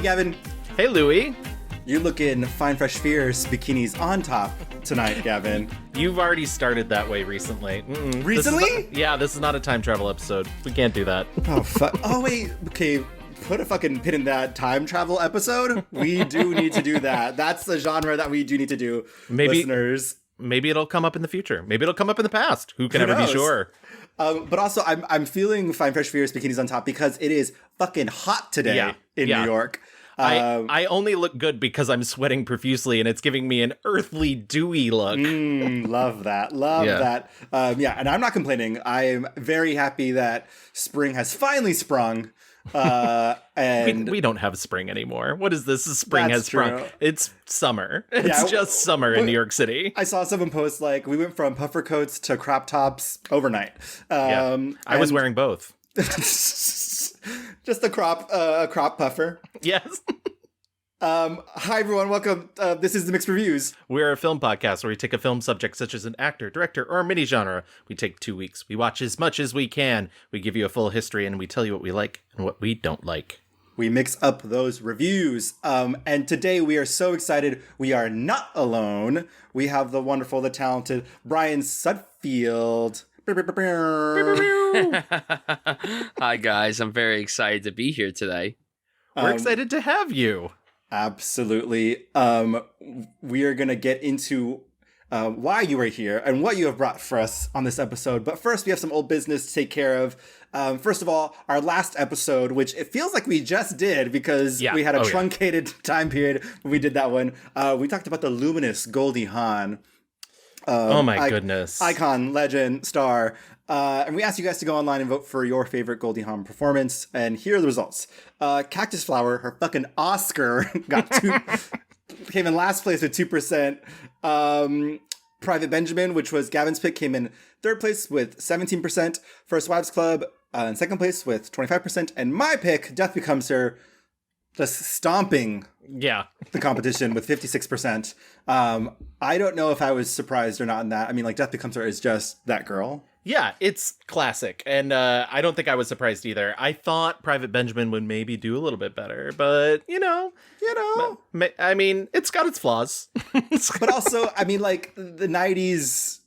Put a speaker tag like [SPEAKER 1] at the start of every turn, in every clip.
[SPEAKER 1] Gavin.
[SPEAKER 2] Hey, Louie.
[SPEAKER 1] You're looking fine, fresh, fierce, bikinis on top tonight, Gavin.
[SPEAKER 2] You've already started that way recently.
[SPEAKER 1] Recently?
[SPEAKER 2] This is not a time travel episode. We can't do that.
[SPEAKER 1] Oh, fuck. Oh, wait. Okay, put a fucking pin in that time travel episode. We do need to do that. That's the genre that we do need to do, listeners.
[SPEAKER 2] Maybe it'll come up in the future. Maybe it'll come up in the past. Who can ever be sure?
[SPEAKER 1] But also, I'm feeling fine, fresh, fierce, bikinis on top because it is fucking hot today in New York.
[SPEAKER 2] I only look good because I'm sweating profusely, and it's giving me an earthly, dewy look.
[SPEAKER 1] Love that. Love that. And I'm not complaining. I am very happy that spring has finally sprung. And
[SPEAKER 2] we don't have spring anymore. What is this? Spring has sprung.
[SPEAKER 1] True.
[SPEAKER 2] It's summer. It's just summer in New York City.
[SPEAKER 1] I saw someone post, like, we went from puffer coats to crop tops overnight.
[SPEAKER 2] I was wearing both.
[SPEAKER 1] Just a crop puffer.
[SPEAKER 2] Yes.
[SPEAKER 1] Hi, everyone. Welcome. This is The Mixed Reviews.
[SPEAKER 2] We're a film podcast where we take a film subject such as an actor, director, or a mini-genre. We take 2 weeks. We watch as much as we can. We give you a full history, and we tell you what we like and what we don't like.
[SPEAKER 1] We mix up those reviews. And today we are so excited. We are not alone. We have the wonderful, the talented Bryan Sudfield.
[SPEAKER 3] Hi, guys. I'm very excited to be here today.
[SPEAKER 2] We're excited to have you.
[SPEAKER 1] Absolutely. We are going to get into why you are here and what you have brought for us on this episode. But first, we have some old business to take care of. First of all, our last episode, which it feels like we just did because we had a truncated time period when we did that one. We talked about the luminous Goldie Hawn.
[SPEAKER 2] Oh my goodness.
[SPEAKER 1] Icon, legend, star. And we asked you guys to go online and vote for your favorite Goldie Hawn performance. And here are the results. Cactus Flower, her fucking Oscar, came in last place with 2%. Private Benjamin, which was Gavin's pick, came in third place with 17%. First Wives Club in second place with 25%. And my pick, Death Becomes Her, just stomping the competition with 56%. I don't know if I was surprised or not in that. I mean, like, Death Becomes Her is just that girl.
[SPEAKER 2] Yeah, it's classic. And I don't think I was surprised either. I thought Private Benjamin would maybe do a little bit better, but, you know, I mean, it's got its flaws.
[SPEAKER 1] But also, I mean, like, the 90s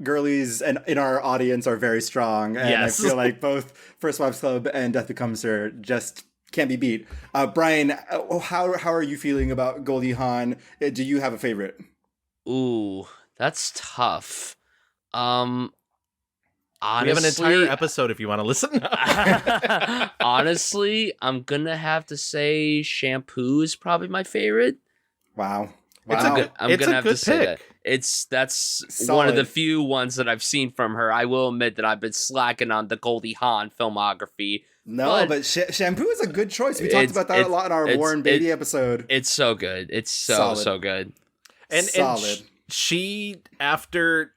[SPEAKER 1] girlies and in our audience are very strong. And I feel like both First Wives Club and Death Becomes Her just can't be beat. Bryan, how are you feeling about Goldie Hawn? Do you have a favorite?
[SPEAKER 3] Ooh, that's tough.
[SPEAKER 2] We
[SPEAKER 3] Honestly,
[SPEAKER 2] have an entire episode if you want to listen.
[SPEAKER 3] Honestly, I'm gonna have to say Shampoo is probably my favorite.
[SPEAKER 1] Wow.
[SPEAKER 3] I'm gonna have to say
[SPEAKER 2] pick.
[SPEAKER 3] that. That's
[SPEAKER 1] Solid.
[SPEAKER 3] one of the few ones that I've seen from her. I will admit that I've been slacking on the Goldie Hawn filmography.
[SPEAKER 1] No, but Shampoo is a good choice. We talked about that a lot in our Warren Beatty episode.
[SPEAKER 3] It's so good. It's so good.
[SPEAKER 1] And solid.
[SPEAKER 2] She, after...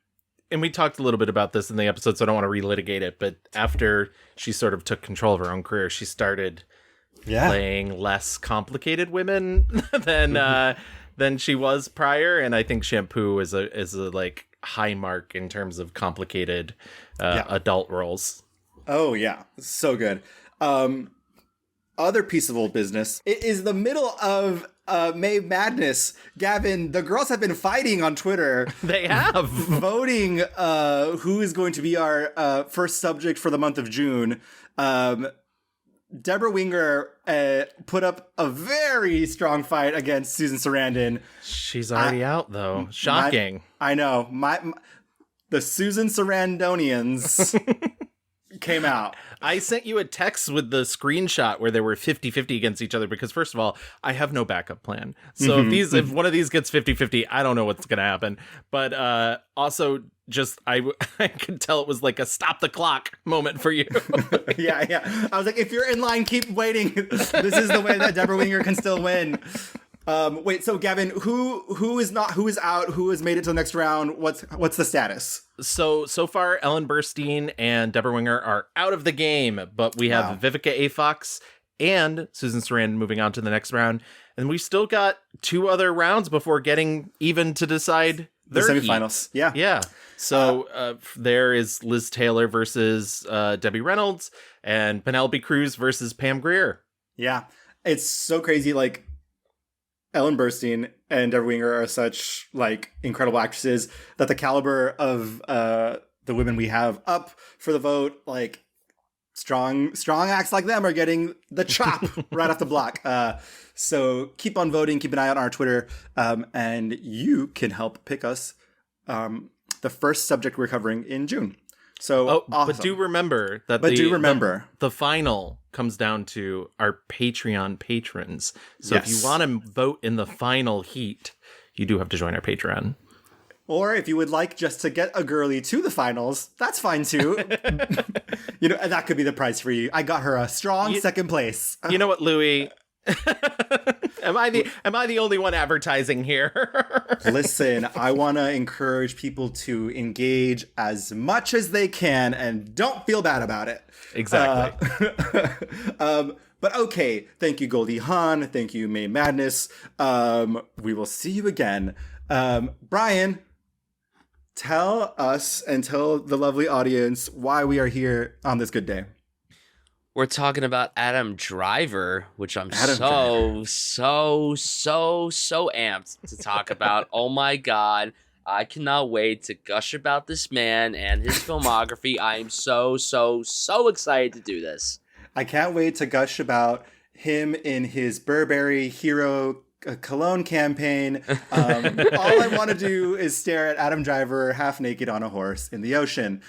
[SPEAKER 2] And we talked a little bit about this in the episode, so I don't want to relitigate it. But after she sort of took control of her own career, she started playing less complicated women than she was prior. And I think Shampoo is a like high mark in terms of complicated adult roles. Oh yeah, so good. Other piece of old business. It is the middle of May Madness. Gavin, the girls have been fighting on Twitter. They have.
[SPEAKER 1] Voting who is going to be our first subject for the month of June. Deborah Winger put up a very strong fight against Susan Sarandon.
[SPEAKER 2] She's already out, though. Shocking.
[SPEAKER 1] I know. The Susan Sarandonians came out.
[SPEAKER 2] I sent you a text with the screenshot where they were 50-50 against each other because, first of all, I have no backup plan. So if one of these gets 50-50, I don't know what's going to happen. But also, just I could tell it was like a stop the clock moment for you.
[SPEAKER 1] Yeah. I was like, if you're in line, keep waiting. This is the way that Deborah Winger can still win. Wait, so Gavin, who is out, who has made it to the next round? What's the status?
[SPEAKER 2] So far, Ellen Burstyn and Deborah Winger are out of the game, but we have Vivica A. Fox and Susan Sarandon moving on to the next round. And we still got 2 other rounds before getting even to decide
[SPEAKER 1] the semifinals.
[SPEAKER 2] Heat. Yeah. So there is Liz Taylor versus Debbie Reynolds and Penelope Cruz versus Pam Grier.
[SPEAKER 1] Yeah. It's so crazy. Like, Ellen Burstyn and Deborah Winger are such like incredible actresses that the caliber of the women we have up for the vote, like strong acts like them are getting the chop right off the block. So keep on voting, keep an eye out on our Twitter, and you can help pick us the first subject we're covering in June. So, awesome.
[SPEAKER 2] But do remember that the final comes down to our Patreon patrons. So if you want to vote in the final heat, you do have to join our Patreon.
[SPEAKER 1] Or if you would like just to get a girly to the finals, that's fine too. You know, that could be the prize for you. I got her a strong second place.
[SPEAKER 2] You know what, Louis? Am I the only one advertising here?
[SPEAKER 1] Listen, I want to encourage people to engage as much as they can and don't feel bad about it.
[SPEAKER 2] Exactly.
[SPEAKER 1] But okay, thank you, Goldie Hawn. Thank you, May Madness. We will see you again. Bryan, tell us and tell the lovely audience why we are here on this good day.
[SPEAKER 3] We're talking about Adam Driver, which I'm so amped to talk about. Oh my God. I cannot wait to gush about this man and his filmography. I am so excited to do this.
[SPEAKER 1] I can't wait to gush about him in his Burberry Hero cologne campaign. All I want to do is stare at Adam Driver half naked on a horse in the ocean.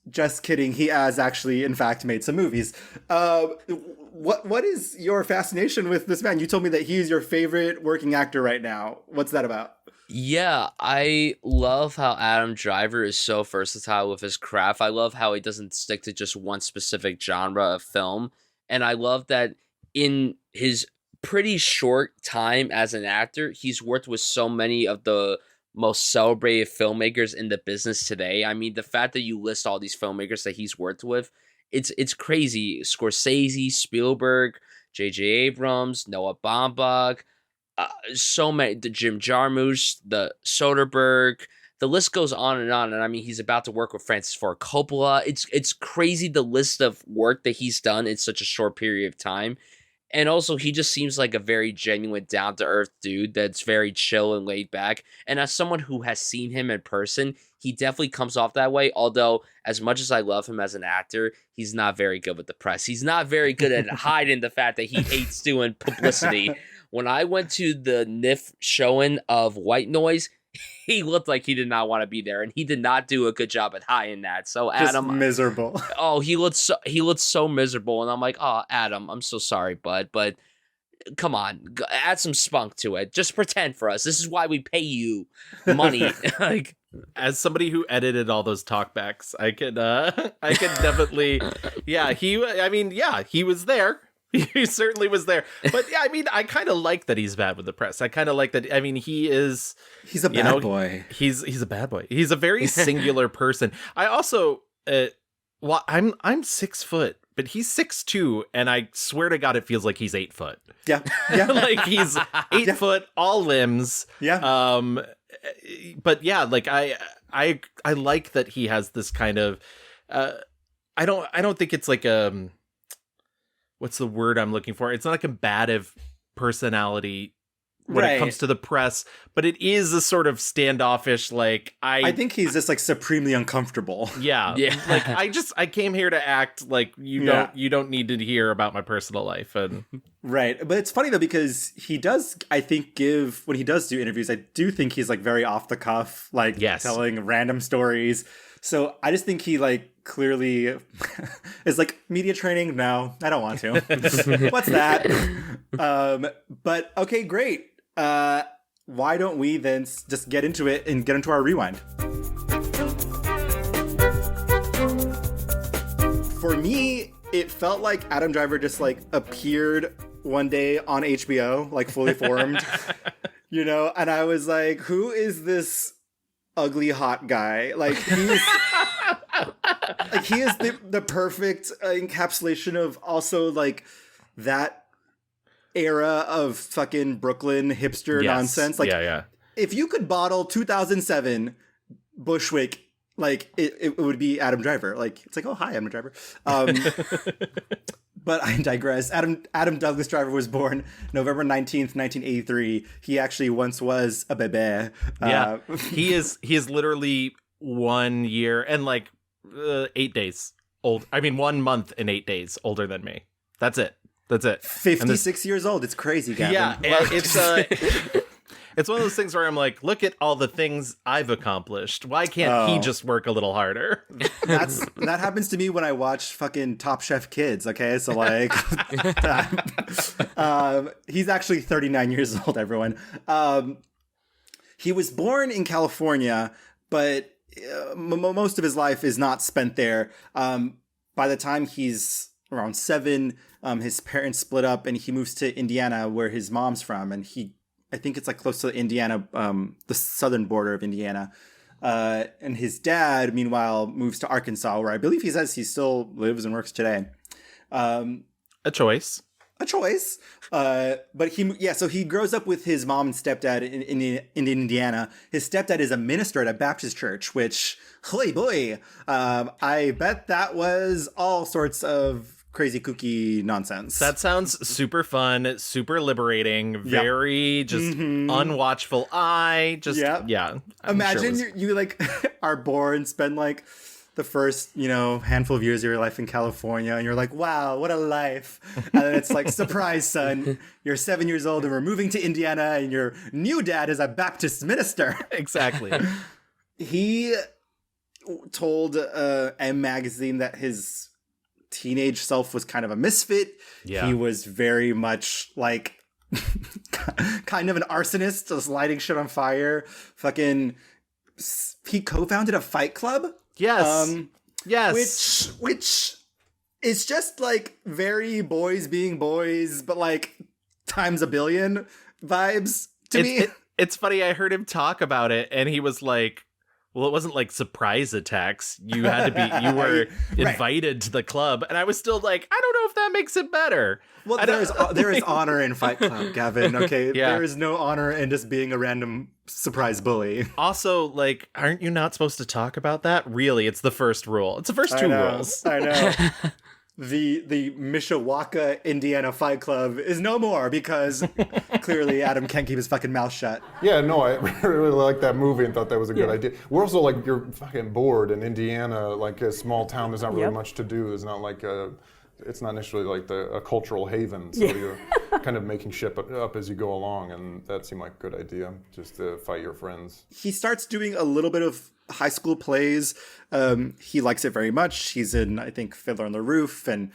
[SPEAKER 1] Just kidding. He has actually, in fact, made some movies. What is your fascination with this man? You told me that he's your favorite working actor right now. What's that about?
[SPEAKER 3] Yeah, I love how Adam Driver is so versatile with his craft. I love how he doesn't stick to just one specific genre of film. And I love that in his pretty short time as an actor, he's worked with so many of the most celebrated filmmakers in the business today. I mean, the fact that you list all these filmmakers that he's worked with, it's crazy. Scorsese, Spielberg, J.J. Abrams, Noah Baumbach, so many, the Jim Jarmusch, the Soderbergh, the list goes on. And I mean, he's about to work with Francis Ford Coppola. It's crazy the list of work that he's done in such a short period of time. And also, he just seems like a very genuine, down-to-earth dude that's very chill and laid back. And as someone who has seen him in person, he definitely comes off that way. Although, as much as I love him as an actor, he's not very good with the press. He's not very good at hiding the fact that he hates doing publicity. When I went to the NIF showing of White Noise, he looked like he did not want to be there, and he did not do a good job at hiding that. So Adam,
[SPEAKER 1] just miserable.
[SPEAKER 3] Oh, he looked so miserable, and I'm like, oh, Adam, I'm so sorry, bud, but come on, add some spunk to it. Just pretend for us. This is why we pay you money. Like,
[SPEAKER 2] as somebody who edited all those talkbacks, I could definitely, he was there. He certainly was there. But yeah, I mean, I kind of like that he's bad with the press. I kind of like that. I mean, he's
[SPEAKER 1] a bad boy.
[SPEAKER 2] He's a bad boy. He's a very singular person. I also, I'm 6 foot, but he's 6'2", and I swear to God, it feels like he's 8 foot.
[SPEAKER 1] Yeah.
[SPEAKER 2] Like he's 8 foot, all limbs.
[SPEAKER 1] Yeah.
[SPEAKER 2] But yeah, like I like that he has this kind of, I don't think it's like what's the word I'm looking for? It's not a combative personality when it comes to the press, but it is a sort of standoffish, like, I think
[SPEAKER 1] he's just like supremely uncomfortable.
[SPEAKER 2] Yeah. Like, I came here to act like you don't need to hear about my personal life. And
[SPEAKER 1] right. But it's funny though, because he does, I think, when he does do interviews, I do think he's like very off the cuff, like telling random stories. So I just think he like clearly is like, media training. No, I don't want to. What's that? But okay, great. Why don't we then just get into it and get into our rewind? For me, it felt like Adam Driver just like appeared one day on HBO, like fully formed, you know? And I was like, who is this ugly hot guy? Like, he's like, he is the perfect encapsulation of also like that era of fucking Brooklyn hipster nonsense. Like, if you could bottle 2007 Bushwick, like it would be Adam Driver. Like, it's like, oh, hi, Adam Driver. But I digress. Adam Douglas Driver was born November 19th, 1983. He actually once was a bebe.
[SPEAKER 2] Yeah. He is literally 1 year and like 8 days old. I mean, 1 month and 8 days older than me. That's it.
[SPEAKER 1] 56 years old. It's crazy, Gavin.
[SPEAKER 2] Yeah, it's one of those things where I'm like, look at all the things I've accomplished. Why can't he just work a little harder?
[SPEAKER 1] That happens to me when I watch fucking Top Chef Kids, okay? So, like, he's actually 39 years old, everyone. He was born in California, but most of his life is not spent there. By the time he's around 7, his parents split up and he moves to Indiana, where his mom's from. And I think it's like close to Indiana, the southern border of Indiana. And his dad, meanwhile, moves to Arkansas, where I believe he says he still lives and works today.
[SPEAKER 2] A choice.
[SPEAKER 1] But so he grows up with his mom and stepdad in Indiana. His stepdad is a minister at a Baptist church, which, holy boy, I bet that was all sorts of crazy kooky nonsense.
[SPEAKER 2] That sounds super fun, super liberating, very just unwatchful.
[SPEAKER 1] Imagine you like are born, spend like the first, handful of years of your life in California, and you're like, wow, what a life. And then it's like, surprise, son, you're 7 years old and we're moving to Indiana and your new dad is a Baptist minister.
[SPEAKER 2] Exactly.
[SPEAKER 1] He told M Magazine that his teenage self was kind of a misfit.
[SPEAKER 2] Yeah.
[SPEAKER 1] He was very much like kind of an arsonist, just lighting shit on fire. He co-founded a fight club.
[SPEAKER 2] Yes. Yes.
[SPEAKER 1] Which is just like very boys being boys, but like times a billion vibes to me.
[SPEAKER 2] It's funny. I heard him talk about it and he was like, well, it wasn't like surprise attacks. You were invited to the club. And I was still like, I don't know if that makes it better.
[SPEAKER 1] Well, there is honor in Fight Club, Gavin. Okay. Yeah. There is no honor in just being a random surprise bully.
[SPEAKER 2] Also, like, aren't you not supposed to talk about that? Really, it's the first rule. It's the first two rules.
[SPEAKER 1] I know. The Mishawaka, Indiana Fight Club is no more because clearly Adam can't keep his fucking mouth shut.
[SPEAKER 4] Yeah, no, I really liked that movie and thought that was a good idea. We're also like, you're fucking bored in Indiana, like a small town. There's not really much to do. There's not like it's not necessarily like a cultural haven. So you're kind of making shit up as you go along. And that seemed like a good idea, just to fight your friends.
[SPEAKER 1] He starts doing a little bit of high school plays. He likes it very much. He's in, I think, Fiddler on the Roof and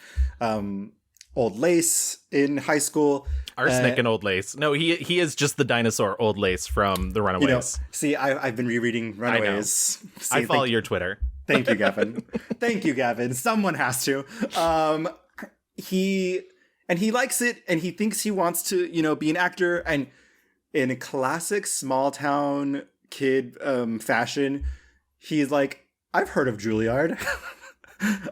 [SPEAKER 1] Old Lace in high school.
[SPEAKER 2] Arsenic and Old Lace. No, he is just the dinosaur Old Lace from The Runaways.
[SPEAKER 1] I've been rereading Runaways.
[SPEAKER 2] I follow your Twitter.
[SPEAKER 1] Thank you, Gavin. Thank you, Gavin. Someone has to. He likes it, and he thinks he wants to, be an actor. And in a classic small town kid fashion, he's like, I've heard of Juilliard.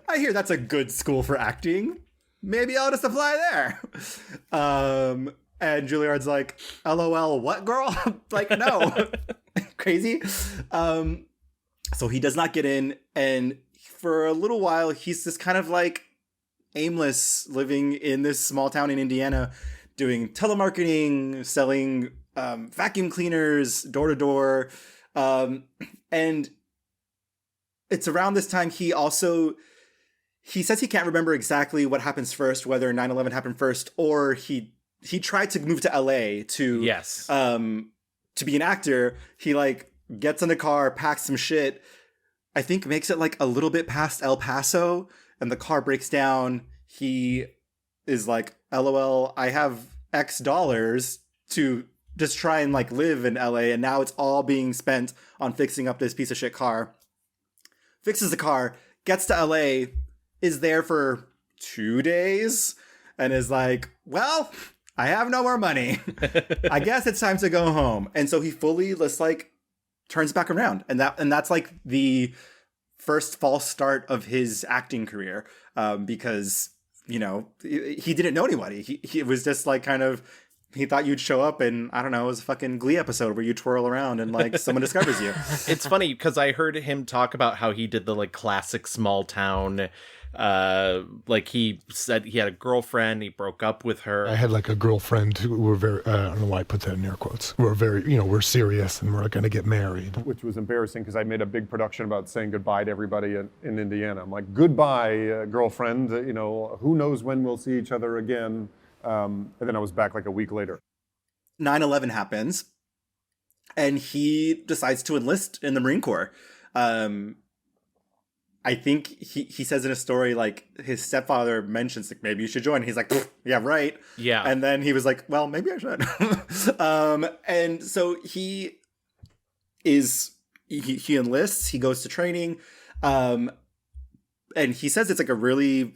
[SPEAKER 1] I hear that's a good school for acting. Maybe I'll just apply there. And Juilliard's like, LOL, what, girl? Like, no. Crazy. So he does not get in, and for a little while, he's just kind of like aimless, living in this small town in Indiana, doing telemarketing, selling vacuum cleaners, door to door. And it's around this time he says he can't remember exactly what happens first, whether 9/11 happened first, or he tried to move to LA to be an actor. He like gets in the car, packs some shit, I think makes it like a little bit past El Paso, and the car breaks down. He is like, LOL, I have X dollars to just try and like live in LA, and now it's all being spent on fixing up this piece of shit car. Fixes the car, gets to LA, is there for 2 days, and is like, well, I have no more money. I guess it's time to go home. And so he fully just like turns back around, and that's like the first false start of his acting career, because he didn't know anybody. He was just like kind of he thought you'd show up and, I don't know, it was a fucking Glee episode where you twirl around and like someone discovers you.
[SPEAKER 2] It's funny because I heard him talk about how he did the like classic small town. Like he said he had a girlfriend, he broke up with her.
[SPEAKER 5] I had like a girlfriend who were very, I don't know why I put that in air quotes. We're very, we're serious and we're going to get married.
[SPEAKER 4] Which was embarrassing because I made a big production about saying goodbye to everybody in Indiana. I'm like, goodbye, girlfriend, who knows when we'll see each other again. And then I was back like a week later.
[SPEAKER 1] 9/11 happens and he decides to enlist in the Marine Corps. I think he says in a story, like, his stepfather mentions, like, maybe you should join. He's like, yeah, right.
[SPEAKER 2] Yeah.
[SPEAKER 1] And then he was like, well, maybe I should. And so he enlists, he goes to training. And he says it's like a really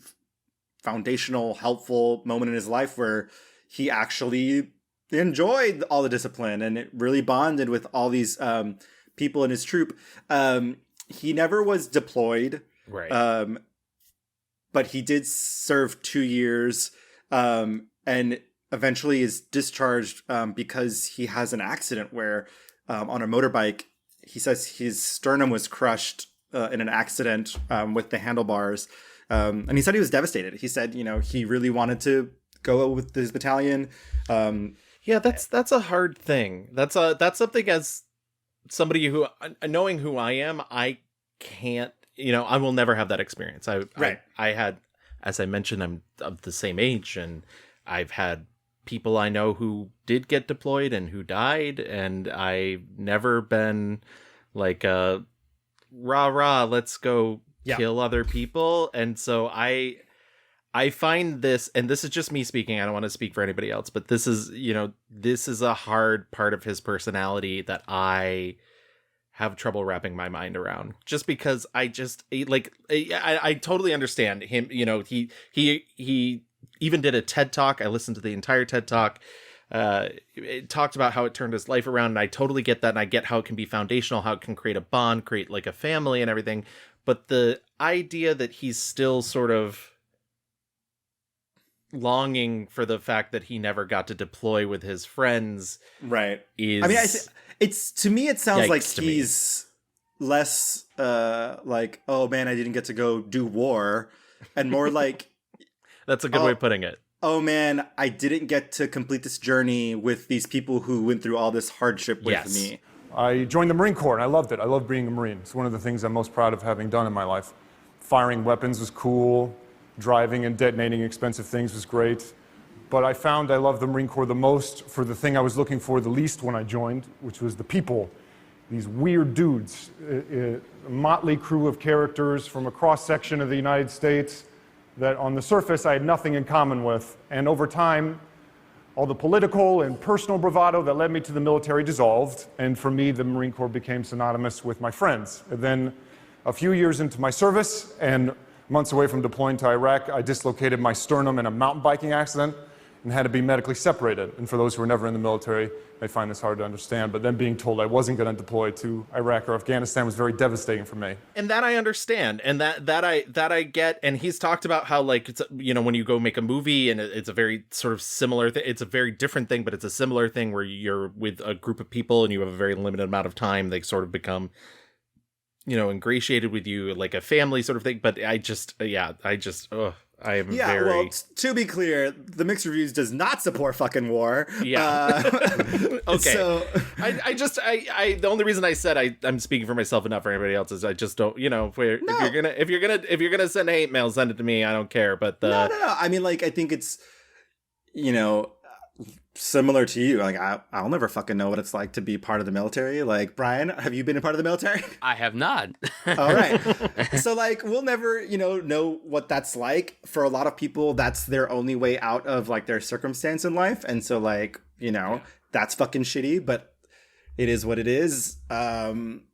[SPEAKER 1] foundational, helpful moment in his life where he actually enjoyed all the discipline and it really bonded with all these people in his troop. He never was deployed,
[SPEAKER 2] right?
[SPEAKER 1] But he did serve 2 years, and eventually is discharged because he has an accident where, on a motorbike, he says his sternum was crushed in an accident with the handlebars, and he said he was devastated. He said, he really wanted to go with his battalion.
[SPEAKER 2] Yeah, that's a hard thing. That's something as somebody who, knowing who I am, I can't, I will never have that experience. I had, as I mentioned, I'm of the same age, and I've had people I know who did get deployed and who died, and I've never been like a rah, let's go kill other people. And so I find this, and this is just me speaking, I don't want to speak for anybody else, but this is, this is a hard part of his personality that I have trouble wrapping my mind around, just because I totally understand him. He even did a TED Talk. I listened to the entire TED Talk. It talked about how it turned his life around, and I totally get that, and I get how it can be foundational, how it can create a bond, create like a family and everything. But the idea that he's still sort of longing for the fact that he never got to deploy with his friends,
[SPEAKER 1] right?
[SPEAKER 2] Is,
[SPEAKER 1] I mean, it's, to me, it sounds like he's less like, oh man, I didn't get to go do war, and more like,
[SPEAKER 2] that's a good way of putting it.
[SPEAKER 1] Oh man, I didn't get to complete this journey with these people who went through all this hardship with me.
[SPEAKER 4] I joined the Marine Corps and I loved it. I love being a Marine. It's one of the things I'm most proud of having done in my life. Firing weapons was cool. Driving and detonating expensive things was great. But I found I loved the Marine Corps the most for the thing I was looking for the least when I joined, which was the people. These weird dudes, a motley crew of characters from a cross-section of the United States that on the surface I had nothing in common with. And over time, all the political and personal bravado that led me to the military dissolved. And for me, the Marine Corps became synonymous with my friends. And then a few years into my service and months away from deploying to Iraq, I dislocated my sternum in a mountain biking accident and had to be medically separated. And for those who are never in the military, may find this hard to understand, but then being told I wasn't going to deploy to Iraq or Afghanistan was very devastating for me.
[SPEAKER 2] And that I understand, and that I get. And he's talked about how, like, it's, when you go make a movie and it's a very sort of similar thing. It's a very different thing, but it's a similar thing where you're with a group of people and you have a very limited amount of time. They sort of become, ingratiated with you, like a family sort of thing. But I am very...
[SPEAKER 1] well, to be clear, the mixed reviews does not support fucking war.
[SPEAKER 2] Yeah. Okay.
[SPEAKER 1] So
[SPEAKER 2] I the only reason I said I'm speaking for myself and not for anybody else is I just don't, if you're gonna send hate mail, send it to me. I don't care. But
[SPEAKER 1] no. I mean, like, I think it's, similar to you. Like, I'll never fucking know what it's like to be part of the military. Like, Bryan, have you been a part of the military?
[SPEAKER 3] I have not.
[SPEAKER 1] All right. So, like, we'll never, know what that's like. For a lot of people, that's their only way out of, like, their circumstance in life. And so, like, that's fucking shitty, but it is what it is. And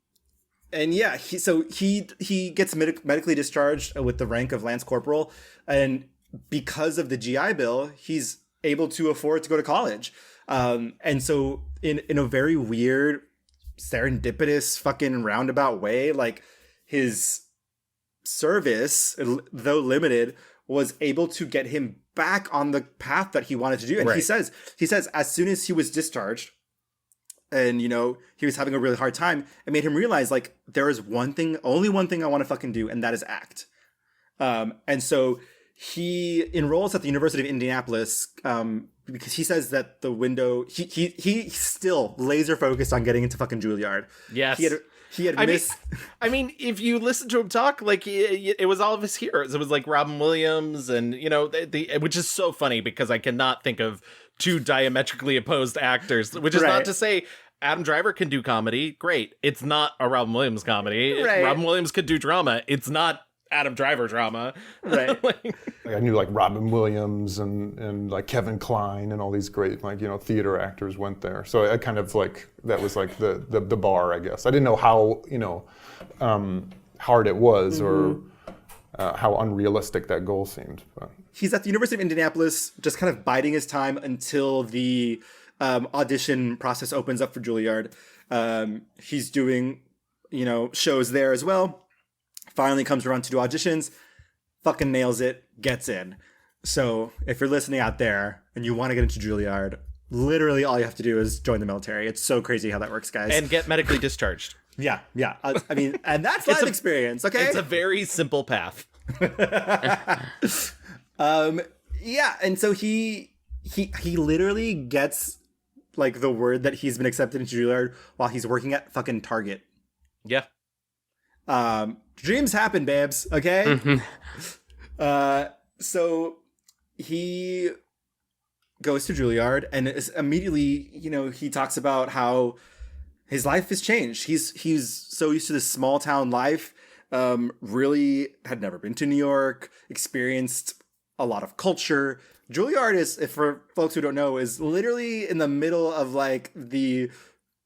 [SPEAKER 1] yeah, he gets medically discharged with the rank of Lance Corporal. And because of the GI Bill, he's able to afford to go to college. And so in a very weird, serendipitous, fucking roundabout way, like, his service, though limited, was able to get him back on the path that he wanted to do. And
[SPEAKER 2] Right.
[SPEAKER 1] he says, as soon as he was discharged and, he was having a really hard time, it made him realize, like, there is only one thing I want to fucking do, and that is act. And so he enrolls at the University of Indianapolis, because he says that the window, he's still laser focused on getting into fucking Juilliard.
[SPEAKER 2] Yes.
[SPEAKER 1] He had missed.
[SPEAKER 2] I mean, if you listen to him talk, like it was all of his heroes. It was like Robin Williams, and which is so funny because I cannot think of two diametrically opposed actors. Which is not to say Adam Driver can do comedy. Great, it's not a Robin Williams comedy.
[SPEAKER 1] Right.
[SPEAKER 2] Robin Williams could do drama. It's not Adam Driver drama.
[SPEAKER 1] Right.
[SPEAKER 4] I knew like Robin Williams and like Kevin Kline and all these great theater actors went there. So I kind of like that was like the bar, I guess. I didn't know how hard it was or how unrealistic that goal seemed. But.
[SPEAKER 1] He's at the University of Indianapolis, just kind of biding his time until the audition process opens up for Juilliard. He's doing shows there as well. Finally comes around to do auditions, fucking nails it, gets in. So if you're listening out there and you want to get into Juilliard, literally all you have to do is join the military. It's so crazy how that works, guys.
[SPEAKER 2] And get medically discharged.
[SPEAKER 1] Yeah. I mean, and that's life experience, okay?
[SPEAKER 2] It's a very simple path.
[SPEAKER 1] Yeah, and so he literally gets like the word that he's been accepted into Juilliard while he's working at fucking Target.
[SPEAKER 2] Yeah.
[SPEAKER 1] Dreams happen, babes, okay?
[SPEAKER 3] Mm-hmm.
[SPEAKER 1] So he goes to Juilliard and is immediately, he talks about how his life has changed. He's so used to this small town life, really had never been to New York, experienced a lot of culture. Juilliard is, if for folks who don't know, is literally in the middle of like the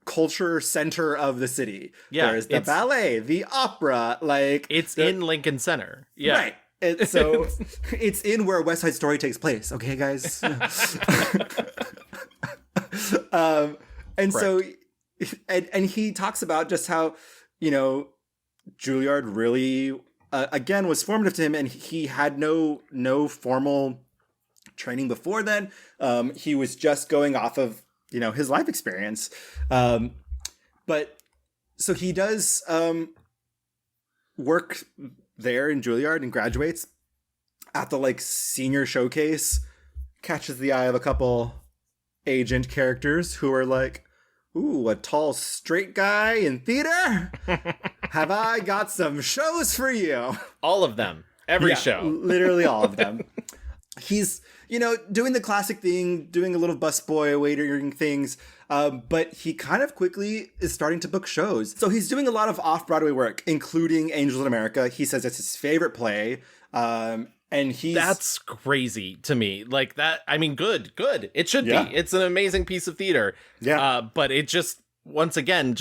[SPEAKER 1] culture center of the city.
[SPEAKER 2] Yeah,
[SPEAKER 1] there's the ballet, the opera, like
[SPEAKER 2] it's in Lincoln Center. Yeah,
[SPEAKER 1] right. So it's in where West Side Story takes place. Okay, guys. And so, and he talks about just how Juilliard really again was formative to him, and he had no formal training before then. He was just going off of his life experience. But so he does work there in Juilliard and graduates at the like senior showcase, catches the eye of a couple agent characters who are like, ooh, a tall straight guy in theater? Have I got some shows for you?
[SPEAKER 2] All of them. Every show.
[SPEAKER 1] Literally all of them. He's, doing the classic thing, doing a little busboy waitering things, but he kind of quickly is starting to book shows. So he's doing a lot of off-Broadway work, including Angels in America. He says it's his favorite play. And
[SPEAKER 2] that's crazy to me. Like that, I mean, good. It should be. It's an amazing piece of theater.
[SPEAKER 1] Yeah.
[SPEAKER 2] But it just, once again,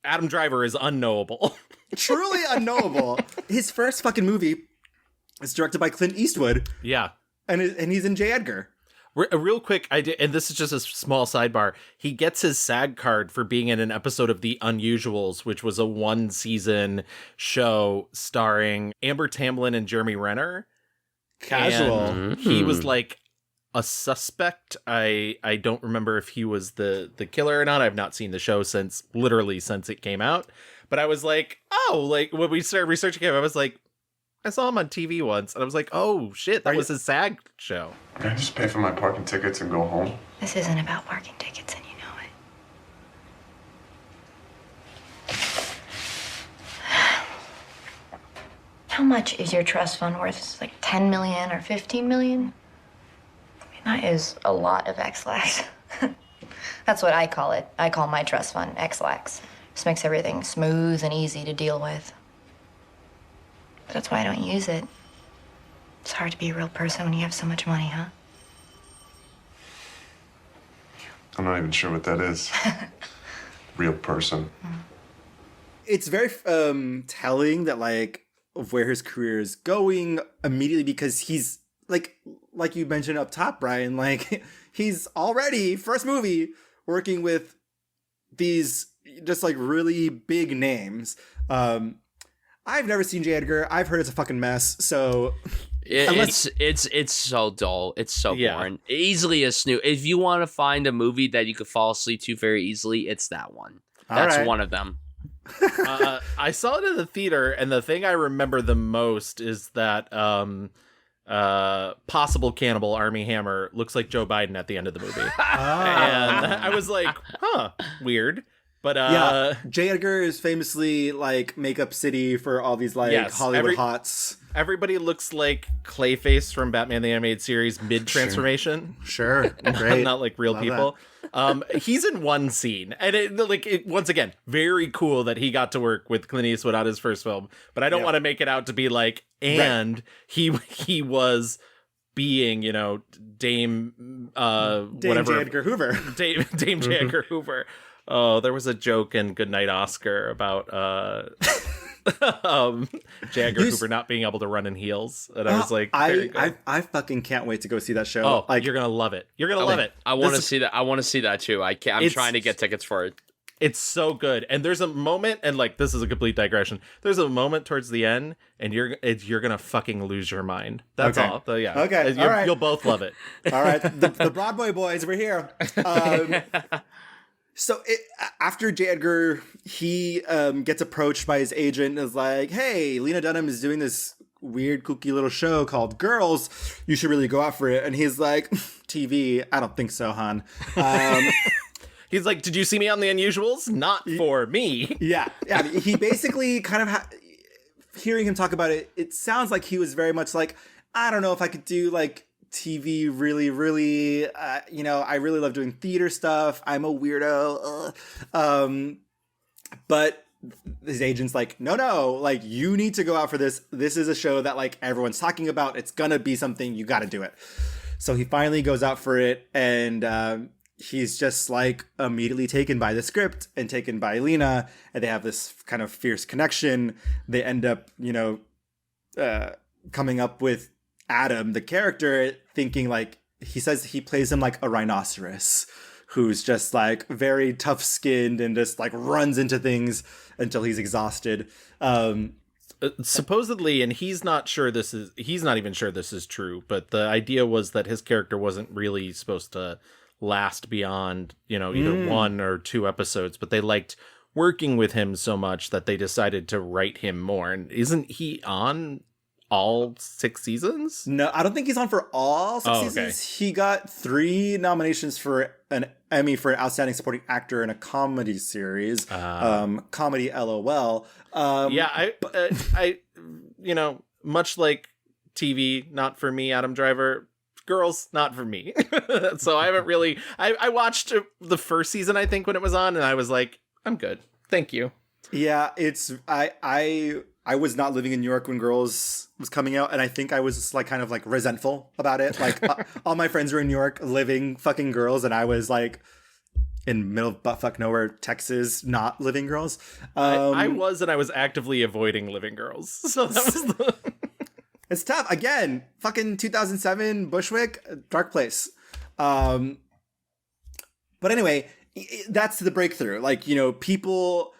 [SPEAKER 2] Adam Driver is unknowable.
[SPEAKER 1] Truly unknowable. His first fucking movie is directed by Clint Eastwood.
[SPEAKER 2] Yeah.
[SPEAKER 1] And he's in J. Edgar.
[SPEAKER 2] Real quick, and this is just a small sidebar. He gets his SAG card for being in an episode of The Unusuals, which was a 1-season show starring Amber Tamblyn and Jeremy Renner.
[SPEAKER 1] Casual.
[SPEAKER 2] And he was like a suspect. I don't remember if he was the killer or not. I've not seen the show since it came out. But I was like, when we started researching him, I was like, I saw him on TV once, and I was like, oh, shit, that was his SAG show.
[SPEAKER 6] Can I just pay for my parking tickets and go home?
[SPEAKER 7] This isn't about parking tickets, and you know it. How much is your trust fund worth? It's like 10 million or 15 million? I mean, that is a lot of X-Lax. That's what I call it. I call my trust fund X-Lax. Just makes everything smooth and easy to deal with. But that's why I don't use it. It's hard to be a real person when you have so much money, huh?
[SPEAKER 6] I'm not even sure what that is. Real person.
[SPEAKER 1] It's very telling that like of where his career is going immediately, because he's like you mentioned up top, Brian, like he's already first movie working with these just like really big names. I've never seen J. Edgar. I've heard it's a fucking mess. So
[SPEAKER 3] It's so dull. It's so boring. Easily a snooze. If you want to find a movie that you could fall asleep to very easily, it's that one. That's one of them.
[SPEAKER 2] I saw it in the theater, and the thing I remember the most is that possible cannibal Armie Hammer looks like Joe Biden at the end of the movie. And I was like, weird. But
[SPEAKER 1] J. Edgar is famously like makeup city for all these like Hollywood hots.
[SPEAKER 2] Everybody looks like Clayface from Batman the Animated Series mid-transformation.
[SPEAKER 1] Sure. Great.
[SPEAKER 2] Not like real people. He's in one scene, and once again, very cool that he got to work with Clint Eastwood on his first film. But I don't want to make it out to be like, he was being, Dame whatever,
[SPEAKER 1] J. Edgar Hoover.
[SPEAKER 2] Dame J. Edgar Hoover. Oh, there was a joke in Goodnight Oscar about J. Edgar Hoover not being able to run in heels, and I was like,
[SPEAKER 1] I fucking can't wait to go see that show.
[SPEAKER 2] Oh, you're gonna love it. You're gonna love it.
[SPEAKER 3] I want to see that. I want to see that too. I'm trying to get tickets for it.
[SPEAKER 2] It's so good, and there's a moment, and like this is a complete digression. There's a moment towards the end, and you're gonna fucking lose your mind. That's all. So, yeah.
[SPEAKER 1] Okay. All right.
[SPEAKER 2] You'll both love it.
[SPEAKER 1] All right. The Broadway boys, we're here. So after J. Edgar, he gets approached by his agent and is like, hey, Lena Dunham is doing this weird, kooky little show called Girls. You should really go out for it. And he's like, TV? I don't think so, hon.
[SPEAKER 2] He's like, did you see me on The Unusuals? Not for me.
[SPEAKER 1] Yeah. He basically kind of, hearing him talk about it, it sounds like he was very much like, I don't know if I could do like TV really, really, I really love doing theater stuff. I'm a weirdo. But his agent's like, no, like you need to go out for this. This is a show that like everyone's talking about. It's gonna be something. You got to do it. So he finally goes out for it, and he's just like immediately taken by the script and taken by Lena, and they have this kind of fierce connection. They end up, coming up with Adam, the character, thinking like, he says he plays him like a rhinoceros who's just like very tough skinned and just like runs into things until he's exhausted.
[SPEAKER 2] Supposedly, and he's not even sure this is true, but the idea was that his character wasn't really supposed to last beyond, either 1 or 2 episodes, but they liked working with him so much that they decided to write him more. And isn't he on all 6 seasons?
[SPEAKER 1] No, I don't think he's on for all 6 seasons. Okay. He got 3 nominations for an Emmy for an Outstanding Supporting Actor in a comedy series. Comedy LOL.
[SPEAKER 2] I much like TV, not for me, Adam Driver. Girls, not for me. So I haven't really... I watched the first season, I think, when it was on, and I was like, I'm good. Thank you.
[SPEAKER 1] Yeah, it's... I was not living in New York when Girls was coming out, and I think I was just like kind of like resentful about it. Like all my friends were in New York living fucking Girls, and I was like in middle of buttfuck nowhere, Texas, not living Girls.
[SPEAKER 2] I was actively avoiding living Girls. So that was the...
[SPEAKER 1] It's tough. Again, fucking 2007 Bushwick, dark place. But anyway, that's the breakthrough. Like, people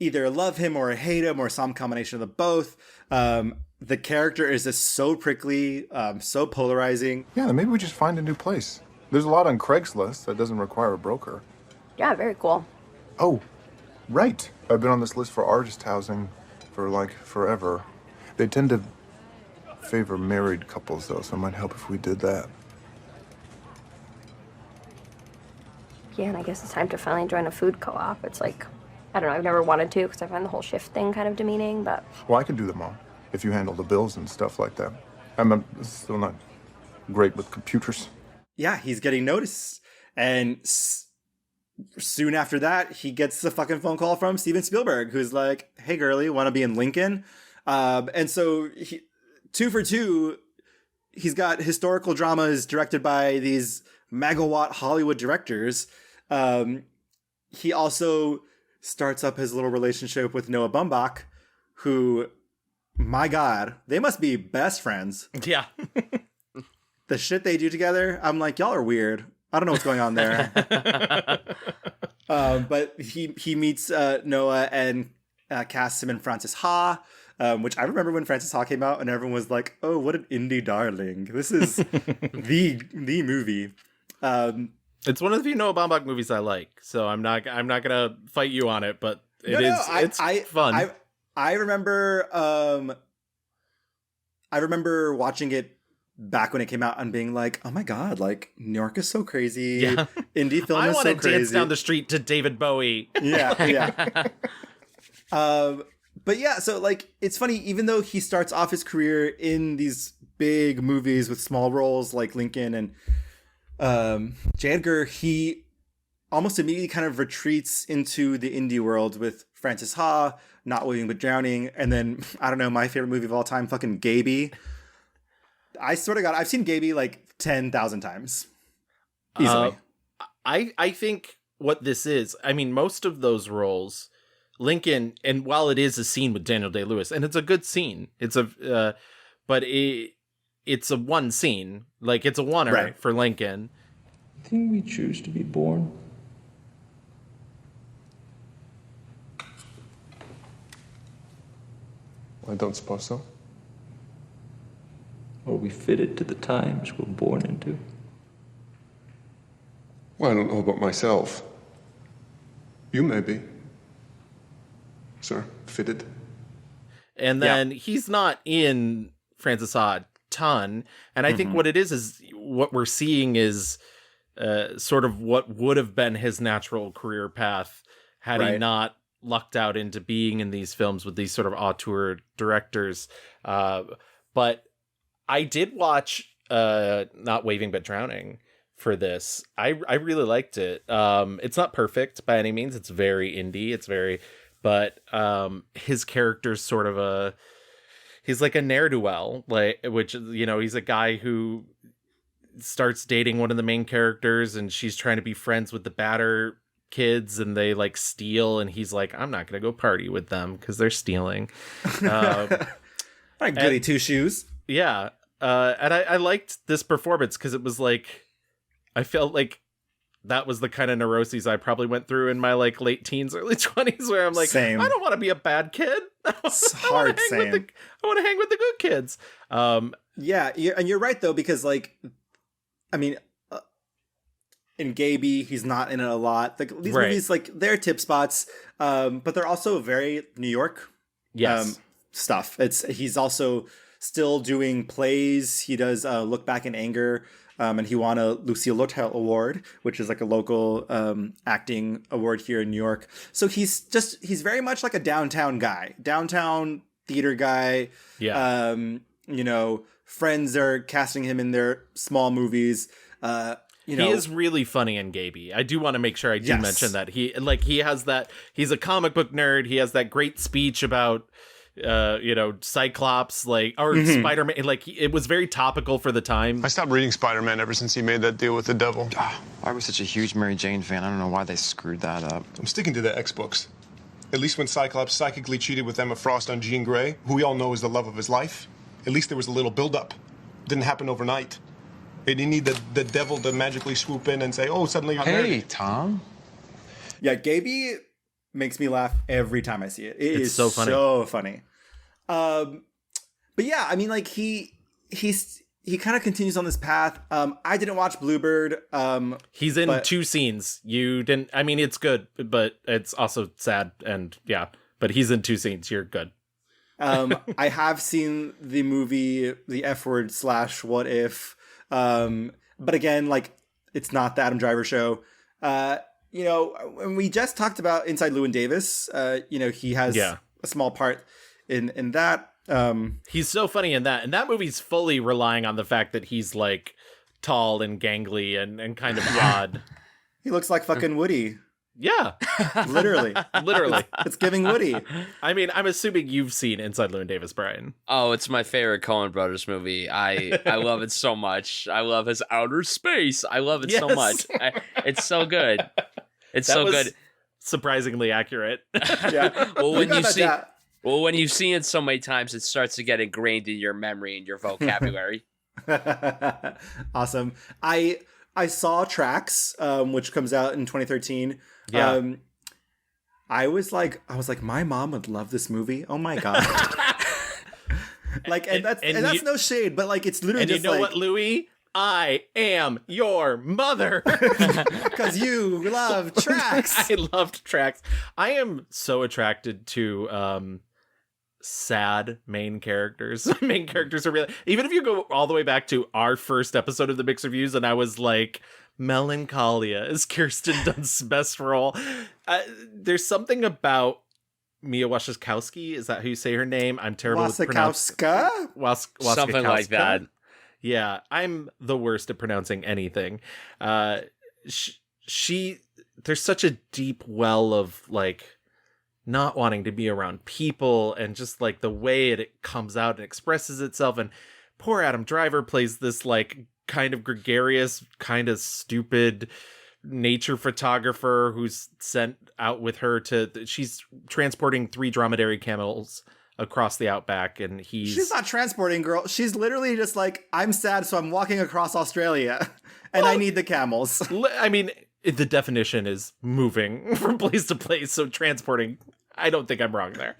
[SPEAKER 1] either love him or hate him or some combination of the both. The character is just so prickly, so polarizing.
[SPEAKER 4] Yeah, then maybe we just find a new place. There's a lot on Craigslist that doesn't require a broker.
[SPEAKER 8] Yeah, very cool.
[SPEAKER 4] Oh, right. I've been on this list for artist housing for like forever. They tend to favor married couples though, so it might help if we did that.
[SPEAKER 8] Yeah, and I guess it's time to finally join a food co-op. It's like, I don't know, I've never wanted to because I find the whole shift thing kind of demeaning, but...
[SPEAKER 4] Well, I can do them all, if you handle the bills and stuff like that. I'm still not great with computers.
[SPEAKER 1] Yeah, he's getting noticed. And soon after that, he gets a fucking phone call from Steven Spielberg, who's like, hey, girlie, want to be in Lincoln? And so, 2 for 2, he's got historical dramas directed by these megawatt Hollywood directors. He also starts up his little relationship with Noah Baumbach, who, my God, they must be best friends.
[SPEAKER 2] Yeah.
[SPEAKER 1] The shit they do together, I'm like, y'all are weird. I don't know what's going on there. But he meets Noah and casts him in Frances Ha. which I remember when Frances Ha came out and everyone was like, oh, what an indie darling. This is the movie.
[SPEAKER 2] It's one of the few Noah Baumbach movies I like, so I'm not gonna fight you on it, but it's fun.
[SPEAKER 1] I remember watching it back when it came out and being like, oh my god, like New York is so crazy.
[SPEAKER 2] Yeah.
[SPEAKER 1] Indie film
[SPEAKER 2] I
[SPEAKER 1] is so
[SPEAKER 2] want to
[SPEAKER 1] crazy.
[SPEAKER 2] dance down the street to David Bowie.
[SPEAKER 1] Yeah. But yeah, so like it's funny, even though he starts off his career in these big movies with small roles like Lincoln and J. Edgar, he almost immediately kind of retreats into the indie world with Frances Ha, Not Waving But Drowning, and then, I don't know, my favorite movie of all time, fucking Gaby. I swear to God, I've seen Gaby like 10,000 times. Easily.
[SPEAKER 2] I think what this is, I mean, most of those roles, Lincoln, and while it is a scene with Daniel Day-Lewis, and it's a good scene, it's a one scene, like it's a oneer
[SPEAKER 1] Right.
[SPEAKER 2] for Lincoln.
[SPEAKER 9] I think we choose to be born.
[SPEAKER 6] I don't suppose so.
[SPEAKER 9] Or we fitted to the times we're born into.
[SPEAKER 6] Well, I don't know about myself. You may be. Sir, fitted.
[SPEAKER 2] And then he's not in Frances Ha a ton. And I think what it is what we're seeing is sort of what would have been his natural career path had he not lucked out into being in these films with these sort of auteur directors. But I did watch Not Waving But Drowning for this. I really liked it. It's not perfect by any means. It's very indie. But his character's sort of he's like a ne'er-do-well, like, which, you know, he's a guy who starts dating one of the main characters and she's trying to be friends with the batter kids and they like steal and he's like, I'm not gonna go party with them because they're stealing.
[SPEAKER 1] Like goody two shoes.
[SPEAKER 2] Yeah. And I liked this performance because it was like, I felt like that was the kind of neuroses I probably went through in my like late teens, early 20s, where I'm like,
[SPEAKER 1] Same.
[SPEAKER 2] I don't want to be a bad kid.
[SPEAKER 1] It's hard,
[SPEAKER 2] I want to hang with the good kids.
[SPEAKER 1] Yeah, and you're right though, because like, I mean, in Gaby, he's not in it a lot. Like these movies, like they're tip spots, but they're also very New York. Stuff. He's also still doing plays. He does Look Back in Anger, and he won a Lucille Lortel Award, which is like a local acting award here in New York. So he's very much like a downtown guy, downtown theater guy.
[SPEAKER 2] Yeah.
[SPEAKER 1] You know, friends are casting him in their small movies. You know,
[SPEAKER 2] he is really funny in Gaby. I do want to make sure I do mention that he has that. He's a comic book nerd. He has that great speech about Cyclops, like, or Spider-Man. Like, it was very topical for the time.
[SPEAKER 10] I stopped reading Spider-Man ever since he made that deal with the devil.
[SPEAKER 11] I was such a huge Mary Jane fan. I don't know why they screwed that up.
[SPEAKER 10] I'm sticking to the X books. At least when Cyclops psychically cheated with Emma Frost on Jean Grey, who we all know is the love of his life, at least there was a little build-up. Didn't happen overnight. They didn't need the devil to magically swoop in and say, oh, suddenly you're
[SPEAKER 11] Hey,
[SPEAKER 10] married.
[SPEAKER 11] Tom.
[SPEAKER 1] Yeah, Gaby makes me laugh every time I see it. It's
[SPEAKER 2] so funny.
[SPEAKER 1] So funny. But yeah, I mean, like he kind of continues on this path. I didn't watch Bluebird.
[SPEAKER 2] He's in 2 scenes. You didn't. I mean, it's good, but it's also sad. And yeah, but he's in 2 scenes. You're good.
[SPEAKER 1] I have seen the movie The F Word / What If. But again, like it's not the Adam Driver show. You know, when we just talked about Inside Llewyn Davis, you know, he has a small part in that.
[SPEAKER 2] He's so funny in that. And that movie's fully relying on the fact that he's like tall and gangly and kind of odd.
[SPEAKER 1] He looks like fucking Woody.
[SPEAKER 2] Yeah.
[SPEAKER 1] Literally. It's giving Woody.
[SPEAKER 2] I mean, I'm assuming you've seen Inside Llewyn Davis, Brian.
[SPEAKER 3] Oh, it's my favorite Coen Brothers movie. I love it so much. I love his outer space. I love it so much. It's so good. It's so good.
[SPEAKER 2] Surprisingly accurate.
[SPEAKER 1] Yeah.
[SPEAKER 3] Well, when you've seen it so many times, it starts to get ingrained in your memory and your vocabulary.
[SPEAKER 1] Awesome. I saw Tracks, which comes out in 2013.
[SPEAKER 2] Yeah.
[SPEAKER 1] I was like, my mom would love this movie. Oh my God. Like, and that's no shade, but like, it's literally
[SPEAKER 2] and
[SPEAKER 1] just
[SPEAKER 2] you know
[SPEAKER 1] like,
[SPEAKER 2] what, Louis? I am your mother.
[SPEAKER 1] because you love tracks.
[SPEAKER 2] I loved tracks. I am so attracted to sad main characters. Main characters are really, even if you go all the way back to our first episode of the Mixed Reviews, and I was like, Melancholia is Kirsten Dunst's best role. There's something about Mia Wasikowska. Is that how you say her name? I'm terrible with pronouncing.
[SPEAKER 3] Something like that.
[SPEAKER 2] Yeah, I'm the worst at pronouncing anything. She there's such a deep well of like not wanting to be around people, and just like the way it comes out and expresses itself. And poor Adam Driver plays this like kind of gregarious, kind of stupid nature photographer who's sent out with her she's transporting 3 dromedary camels across the outback, and she's
[SPEAKER 1] not transporting, girl. She's literally just like, I'm sad, so I'm walking across Australia and I need the camels.
[SPEAKER 2] I mean, the definition is moving from place to place, so transporting, I don't think I'm wrong there.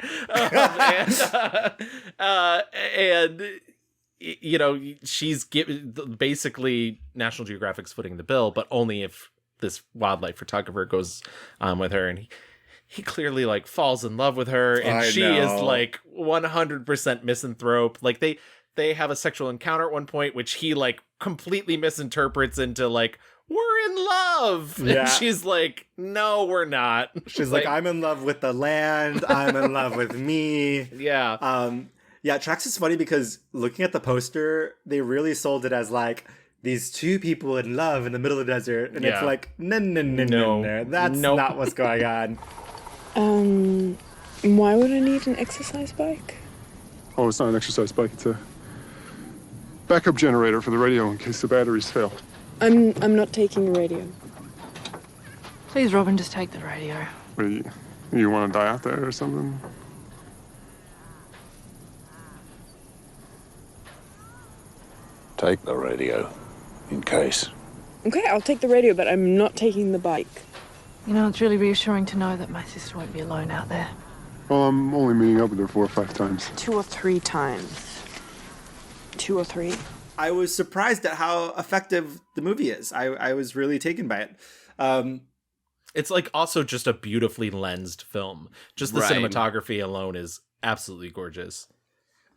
[SPEAKER 2] And you know, she's basically National Geographic's footing the bill, but only if this wildlife photographer goes on with her, and he clearly like falls in love with her, and she is like 100% misanthrope. Like they have a sexual encounter at one point, which he like completely misinterprets into like, we're in love. Yeah. And she's like, no, we're not.
[SPEAKER 1] She's like, I'm in love with the land. I'm in love with me.
[SPEAKER 2] Yeah.
[SPEAKER 1] Yeah, Tracks is funny because looking at the poster, they really sold it as like these 2 people in love in the middle of the desert. And it's like, no. That's not what's going on.
[SPEAKER 12] Why would I need an exercise bike?
[SPEAKER 6] Oh, it's not an exercise bike. It's a backup generator for the radio in case the batteries fail.
[SPEAKER 12] I'm not taking the radio.
[SPEAKER 13] Please, Robin, just take the radio.
[SPEAKER 6] You want to die out there or something?
[SPEAKER 14] Take the radio, in case.
[SPEAKER 12] Okay, I'll take the radio, but I'm not taking the bike.
[SPEAKER 13] You know, it's really reassuring to know that my sister won't be alone out there.
[SPEAKER 6] Well, I'm only meeting up with her 4 or 5 times.
[SPEAKER 12] 2 or 3 times. 2 or 3.
[SPEAKER 1] I was surprised at how effective the movie is. I was really taken by it.
[SPEAKER 2] It's like also just a beautifully lensed film. Just the cinematography alone is absolutely gorgeous.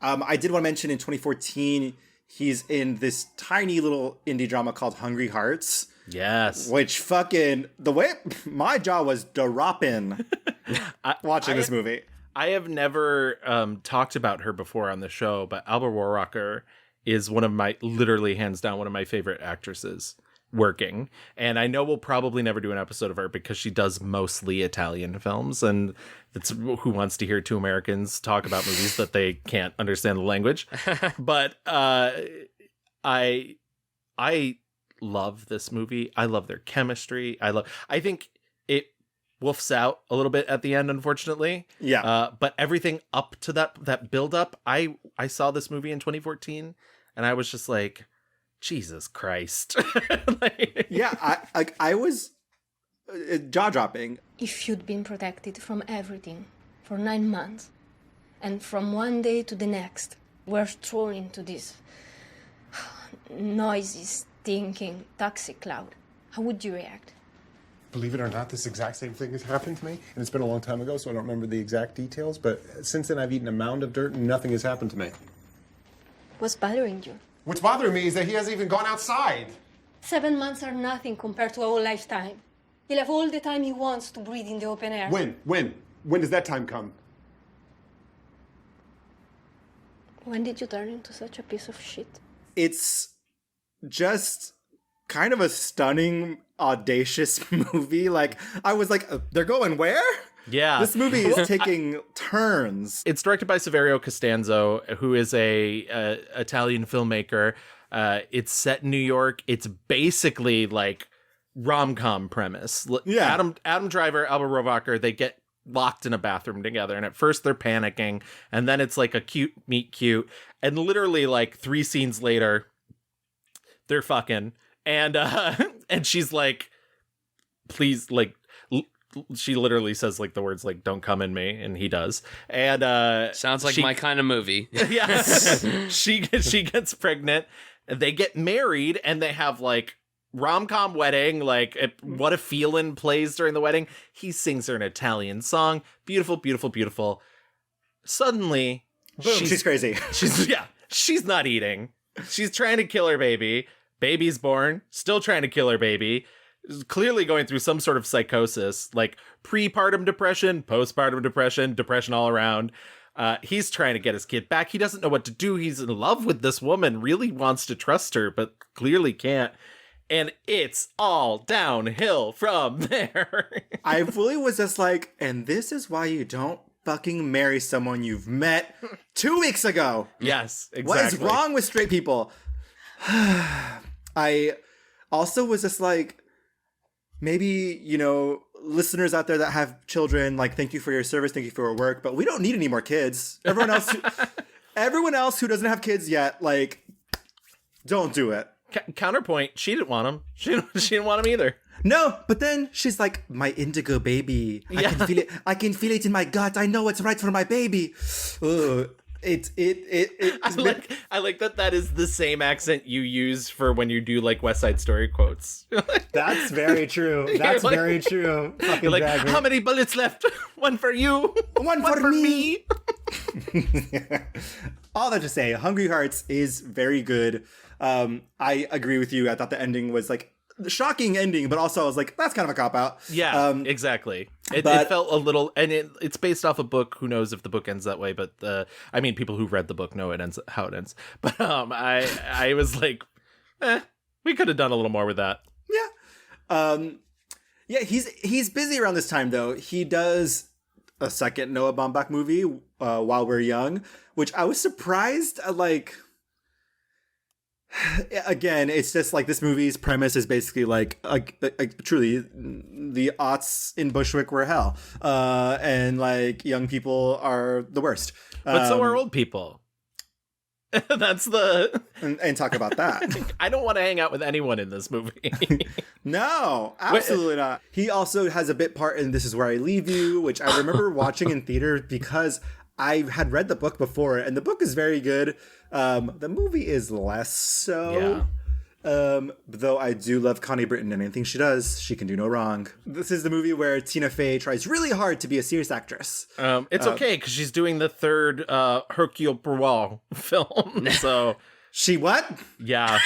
[SPEAKER 1] I did want to mention in 2014, he's in this tiny little indie drama called Hungry Hearts.
[SPEAKER 2] Yes.
[SPEAKER 1] Which fucking, the way my jaw was dropping watching this movie.
[SPEAKER 2] I have never talked about her before on the show, but Alba Rohracher is one of my, literally hands down, one of my favorite actresses working. And I know we'll probably never do an episode of her because she does mostly Italian films, and it's who wants to hear 2 Americans talk about movies that they can't understand the language. But I love this movie. I love their chemistry. I think it woofs out a little bit at the end, unfortunately.
[SPEAKER 1] Yeah.
[SPEAKER 2] But everything up to that build up, I saw this movie in 2014 and I was just like, Jesus Christ.
[SPEAKER 1] Yeah, I was jaw dropping.
[SPEAKER 8] If you'd been protected from everything for 9 months, and from one day to the next, we're thrown into this noisy, stinking, toxic cloud, how would you react?
[SPEAKER 10] Believe it or not, this exact same thing has happened to me. And it's been a long time ago, so I don't remember the exact details. But since then, I've eaten a mound of dirt and nothing has happened to me.
[SPEAKER 8] What's bothering you?
[SPEAKER 10] What's bothering me is that he hasn't even gone outside.
[SPEAKER 8] 7 months are nothing compared to a whole lifetime. He'll have all the time he wants to breathe in the open air.
[SPEAKER 10] When does that time come?
[SPEAKER 8] When did you turn into such a piece of shit?
[SPEAKER 1] It's just kind of a stunning, audacious movie. Like, I was like, they're going where?
[SPEAKER 2] Yeah.
[SPEAKER 1] This movie is taking turns.
[SPEAKER 2] It's directed by Saverio Costanzo, who is a Italian filmmaker. It's set in New York. It's basically like rom-com premise.
[SPEAKER 1] Yeah.
[SPEAKER 2] Adam Driver, Alba Rohracher, they get locked in a bathroom together, and at first they're panicking, and then it's like a cute meet cute, and literally like 3 scenes later, they're fucking, and she's like, please, like, she literally says like the words like "Don't come in me," and he does. And
[SPEAKER 3] sounds like my kind of movie.
[SPEAKER 2] Yes, she gets pregnant. They get married, and they have like rom-com wedding. Like What a Feelin' plays during the wedding. He sings her an Italian song. Beautiful, beautiful, beautiful. Suddenly,
[SPEAKER 1] boom, she's crazy.
[SPEAKER 2] She's not eating. She's trying to kill her baby. Baby's born. Still trying to kill her baby. Clearly going through some sort of psychosis, like prepartum depression, postpartum depression, depression all around. He's trying to get his kid back. He doesn't know what to do. He's in love with this woman, really wants to trust her, but clearly can't. And it's all downhill from there.
[SPEAKER 1] I fully was just like, and this is why you don't fucking marry someone you've met 2 weeks ago.
[SPEAKER 2] Yes, exactly.
[SPEAKER 1] What is wrong with straight people? I also was just like, maybe, listeners out there that have children, like, thank you for your service, thank you for your work, but we don't need any more kids. Everyone else who doesn't have kids yet, like, don't do it.
[SPEAKER 2] Counterpoint, she didn't want him. She didn't want him either.
[SPEAKER 1] No, but then she's like, my indigo baby. I can feel it. I can feel it in my gut. I know what's right for my baby. Ugh.
[SPEAKER 2] I like that is the same accent you use for when you do like West Side Story quotes.
[SPEAKER 1] That's very true. That's like, very true. Fucking
[SPEAKER 2] like, how many bullets left? One for you. One for me.
[SPEAKER 1] All that to say, Hungry Hearts is very good. I agree with you. I thought the ending was like the shocking ending, but also I was like, that's kind of a cop-out.
[SPEAKER 2] Yeah, exactly. It felt a little, and it's based off a book. Who knows if the book ends that way? But people who read the book know it ends how it ends. But I was like, we could have done a little more with that.
[SPEAKER 1] Yeah. He's busy around this time though. He does a second Noah Baumbach movie, While We're Young, which I was surprised like. Again, it's just like this movie's premise is basically like truly the aughts in Bushwick were hell, and like young people are the worst.
[SPEAKER 2] But so are old people. That's the
[SPEAKER 1] and talk about that.
[SPEAKER 2] I don't want to hang out with anyone in this movie.
[SPEAKER 1] No, absolutely not. He also has a bit part in This Is Where I Leave You, which I remember watching in theater because I had read the book before, and the book is very good. The movie is less so. Yeah. Though I do love Connie Britton, and anything she does, she can do no wrong. This is the movie where Tina Fey tries really hard to be a serious actress.
[SPEAKER 2] It's okay, because she's doing the third Hercule Poirot film. So
[SPEAKER 1] she what?
[SPEAKER 2] Yeah.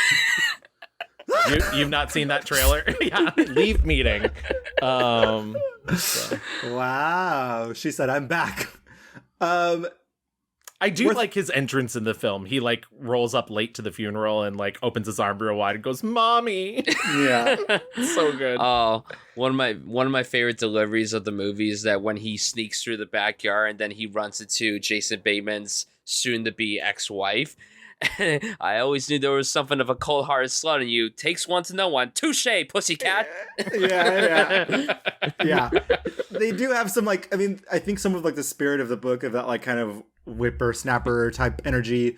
[SPEAKER 2] You've not seen that trailer? Yeah. Leave meeting.
[SPEAKER 1] Wow. She said, I'm back.
[SPEAKER 2] I do like his entrance in the film. He like rolls up late to the funeral and like opens his arm real wide and goes, "Mommy."
[SPEAKER 1] Yeah.
[SPEAKER 2] So good.
[SPEAKER 3] Oh, one of my favorite deliveries of the movie is that when he sneaks through the backyard and then he runs into Jason Bateman's soon-to-be ex-wife. I always knew there was something of a cold-hearted slut in you. Takes one to know one. Touché, pussycat.
[SPEAKER 1] Yeah. They do have some like, I mean, I think some of like the spirit of the book of that like kind of whippersnapper type energy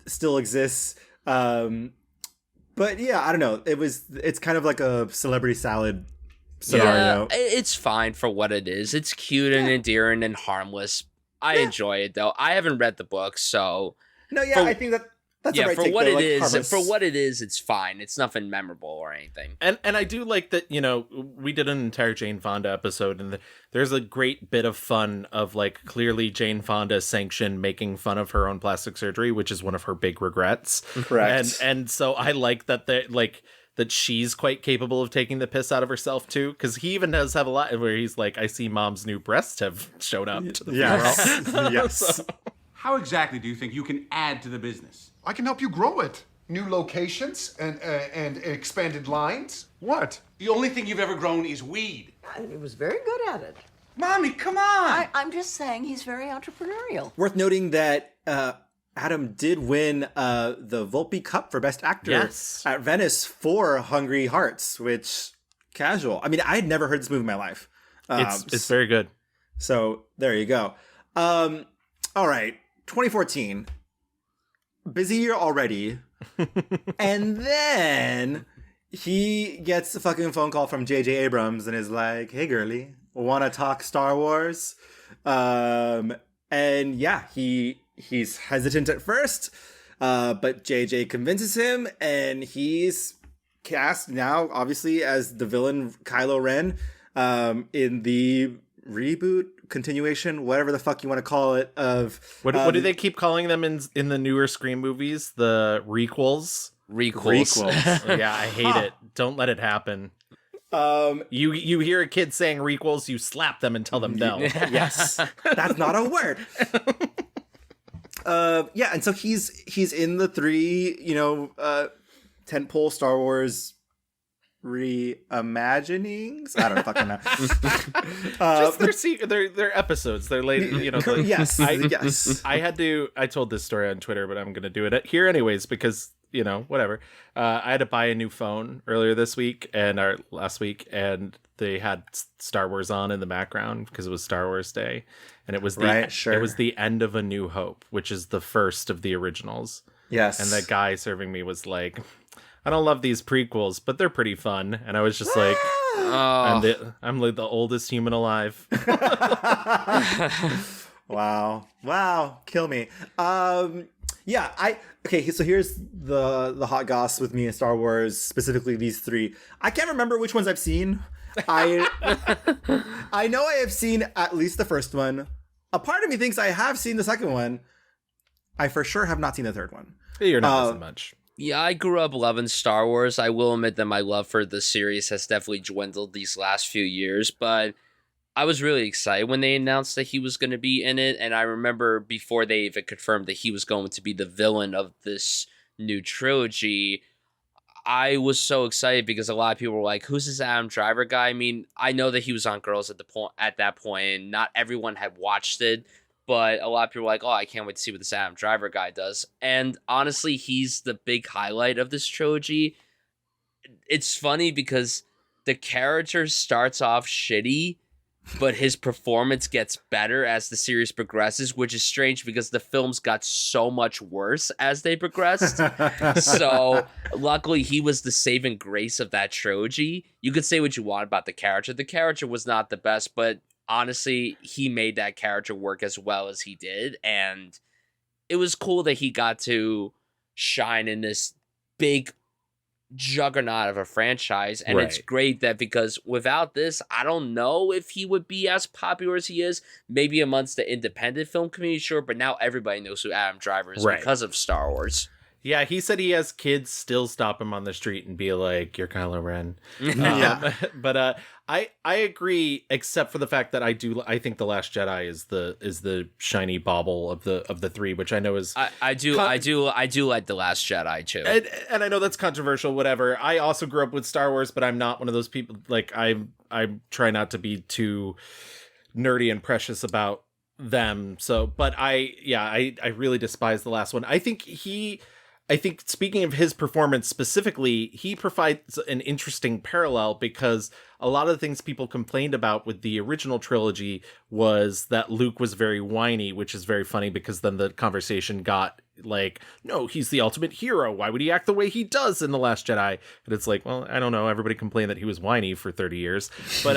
[SPEAKER 1] still exists. But yeah, I don't know. It's kind of like a celebrity salad scenario.
[SPEAKER 3] Yeah, it's fine for what it is. It's cute and endearing and harmless. I enjoy it though. I haven't read the book, so.
[SPEAKER 1] No, yeah, I think that's the right
[SPEAKER 3] for
[SPEAKER 1] take,
[SPEAKER 3] what
[SPEAKER 1] though,
[SPEAKER 3] it
[SPEAKER 1] like
[SPEAKER 3] is.
[SPEAKER 1] harmless.
[SPEAKER 3] For what it is, it's fine. It's nothing memorable or anything.
[SPEAKER 2] And I do like that. We did an entire Jane Fonda episode, and there's a great bit of fun of like clearly Jane Fonda sanctioned making fun of her own plastic surgery, which is one of her big regrets.
[SPEAKER 1] Correct.
[SPEAKER 2] And so I like that that she's quite capable of taking the piss out of herself too, because he even does have a lot where he's like, I see mom's new breasts have shown up to the funeral.
[SPEAKER 1] Yes.
[SPEAKER 2] So.
[SPEAKER 15] How exactly do you think you can add to the business?
[SPEAKER 10] I can help you grow it. New locations and expanded lines. What?
[SPEAKER 15] The only thing you've ever grown is weed.
[SPEAKER 16] He was very good at it.
[SPEAKER 15] Mommy, come on!
[SPEAKER 16] I'm just saying he's very entrepreneurial.
[SPEAKER 1] Worth noting that Adam did win the Volpe Cup for Best Actor at Venice for Hungry Hearts, which casual. I mean, I had never heard this movie in my life.
[SPEAKER 2] It's very good.
[SPEAKER 1] So there you go. All right. 2014, busy year already, and then he gets a fucking phone call from J.J. Abrams and is like, "Hey, girly, want to talk Star Wars. And yeah, he's hesitant at first, but JJ convinces him, and he's cast now, obviously, as the villain Kylo Ren in the reboot, continuation, whatever the fuck you want to call it, of...
[SPEAKER 2] What do they keep calling them in the newer Scream movies? The requels?
[SPEAKER 3] Requels.
[SPEAKER 2] Yeah, I hate it. Don't let it happen. You hear a kid saying requels, you slap them and tell them no.
[SPEAKER 1] Yes. That's not a word. Yeah, and so he's in the 3, tentpole Star Wars reimaginings. I don't fucking know.
[SPEAKER 2] Just their episodes. They're late.
[SPEAKER 1] Yes. Yes.
[SPEAKER 2] I told this story on Twitter, but I'm gonna do it here anyways because whatever. I had to buy a new phone earlier this week or last week, and they had Star Wars on in the background because it was Star Wars Day, and it was it was the end of A New Hope, which is the first of the originals.
[SPEAKER 1] Yes.
[SPEAKER 2] And the guy serving me was like, I don't love these prequels, but they're pretty fun. And I was just like, I'm like the oldest human alive.
[SPEAKER 1] Wow. Kill me. Yeah, so here's the hot goss with me in Star Wars, specifically these 3. I can't remember which ones I've seen. I know I have seen at least the first one. A part of me thinks I have seen the second one. I for sure have not seen the third one.
[SPEAKER 2] You're not missing much.
[SPEAKER 3] Yeah, I grew up loving Star Wars. I will admit that my love for the series has definitely dwindled these last few years, but I was really excited when they announced that he was going to be in it, and I remember before they even confirmed that he was going to be the villain of this new trilogy, I was so excited because a lot of people were like, who's this Adam Driver guy? I mean, I know that he was on Girls at that point, and not everyone had watched it, but a lot of people were like, oh, I can't wait to see what this Adam Driver guy does. And honestly, he's the big highlight of this trilogy. It's funny because the character starts off shitty, but his performance gets better as the series progresses, which is strange because the films got so much worse as they progressed. So luckily he was the saving grace of that trilogy. You could say what you want about the character. The character was not the best, but honestly, he made that character work as well as he did. And it was cool that he got to shine in this big juggernaut of a franchise, and It's great that because without this, I don't know if he would be as popular as he is. Maybe amongst the independent film community, sure, but now everybody knows who Adam Driver is because of Star Wars.
[SPEAKER 2] Yeah, he said he has kids still stop him on the street and be like, "You're Kylo Ren." But I agree, except for the fact that I think The Last Jedi is the shiny bauble of the 3, which I know is
[SPEAKER 3] I do like The Last Jedi too,
[SPEAKER 2] and I know that's controversial. Whatever. I also grew up with Star Wars, but I'm not one of those people. Like I try not to be too nerdy and precious about them. So, but I really despise the last one. I think speaking of his performance specifically, he provides an interesting parallel because a lot of the things people complained about with the original trilogy was that Luke was very whiny, which is very funny because then the conversation got like, no, he's the ultimate hero. Why would he act the way he does in The Last Jedi? And it's like, well, I don't know. Everybody complained that he was whiny for 30 years. But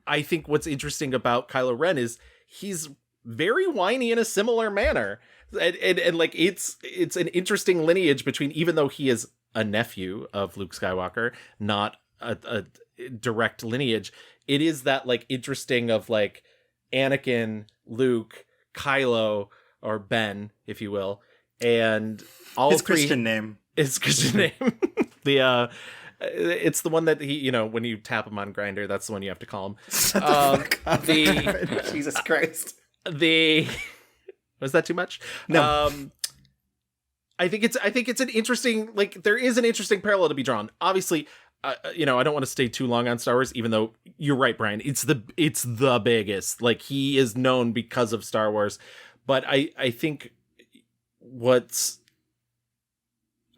[SPEAKER 2] I think what's interesting about Kylo Ren is he's very whiny in a similar manner. And like it's an interesting lineage between, even though he is a nephew of Luke Skywalker, not a direct lineage, it is that like interesting of like Anakin, Luke, Kylo, or Ben, if you will, and all
[SPEAKER 1] his
[SPEAKER 2] three,
[SPEAKER 1] Christian name.
[SPEAKER 2] His Christian name. It's the one that he, when you tap him on Grindr, that's the one you have to call him.
[SPEAKER 1] Jesus Christ.
[SPEAKER 2] Was that too much?
[SPEAKER 1] No.
[SPEAKER 2] I think it's an interesting, like, there is an interesting parallel to be drawn. Obviously, I don't want to stay too long on Star Wars, even though you're right, Brian. It's the biggest. Like, he is known because of Star Wars. But I think what's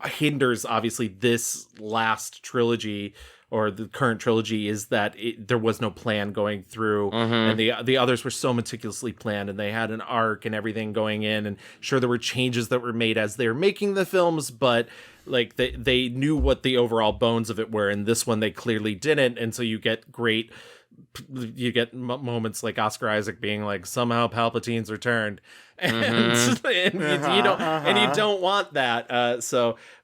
[SPEAKER 2] hinders, obviously, this last trilogy or the current trilogy is that there was no plan going through, and the others were so meticulously planned, and they had an arc and everything going in, and sure, there were changes that were made as they were making the films, but like they knew what the overall bones of it were, and this one they clearly didn't, and so you get great you get moments like Oscar Isaac being like, somehow Palpatine's returned, and, and you don't want that.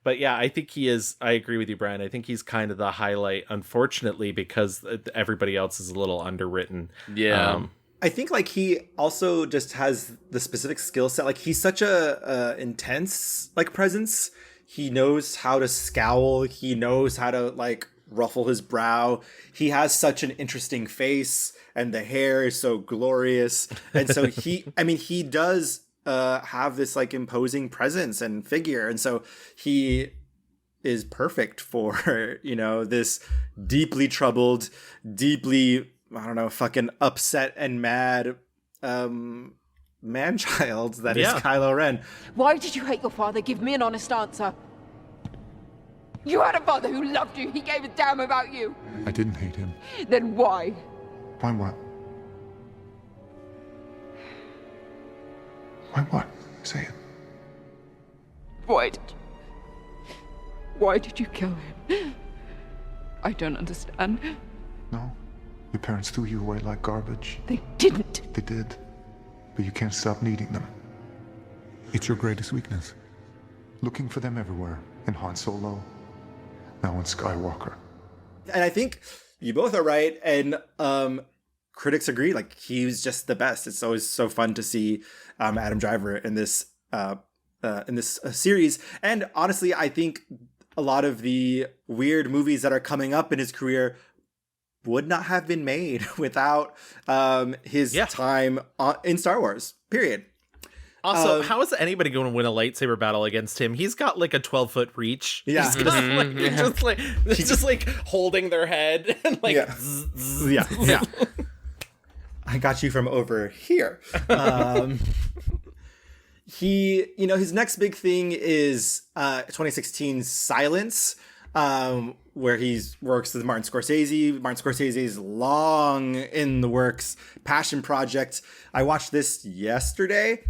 [SPEAKER 2] But yeah, I think he is. I agree with you, Brian. I think he's kind of the highlight, unfortunately, because everybody else is a little underwritten.
[SPEAKER 3] Yeah.
[SPEAKER 1] I think like he also just has the specific skill set. Like he's such a intense like presence. He knows how to scowl. He knows how to like ruffle his brow. He has such an interesting face, and the hair is so glorious. And so he does have this like imposing presence and figure. And so he is perfect for, this deeply troubled, deeply, I don't know, fucking upset and mad man-child that is Kylo Ren.
[SPEAKER 17] Why did you hate your father? Give me an honest answer. You had a father who loved you. He gave a damn about you.
[SPEAKER 6] I didn't hate him.
[SPEAKER 17] Then why?
[SPEAKER 6] Why what? Why what? Say it.
[SPEAKER 17] Why did you kill him? I don't understand.
[SPEAKER 6] No. Your parents threw you away like garbage.
[SPEAKER 17] They didn't.
[SPEAKER 6] They did. But you can't stop needing them. It's your greatest weakness. Looking for them everywhere. In Han Solo. Now in Skywalker.
[SPEAKER 1] And I think you both are right. And critics agree. Like, he's just the best. It's always so fun to see Adam Driver in this series. And honestly, I think a lot of the weird movies that are coming up in his career would not have been made without his time in Star Wars, period.
[SPEAKER 2] Also, how is anybody going to win a lightsaber battle against him? He's got like a 12-foot reach.
[SPEAKER 1] Yeah.
[SPEAKER 2] He's just like holding their head and like
[SPEAKER 1] yeah. I got you from over here. His next big thing is 2016's Silence, where he works with Martin Scorsese. Martin Scorsese's long in the works passion project. I watched this yesterday.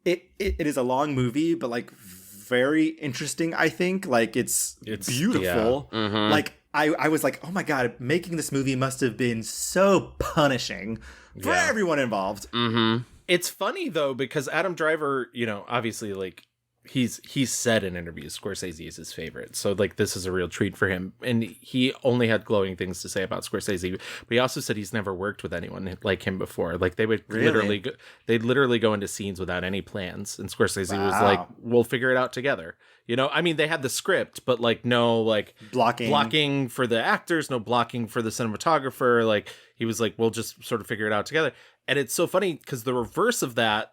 [SPEAKER 1] It is a long movie, but like very interesting, I think. Like it's beautiful.
[SPEAKER 2] Yeah. Mm-hmm.
[SPEAKER 1] Like I was like, oh my God, making this movie must have been so punishing for everyone involved.
[SPEAKER 3] Mm-hmm.
[SPEAKER 2] It's funny though, because Adam Driver, obviously like he's said in interviews Scorsese is his favorite. So like this is a real treat for him. And he only had glowing things to say about Scorsese. But he also said he's never worked with anyone like him before. Like they would literally go into scenes without any plans. And Scorsese was like, we'll figure it out together. I mean, they had the script, but like no like blocking for the actors, no blocking for the cinematographer. Like he was like, we'll just sort of figure it out together. And it's so funny because the reverse of that,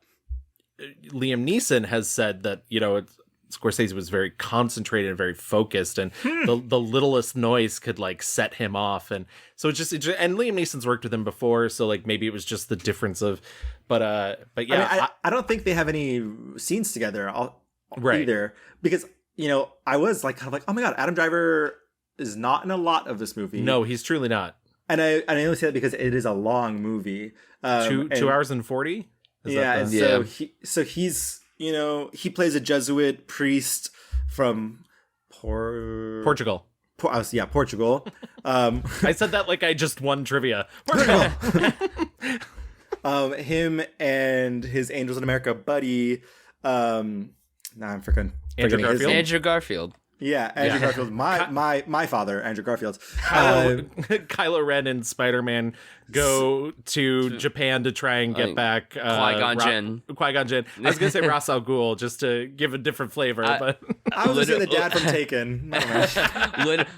[SPEAKER 2] Liam Neeson has said that, Scorsese was very concentrated and very focused, and the littlest noise could like set him off. And so and Liam Neeson's worked with him before. So like maybe it was just the difference of, but yeah.
[SPEAKER 1] I don't think they have any scenes together
[SPEAKER 2] right.
[SPEAKER 1] either, because, I was like, kind of like, oh my God, Adam Driver is not in a lot of this movie.
[SPEAKER 2] No, he's truly not.
[SPEAKER 1] And I only say that because it is a long movie.
[SPEAKER 2] 2 hours and 40.
[SPEAKER 1] So he's, he plays a Jesuit priest from
[SPEAKER 2] Portugal.
[SPEAKER 1] Portugal.
[SPEAKER 2] I said that like I just won trivia. Portugal.
[SPEAKER 1] Him and his Angels in America buddy. Now I'm freaking
[SPEAKER 3] Andrew Garfield.
[SPEAKER 1] Yeah, Andrew Garfield. My father, Andrew Garfield.
[SPEAKER 2] Kylo Ren and Spider-Man go to Japan to try and get back
[SPEAKER 3] Qui-Gon Jinn.
[SPEAKER 2] Qui-Gon Jinn. I was going to say Ra's al Ghul just to give a different flavor, but
[SPEAKER 1] I was going to say the dad from Taken.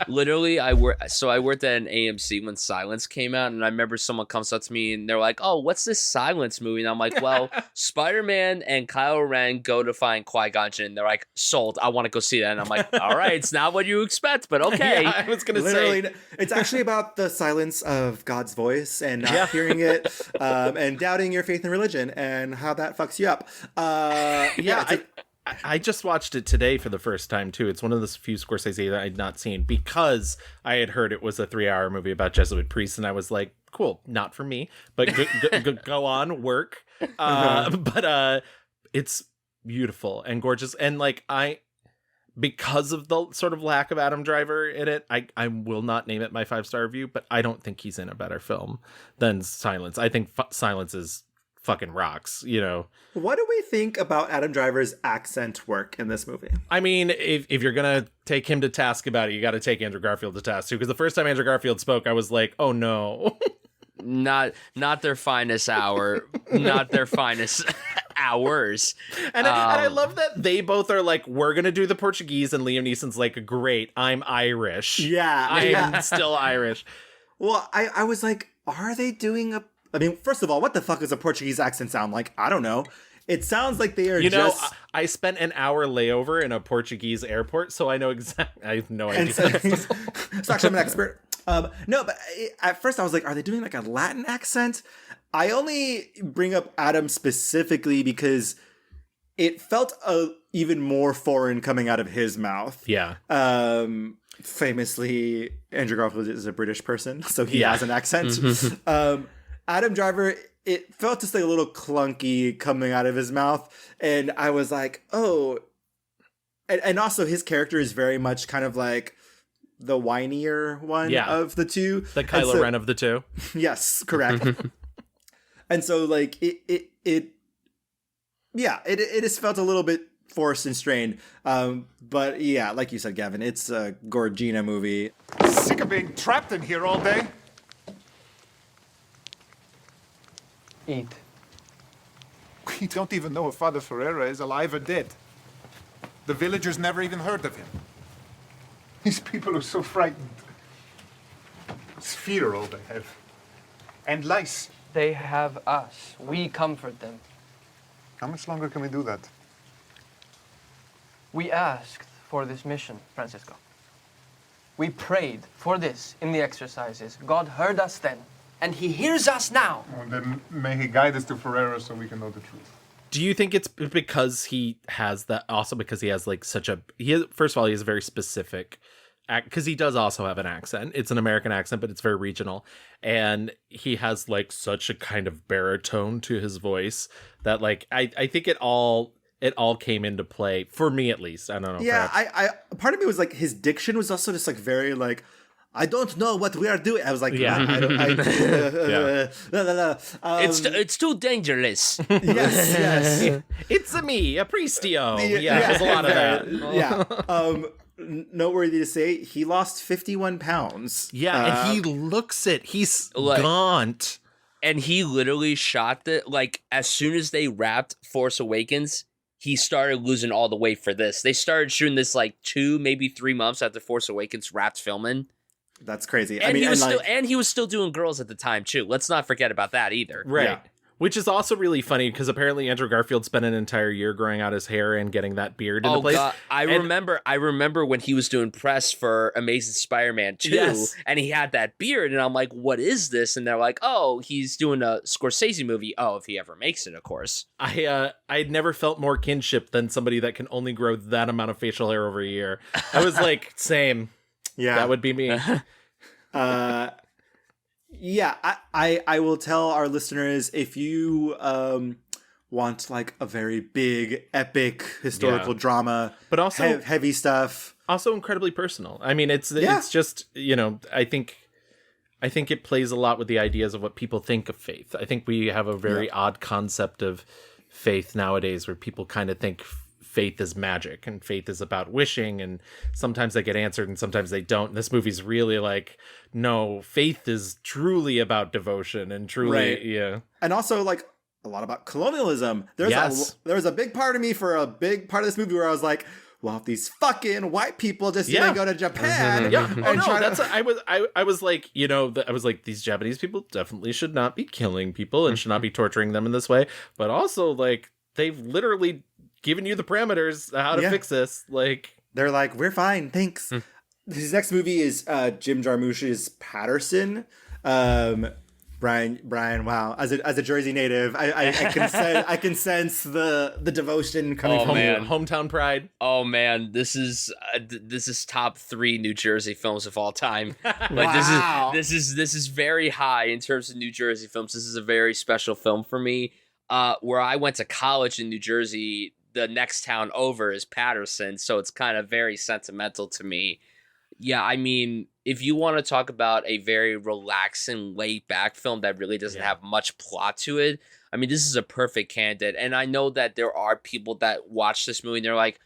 [SPEAKER 3] Literally, I worked at an AMC when Silence came out, and I remember someone comes up to me and they're like, "Oh, what's this Silence movie?" And I'm like, "Well, Spider-Man and Kylo Ren go to find Qui-Gon Jinn." They're like, "Sold. I want to go see that." And I'm like, "All right, it's not what you expect, but okay."
[SPEAKER 2] Yeah, I was going to say
[SPEAKER 1] it's actually about the silence of God's voice and not hearing it, and doubting your faith in religion and how that fucks you up.
[SPEAKER 2] I just watched it today for the first time too. It's one of the few Scorsese that I'd not seen because I had heard it was a 3-hour movie about Jesuit priests, and I was like, cool, not for me, but go on, work. But it's beautiful and gorgeous, and like because of the sort of lack of Adam Driver in it, I will not name it my 5-star review, but I don't think he's in a better film than Silence. I think Silence is fucking rocks, you know.
[SPEAKER 1] What do we think about Adam Driver's accent work in this movie?
[SPEAKER 2] I mean, if you're gonna take him to task about it, you got to take Andrew Garfield to task too, because the first time Andrew Garfield spoke, I was like, oh no.
[SPEAKER 3] Not their finest hour, not their finest hours.
[SPEAKER 2] And I love that they both are like, we're gonna do the Portuguese, and Liam Neeson's like, great, I'm Irish.
[SPEAKER 1] Yeah,
[SPEAKER 2] I'm still Irish.
[SPEAKER 1] Well, I was like, are they doing a? I mean, first of all, what the fuck does a Portuguese accent sound like? I don't know. It sounds like they are just...
[SPEAKER 2] I spent an hour layover in a Portuguese airport, so I know exactly... I have no idea.
[SPEAKER 1] So actually, I'm an expert. No, but at first I was like, are they doing like a Latin accent? I only bring up Adam specifically because it felt even more foreign coming out of his mouth.
[SPEAKER 2] Yeah.
[SPEAKER 1] Famously, Andrew Garfield is a British person, so he has an accent. Adam Driver, it felt just like a little clunky coming out of his mouth. And I was like, oh. And also his character is very much kind of like the whinier one of the two.
[SPEAKER 2] The Kylo Ren of the two.
[SPEAKER 1] Yes, correct. And so like it just felt a little bit forced and strained. But yeah, like you said, Gavin, it's a Gorgina movie.
[SPEAKER 6] Sick of being trapped in here all day.
[SPEAKER 18] Eat.
[SPEAKER 6] We don't even know if Father Ferreira is alive or dead. The villagers never even heard of him. These people are so frightened. It's fear all they have. And lice.
[SPEAKER 18] They have us. We comfort them.
[SPEAKER 6] How much longer can we do that?
[SPEAKER 18] We asked for this mission, Francisco. We prayed for this in the exercises. God heard us then, and he hears us now.
[SPEAKER 6] Well, then may he guide us to Ferreira so we can know the truth.
[SPEAKER 2] Do you think it's because he has that, also because he has like such a, first of all, he has a very specific, because he does also have an accent. It's an American accent, but it's very regional. And he has like such a kind of baritone to his voice that like, I think it all came into play, for me at least. I don't know.
[SPEAKER 1] Yeah, I part of me was like, his diction was also just like very like, I don't know what we are doing. I was like,
[SPEAKER 3] It's too dangerous.
[SPEAKER 1] Yes.
[SPEAKER 2] It's me, a priestio. There's a lot of that.
[SPEAKER 1] Yeah. Noteworthy to say, he lost 51 pounds.
[SPEAKER 2] Yeah, and he looks it. He's gaunt.
[SPEAKER 3] And he literally shot like, as soon as they wrapped Force Awakens, he started losing all the weight for this. They started shooting this like 2, maybe 3 months after Force Awakens wrapped filming.
[SPEAKER 1] That's crazy.
[SPEAKER 3] And he was still doing girls at the time too. Let's not forget about that either.
[SPEAKER 2] Right.
[SPEAKER 1] Yeah.
[SPEAKER 2] Which is also really funny because apparently Andrew Garfield spent an entire year growing out his hair and getting that beard into place.
[SPEAKER 3] God. I remember when he was doing press for Amazing Spider-Man 2 and he had that beard and I'm like, what is this? And they're like, oh, he's doing a Scorsese movie. Oh, if he ever makes it, of course.
[SPEAKER 2] I'd never felt more kinship than somebody that can only grow that amount of facial hair over a year. I was like, same.
[SPEAKER 1] Yeah.
[SPEAKER 2] That would be me.
[SPEAKER 1] Yeah, I will tell our listeners, if you want like a very big, epic historical drama,
[SPEAKER 2] but also
[SPEAKER 1] heavy stuff,
[SPEAKER 2] also incredibly personal. I mean, it's just, you know, I think it plays a lot with the ideas of what people think of faith. I think we have a very odd concept of faith nowadays, where people kind of think faith is magic and faith is about wishing, and sometimes they get answered and sometimes they don't. And this movie's really like, no, faith is truly about devotion and truly,
[SPEAKER 1] and also like a lot about colonialism. There's a big part of me for a big part of this movie where I was like, well, if these fucking white people just didn't go to Japan,
[SPEAKER 2] I was like, you know, I was like, these Japanese people definitely should not be killing people and should not be torturing them in this way, but also like they've literally given you the parameters how to fix this. Like,
[SPEAKER 1] they're like, we're fine, thanks. His next movie is Jim Jarmusch's Patterson. Bryan, wow, as a Jersey native, I can sense the devotion coming from you.
[SPEAKER 2] Hometown pride.
[SPEAKER 3] Oh man, this is top 3 New Jersey films of all time. Like this is very high in terms of New Jersey films. This is a very special film for me. Where I went to college in New Jersey, the next town over is Patterson, so it's kind of very sentimental to me. Yeah, I mean, if you want to talk about a very relaxing, laid-back film that really doesn't have much plot to it, I mean, this is a perfect candidate. And I know that there are people that watch this movie and they're like,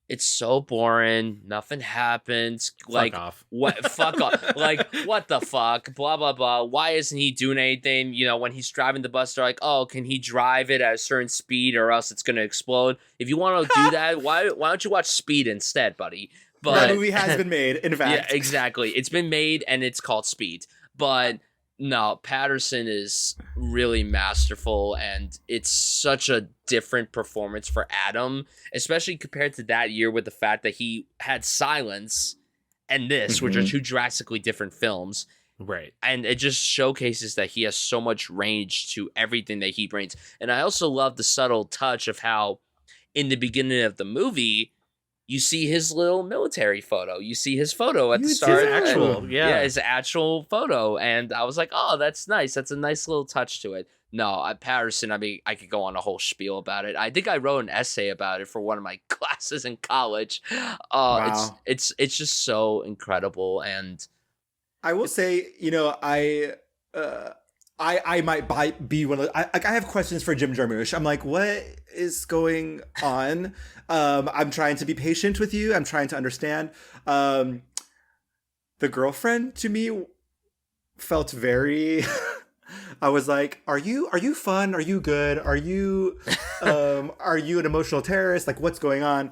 [SPEAKER 3] it's so boring. Nothing happens. Like,
[SPEAKER 2] fuck off.
[SPEAKER 3] What? Fuck off. Like, what the fuck? Blah, blah, blah. Why isn't he doing anything? You know, when he's driving the bus, they're like, oh, can he drive it at a certain speed or else it's going to explode? If you want to do that, why don't you watch Speed instead, buddy? But
[SPEAKER 1] that movie has been made, in fact.
[SPEAKER 3] Yeah, exactly. It's been made and it's called Speed. But no, Patterson is really masterful, and it's such a different performance for Adam, especially compared to that year with the fact that he had Silence and this, which are two drastically different films.
[SPEAKER 2] Right.
[SPEAKER 3] And it just showcases that he has so much range to everything that he brings. And I also love the subtle touch of how in the beginning of the movie, you see his little military photo. You see his photo at the start. His actual photo. And I was like, oh, that's nice. That's a nice little touch to it. No, Patterson, I mean, I could go on a whole spiel about it. I think I wrote an essay about it for one of my classes in college.
[SPEAKER 1] Wow.
[SPEAKER 3] It's just so incredible. And
[SPEAKER 1] I will say, you know, I might be one of the, I have questions for Jim Jarmusch. I'm like, what is going on? I'm trying to be patient with you. I'm trying to understand. The girlfriend to me felt very, I was like, are you fun? Are you good? Are you an emotional terrorist? Like, what's going on?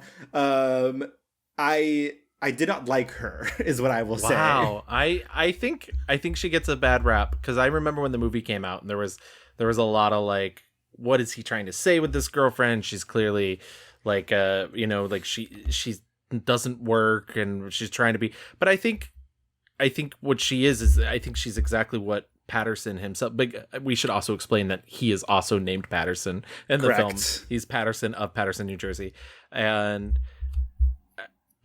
[SPEAKER 1] I did not like her, is what I will say.
[SPEAKER 2] Wow, I think she gets a bad rap because I remember when the movie came out and there was a lot of like, what is he trying to say with this girlfriend? She's clearly like, like she doesn't work and she's trying to be. But I think what she is I think she's exactly what Patterson himself. But we should also explain that he is also named Patterson in the film. He's Patterson of Patterson, New Jersey, and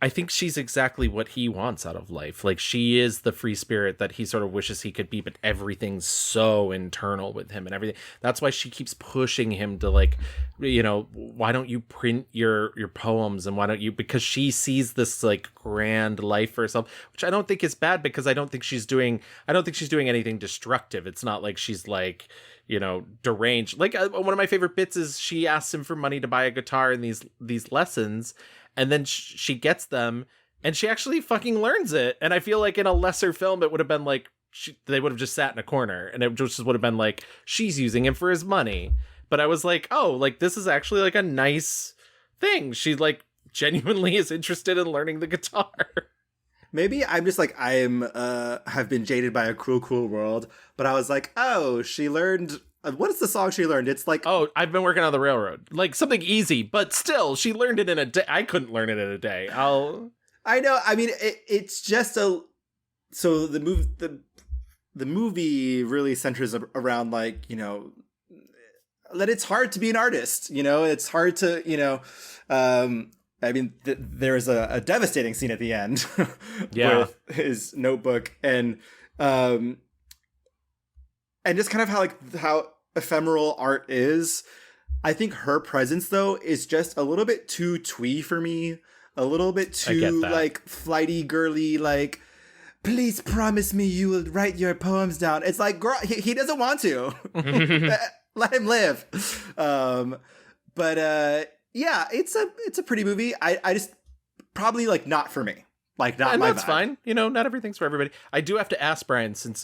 [SPEAKER 2] I think she's exactly what he wants out of life. Like, she is the free spirit that he sort of wishes he could be, but everything's so internal with him and everything. That's why she keeps pushing him to, like, you know, why don't you print your poems, and why don't you, because she sees this like grand life for herself, which I don't think is bad, because I don't think she's doing anything destructive. It's not like she's like, you know, deranged. Like, one of my favorite bits is she asks him for money to buy a guitar in these lessons, and then she gets them, and she actually fucking learns it. And I feel like in a lesser film, it would have been like, they would have just sat in a corner, and it just would have been like, she's using him for his money. But I was like, oh, like, this is actually like a nice thing. She like genuinely is interested in learning the guitar.
[SPEAKER 1] Maybe I'm just like, have been jaded by a cruel world. But I was like, oh, she learned. What is the song she learned? It's like,
[SPEAKER 2] oh, I've been working on the railroad. Like, something easy, but still, she learned it in a day. I couldn't learn it in a day.
[SPEAKER 1] I know. I mean, it's just so the movie really centers around, like, you know, that it's hard to be an artist. You know, it's hard to, you know, I mean, there is a devastating scene at the end with his notebook, and just kind of how ephemeral art is. I think her presence, though, is just a little bit too twee for me. A little bit too, like, flighty, girly, like, please promise me you will write your poems down. It's like, girl, he doesn't want to. Let him live. Yeah, it's a pretty movie. I just, probably, like, not for me. Like, not
[SPEAKER 2] and
[SPEAKER 1] my
[SPEAKER 2] that's
[SPEAKER 1] vibe.
[SPEAKER 2] Fine. You know, not everything's for everybody. I do have to ask, Bryan, since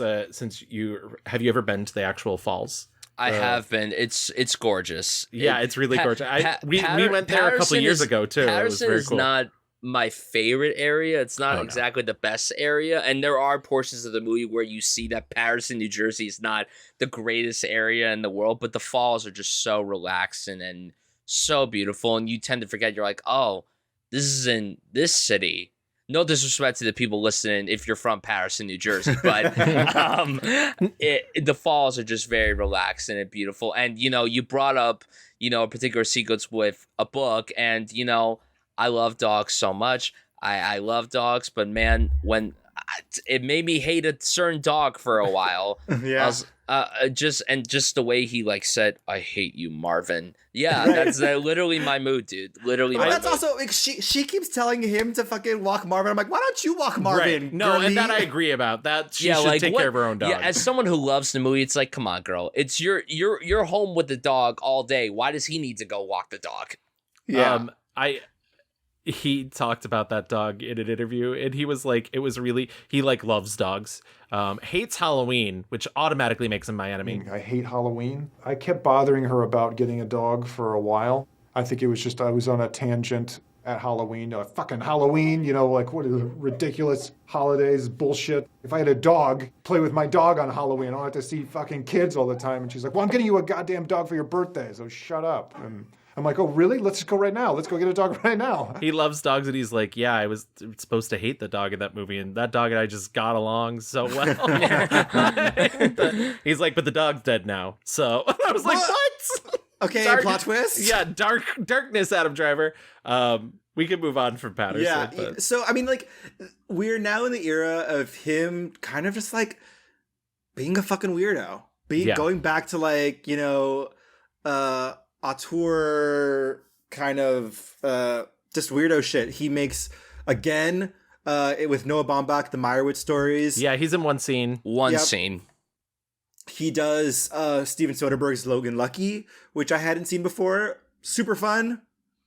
[SPEAKER 2] you ever been to the actual falls?
[SPEAKER 3] I have been. It's gorgeous.
[SPEAKER 2] Yeah, it's really gorgeous. We went there a couple years ago too.
[SPEAKER 3] Patterson
[SPEAKER 2] it was very
[SPEAKER 3] is
[SPEAKER 2] cool.
[SPEAKER 3] not my favorite area. It's not exactly the best area, and there are portions of the movie where you see that Patterson, New Jersey, is not the greatest area in the world, but the falls are just so relaxing and so beautiful, and you tend to forget. You're like, oh, this is in this city. No disrespect to the people listening if you're from Patterson, New Jersey, but the falls are just very relaxing and beautiful. And, you know, you brought up, you know, a particular sequence with a book, and, you know, I love dogs so much. I love dogs, but man, when it made me hate a certain dog for a while.
[SPEAKER 1] Yeah.
[SPEAKER 3] Just the way he like said, "I hate you, Marvin." Yeah, that's literally my mood, dude. Literally.
[SPEAKER 1] But
[SPEAKER 3] my
[SPEAKER 1] that's
[SPEAKER 3] mood.
[SPEAKER 1] also like she keeps telling him to fucking walk Marvin. I'm like, why don't you walk Marvin?
[SPEAKER 2] Right. No,
[SPEAKER 1] girly?
[SPEAKER 2] and that I agree about. That she should take care of her own dog.
[SPEAKER 3] Yeah, as someone who loves the movie, it's like, come on, girl. It's you're home with the dog all day. Why does he need to go walk the dog?
[SPEAKER 1] Yeah.
[SPEAKER 2] He talked about that dog in an interview, and he was like, he like loves dogs, hates Halloween, which automatically makes him my enemy.
[SPEAKER 4] I hate Halloween. I kept bothering her about getting a dog for a while. I think it was just I was on a tangent at Halloween. Fucking Halloween, like what are the ridiculous holidays, bullshit. If I had a dog, play with my dog on Halloween. I don't have to see fucking kids all the time. And she's like, well, I'm getting you a goddamn dog for your birthday, so shut up. And I'm like, oh, really? Let's just go right now. Let's go get a dog right now.
[SPEAKER 2] He loves dogs, and he's like, yeah, I was supposed to hate the dog in that movie, and that dog and I just got along so well. He's like, but the dog's dead now. So I was like, what?
[SPEAKER 1] Okay, plot twist.
[SPEAKER 2] Yeah, darkness, Adam Driver. We can move on from Patterson.
[SPEAKER 1] Yeah,
[SPEAKER 2] but.
[SPEAKER 1] so I mean, like, we're now in the era of him kind of just like being a fucking weirdo, going back to like, auteur kind of just weirdo shit. He makes again with Noah Baumbach the Meyerowitz stories.
[SPEAKER 2] Yeah, he's in one scene.
[SPEAKER 3] Scene.
[SPEAKER 1] He does Steven Soderbergh's Logan Lucky, which I hadn't seen before. Super fun,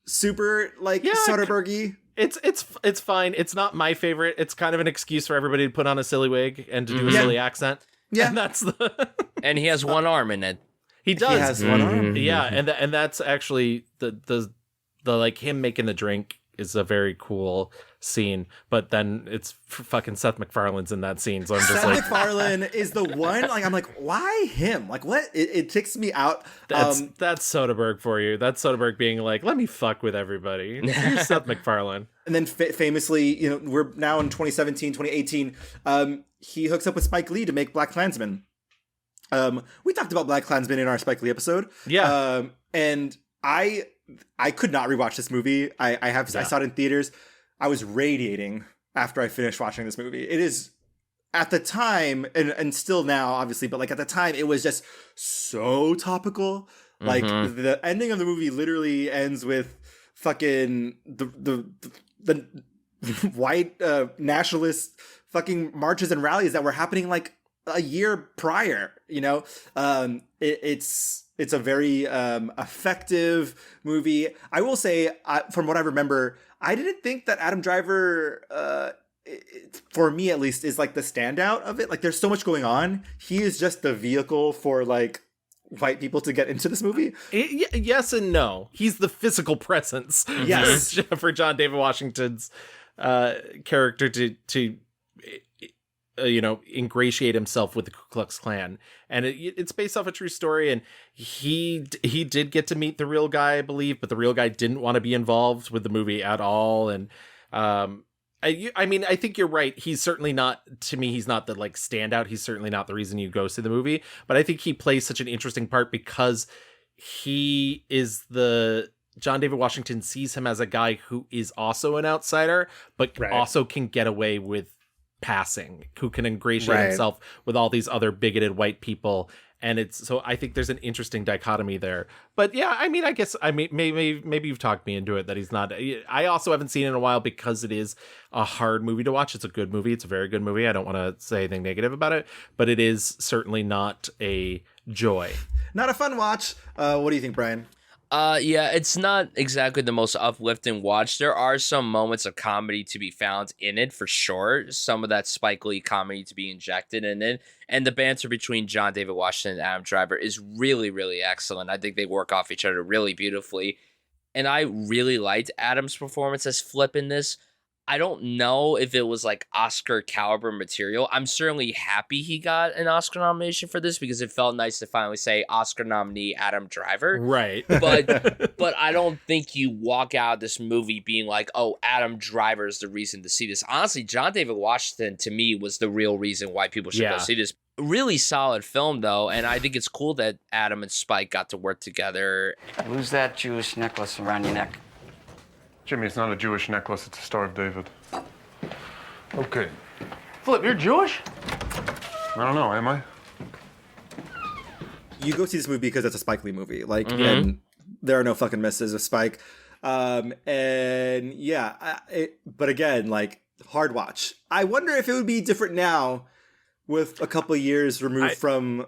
[SPEAKER 1] super like Soderberghy.
[SPEAKER 2] It's fine. It's not my favorite. It's kind of an excuse for everybody to put on a silly wig and to do a silly accent.
[SPEAKER 1] Yeah,
[SPEAKER 2] and that's the.
[SPEAKER 3] And he has one arm in it.
[SPEAKER 2] He does.
[SPEAKER 1] He has one arm.
[SPEAKER 2] Yeah, and that's actually the like him making the drink is a very cool scene, but then it's fucking Seth MacFarlane's in that scene, so I'm just
[SPEAKER 1] Seth
[SPEAKER 2] like,
[SPEAKER 1] MacFarlane is the one. Like, I'm like, why him? Like, what? It ticks me out.
[SPEAKER 2] That's Soderbergh for you. That's Soderbergh being like, let me fuck with everybody. Here's Seth MacFarlane.
[SPEAKER 1] And then famously, we're now in 2017, 2018. He hooks up with Spike Lee to make BlacKkKlansman. We talked about BlacKkKlansman in our Spike Lee episode.
[SPEAKER 2] Yeah.
[SPEAKER 1] And I could not rewatch this movie. I saw it in theaters. I was radiating after I finished watching this movie. It is at the time and still now, obviously, but like at the time, it was just so topical. Like the ending of the movie literally ends with fucking the white nationalist fucking marches and rallies that were happening like a year prior. It's a very effective movie. I will say, from what I remember, I didn't think that Adam Driver, for me at least, is like the standout of it. Like, there's so much going on. He is just the vehicle for like white people to get into this movie.
[SPEAKER 2] Yes and no. He's the physical presence.
[SPEAKER 1] Yes,
[SPEAKER 2] for John David Washington's character to ingratiate himself with the Ku Klux Klan, and it's based off a true story. And he did get to meet the real guy, I believe, but the real guy didn't want to be involved with the movie at all. And I mean, I think you're right. He's certainly not, to me, he's not the like standout. He's certainly not the reason you go see the movie. But I think he plays such an interesting part because he is John David Washington sees him as a guy who is also an outsider, but also can get away with passing, who can ingratiate himself with all these other bigoted white people. And so I think there's an interesting dichotomy there. But yeah, I mean, I guess maybe you've talked me into it that he's not. I also haven't seen it in a while because it is a hard movie to watch. It's a good movie. It's a very good movie. I don't want to say anything negative about it, but it is certainly not a joy.
[SPEAKER 1] Not a fun watch. What do you think, Brian?
[SPEAKER 3] Yeah, it's not exactly the most uplifting watch. There are some moments of comedy to be found in it, for sure. Some of that Spike Lee comedy to be injected in it. And the banter between John David Washington and Adam Driver is really, really excellent. I think they work off each other really beautifully. And I really liked Adam's performance as Flip in this. I don't know if it was like Oscar caliber material. I'm certainly happy he got an Oscar nomination for this because it felt nice to finally say Oscar nominee Adam Driver.
[SPEAKER 2] Right.
[SPEAKER 3] But I don't think you walk out of this movie being like, oh, Adam Driver is the reason to see this. Honestly, John David Washington, to me, was the real reason why people should go see this. Really solid film, though, and I think it's cool that Adam and Spike got to work together.
[SPEAKER 19] Lose that Jewish necklace around your neck.
[SPEAKER 4] Jimmy, it's not a Jewish necklace, it's a Star of David. Okay.
[SPEAKER 18] Flip, you're Jewish?
[SPEAKER 4] I don't know, am I?
[SPEAKER 1] You go see this movie because it's a Spike Lee movie. Like, and there are no fucking misses with Spike. And yeah, but again, like, hard watch. I wonder if it would be different now with a couple of years removed from.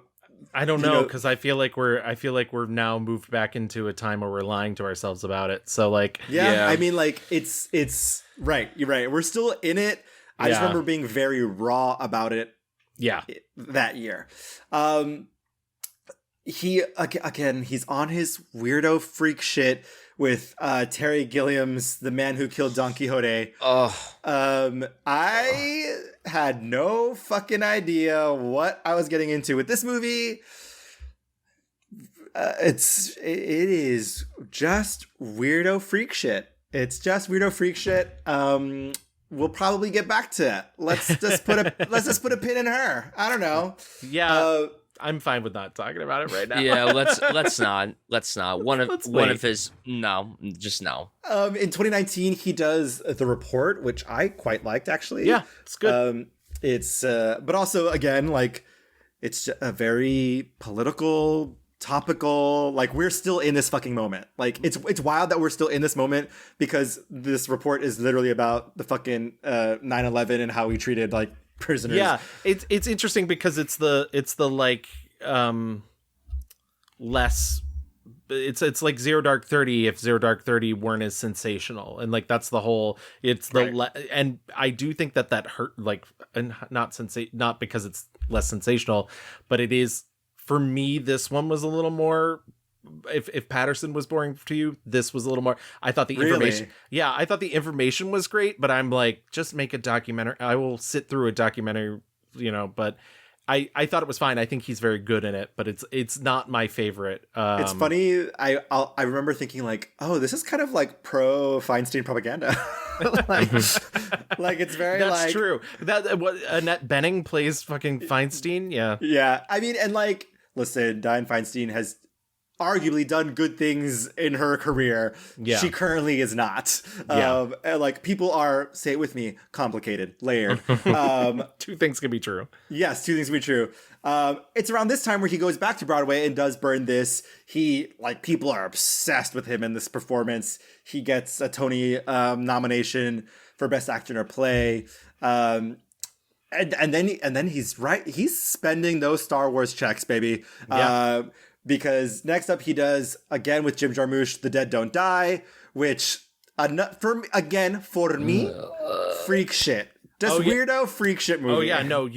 [SPEAKER 2] I don't know, because I feel like we're now moved back into a time where we're lying to ourselves about it. So like,
[SPEAKER 1] yeah. I mean, like, it's right. You're right. We're still in it. I just remember being very raw about it.
[SPEAKER 2] Yeah,
[SPEAKER 1] that year. He's on his weirdo freak shit with Terry Gilliam's The Man Who Killed Don Quixote. I had no fucking idea what I was getting into with this movie. It is just weirdo freak shit. It's just weirdo freak shit. We'll probably get back to it. Let's just put a pin in her. I don't know.
[SPEAKER 2] Yeah. I'm fine with not talking about it right now.
[SPEAKER 3] Yeah, let's not. One of his just no.
[SPEAKER 1] In 2019, he does The Report, which I quite liked actually.
[SPEAKER 2] Yeah, it's good.
[SPEAKER 1] But also again, like, it's a very political, topical. Like, we're still in this fucking moment. Like, it's wild that we're still in this moment because this report is literally about the fucking 9/11 and how we treated like prisoners.
[SPEAKER 2] Yeah, it's interesting because it's the like less. It's like Zero Dark 30 if Zero Dark 30 weren't as sensational, and like that's the whole. It's the and I do think that hurt, like, and not because it's less sensational, but it is for me. This one was a little more. If Patterson was boring to you, this was a little more. I thought the information. Yeah, I thought the information was great, but I'm like, just make a documentary. I will sit through a documentary, but I thought it was fine. I think he's very good in it, but it's not my favorite.
[SPEAKER 1] It's funny. I remember thinking like, oh, this is kind of like pro Feinstein propaganda. like it's very.
[SPEAKER 2] That's
[SPEAKER 1] like,
[SPEAKER 2] true. That what Annette Bening plays fucking Feinstein. Yeah.
[SPEAKER 1] Yeah. I mean, and like, listen, Dianne Feinstein has arguably done good things in her career.
[SPEAKER 2] Yeah.
[SPEAKER 1] She currently is not.
[SPEAKER 2] Yeah.
[SPEAKER 1] And like, people are, say it with me, complicated, layered.
[SPEAKER 2] Two things can be true.
[SPEAKER 1] Yes, two things can be true. It's around this time where he goes back to Broadway and does Burn This. People are obsessed with him in this performance. He gets a Tony nomination for Best Actor in a Play. And then he's spending those Star Wars checks, baby.
[SPEAKER 2] Yeah.
[SPEAKER 1] Because next up he does, again with Jim Jarmusch, The Dead Don't Die, which, for me, freak shit. Just weirdo freak shit movie.
[SPEAKER 2] Oh yeah, no,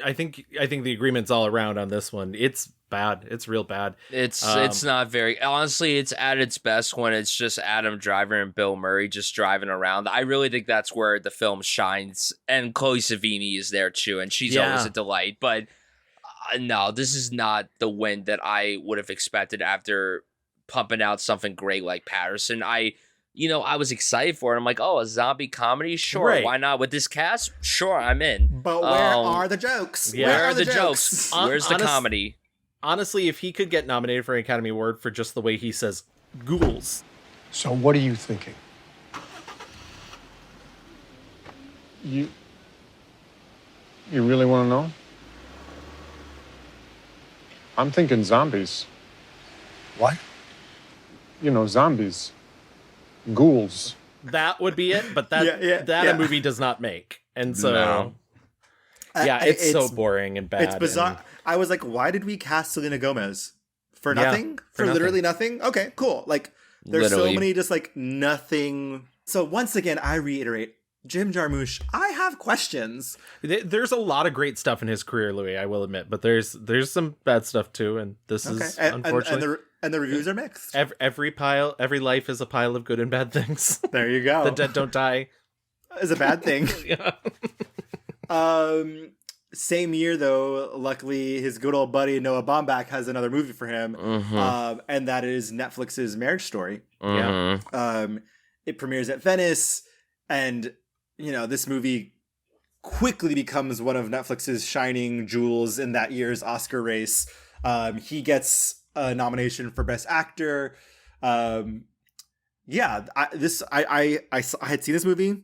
[SPEAKER 2] I think the agreement's all around on this one. It's bad. It's real bad.
[SPEAKER 3] It's not very, honestly, it's at its best when it's just Adam Driver and Bill Murray just driving around. I really think that's where the film shines, and Chloe Sevigny is there too, and she's always a delight, but no, this is not the win that I would have expected after pumping out something great like Patterson. I was excited for it. I'm like, oh, a zombie comedy? Sure. Right. Why not? With this cast? Sure, I'm in.
[SPEAKER 1] But where are the jokes?
[SPEAKER 3] Yeah. Where are the jokes? Where's the comedy?
[SPEAKER 2] Honestly, if he could get nominated for an Academy Award for just the way he says ghouls.
[SPEAKER 14] So what are you thinking? You really want to know? I'm thinking zombies.
[SPEAKER 5] What?
[SPEAKER 14] Zombies. Ghouls.
[SPEAKER 2] That would be it, but a movie does not make. And so,
[SPEAKER 3] no.
[SPEAKER 2] It's so boring and bad.
[SPEAKER 1] It's bizarre. I was like, why did we cast Selena Gomez? For nothing? For literally nothing? Okay, cool. Like, there's so many just like nothing. So once again, I reiterate, Jim Jarmusch, I have questions.
[SPEAKER 2] There's a lot of great stuff in his career, Louis, I will admit, but there's some bad stuff too, and this is unfortunately.
[SPEAKER 1] And the reviews are mixed.
[SPEAKER 2] Every every life is a pile of good and bad things.
[SPEAKER 1] There you go.
[SPEAKER 2] The Dead Don't Die
[SPEAKER 1] is a bad thing.
[SPEAKER 2] Yeah.
[SPEAKER 1] Same year though, luckily his good old buddy Noah Baumbach has another movie for him, and that is Netflix's Marriage Story.
[SPEAKER 3] Mm-hmm.
[SPEAKER 1] Yeah. It premieres at Venice, and this movie quickly becomes one of Netflix's shining jewels in that year's Oscar race. He gets a nomination for Best Actor. I had seen this movie,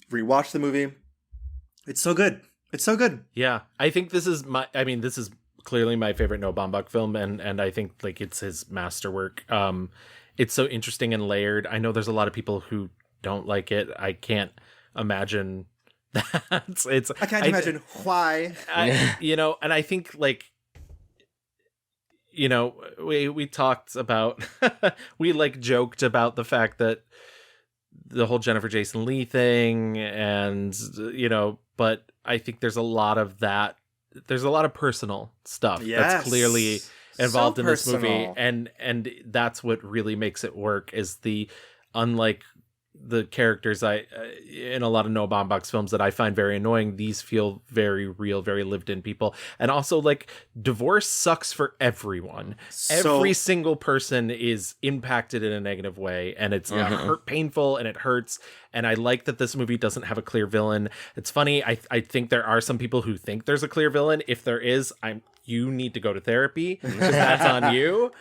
[SPEAKER 1] rewatched the movie. It's so good. It's so good.
[SPEAKER 2] Yeah, I think this is clearly my favorite Noah Baumbach film, and I think like it's his masterwork. It's so interesting and layered. I know there's a lot of people who don't like it. I can't imagine that.
[SPEAKER 1] I can't imagine why.
[SPEAKER 2] And I think like, we talked about, we like joked about the fact that the whole Jennifer Jason Leigh thing, and but I think there's a lot of that. There's a lot of personal stuff that's clearly involved in this movie, and that's what really makes it work. Is unlike the characters in a lot of Noah Baumbach's films that I find very annoying, these feel very real, very lived in people. And also, like, divorce sucks for everyone. Every single person is impacted in a negative way, and it's painful, and it hurts. And I like that this movie doesn't have a clear villain. It's funny, I think there are some people who think there's a clear villain. If there is, you need to go to therapy, because that's on you.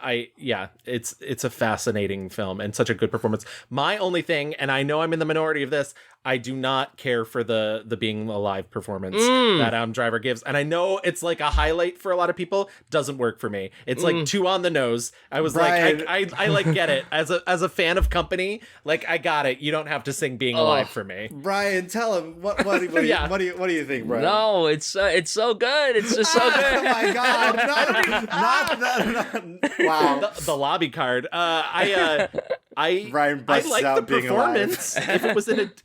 [SPEAKER 2] It's a fascinating film and such a good performance. My only thing, and I know I'm in the minority of this, I do not care for the being alive performance that Adam Driver gives. And I know it's like a highlight for a lot of people. Doesn't work for me. It's like too on the nose. I was
[SPEAKER 1] Brian.
[SPEAKER 2] like, I like get it. As a fan of Company, like, I got it. You don't have to sing Being Alive for me.
[SPEAKER 1] Brian, tell him what do you think, Brian?
[SPEAKER 3] No, it's so good. It's just so good.
[SPEAKER 1] Oh my God! Not that. Wow.
[SPEAKER 2] The lobby card.
[SPEAKER 1] Brian busts
[SPEAKER 2] like
[SPEAKER 1] out
[SPEAKER 2] the
[SPEAKER 1] Being
[SPEAKER 2] performance.
[SPEAKER 1] Alive.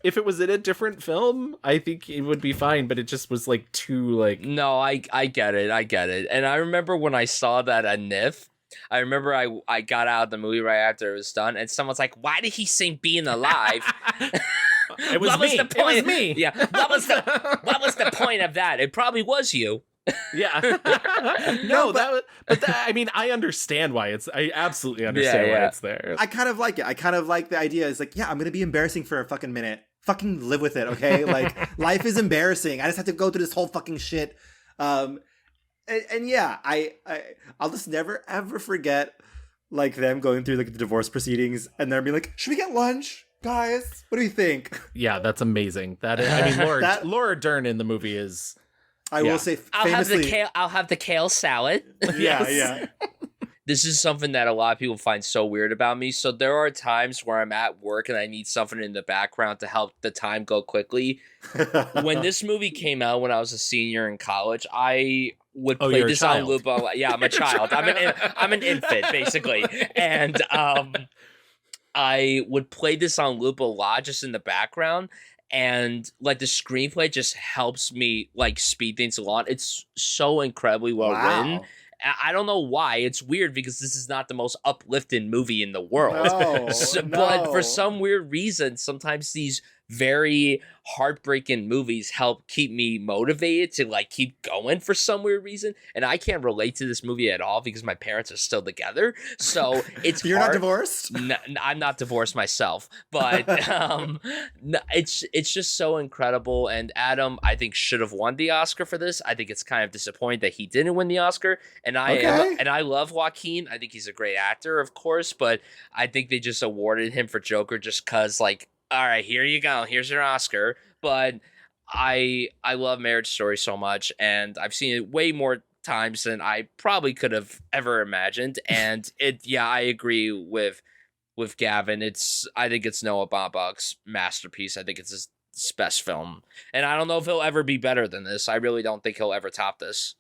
[SPEAKER 2] if it was in a different film, I think it would be fine. But it just was like too like.
[SPEAKER 3] No, I get it. And I remember when I saw that at NIF. I remember I got out of the movie right after it was done, and someone's like, "Why did he sing Being Alive?"
[SPEAKER 2] It was me. It was me.
[SPEAKER 3] Yeah. What was the point of that? It probably was you.
[SPEAKER 2] Yeah. I mean, I understand why I absolutely understand why it's there.
[SPEAKER 1] I kind of like it. I kind of like the idea. It's like, yeah, I'm going to be embarrassing for a fucking minute. Fucking live with it, okay? Like, life is embarrassing. I just have to go through this whole fucking shit. And yeah, I'll just never, ever forget, like, them going through, like, the divorce proceedings and they're being like, should we get lunch? Guys, what do you think?
[SPEAKER 2] Yeah, that's amazing. That is, I mean, Laura Dern in the movie is...
[SPEAKER 1] I will say famously...
[SPEAKER 3] I'll have the kale salad.
[SPEAKER 1] Yeah.
[SPEAKER 3] This is something that a lot of people find so weird about me. So there are times where I'm at work and I need something in the background to help the time go quickly. When this movie came out when I was a senior in college, I would play this on loop. Yeah, I'm a child. I'm an infant, basically. And I would play this on loop a lot just in the background. And like the screenplay just helps me like speed things along. It's so incredibly well written. I don't know why. It's weird because this is not the most uplifting movie in the world. But for some weird reason, sometimes these very heartbreaking movies help keep me motivated to like keep going for some weird reason. And I can't relate to this movie at all because my parents are still together. So it's
[SPEAKER 1] You're not divorced?
[SPEAKER 3] No, I'm not divorced myself, but it's just so incredible. And Adam, I think, should have won the Oscar for this. I think it's kind of disappointing that he didn't win the Oscar. And I love Joaquin. I think he's a great actor, of course, but I think they just awarded him for Joker just because, like, all right, here you go. Here's your Oscar. But I love Marriage Story so much, and I've seen it way more times than I probably could have ever imagined. And I agree with Gavin. I think it's Noah Baumbach's masterpiece. I think it's his best film, and I don't know if he'll ever be better than this. I really don't think he'll ever top this.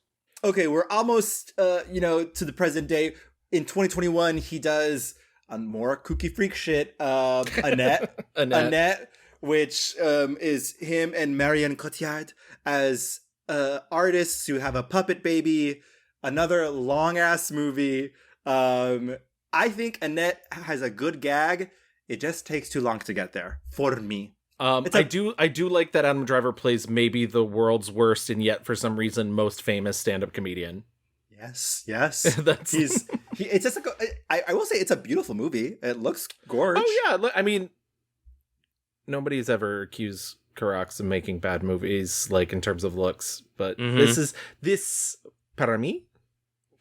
[SPEAKER 1] Okay, we're almost to the present day. In 2021, he does more kooky freak shit. Annette, which is him and Marion Cotillard as artists who have a puppet baby. Another long ass movie. I think Annette has a good gag. It just takes too long to get there for me.
[SPEAKER 2] I do like that Adam Driver plays maybe the world's worst and yet for some reason most famous stand-up comedian.
[SPEAKER 1] Yes. It's just I will say it's a beautiful movie. It looks gorgeous.
[SPEAKER 2] Oh yeah, I mean, nobody's ever accused Carax of making bad movies, like in terms of looks, but this para mí,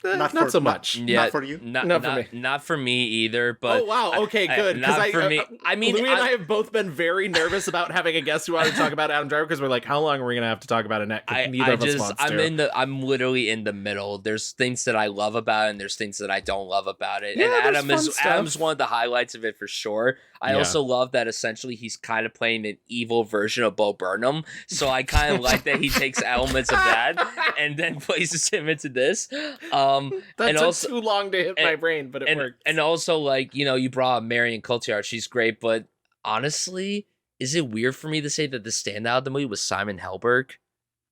[SPEAKER 2] Not so much.
[SPEAKER 3] Yeah,
[SPEAKER 1] not for you.
[SPEAKER 2] Not for me.
[SPEAKER 3] Not for me either. But
[SPEAKER 2] oh wow, okay, good.
[SPEAKER 3] Not for me. I mean,
[SPEAKER 2] Louis and I have both been very nervous about having a guest who wanted to talk about Adam Driver because we're like, how long are we gonna have to talk about Annette? Neither of us wants to.
[SPEAKER 3] I'm literally in the middle. There's things that I love about it, and there's things that I don't love about it.
[SPEAKER 2] Yeah,
[SPEAKER 3] and
[SPEAKER 2] Adam's
[SPEAKER 3] one of the highlights of it for sure. I also love that essentially he's kind of playing an evil version of Bo Burnham. So I kind of like that he takes elements of that and then places him into this.
[SPEAKER 2] That took too long to hit my brain, but it worked.
[SPEAKER 3] And also, like, you know, you brought up Marion Cotillard. She's great, but honestly, is it weird for me to say that the standout of the movie was Simon Helberg?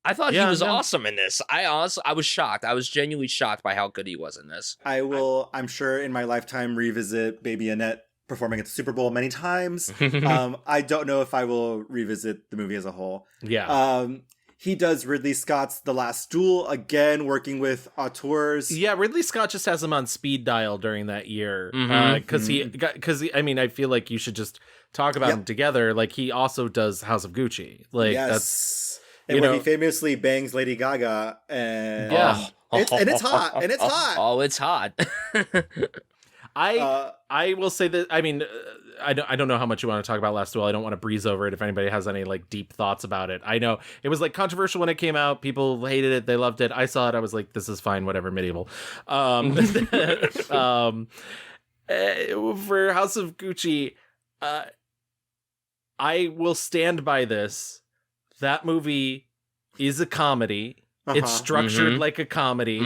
[SPEAKER 3] I thought he was awesome in this. I was shocked. I was genuinely shocked by how good he was in this.
[SPEAKER 1] I'm sure in my lifetime revisit Baby Annette performing at the Super Bowl many times. I don't know if I will revisit the movie as a whole.
[SPEAKER 2] Yeah.
[SPEAKER 1] He does Ridley Scott's The Last Duel, again, working with auteurs.
[SPEAKER 2] Yeah, Ridley Scott just has him on speed dial during that year. Because I mean, I feel like you should just talk about him together. Like, he also does House of Gucci. Like, that's...
[SPEAKER 1] And where he famously bangs Lady Gaga. And, it's hot. And it's hot.
[SPEAKER 3] Oh, it's hot.
[SPEAKER 2] I will say that, I mean, I don't know how much you want to talk about Last Duel. I don't want to breeze over it if anybody has any like deep thoughts about it. I know it was like controversial when it came out. People hated it. They loved it. I saw it. I was like, this is fine. Whatever, medieval. For House of Gucci, I will stand by this. That movie is a comedy. It's structured like a comedy.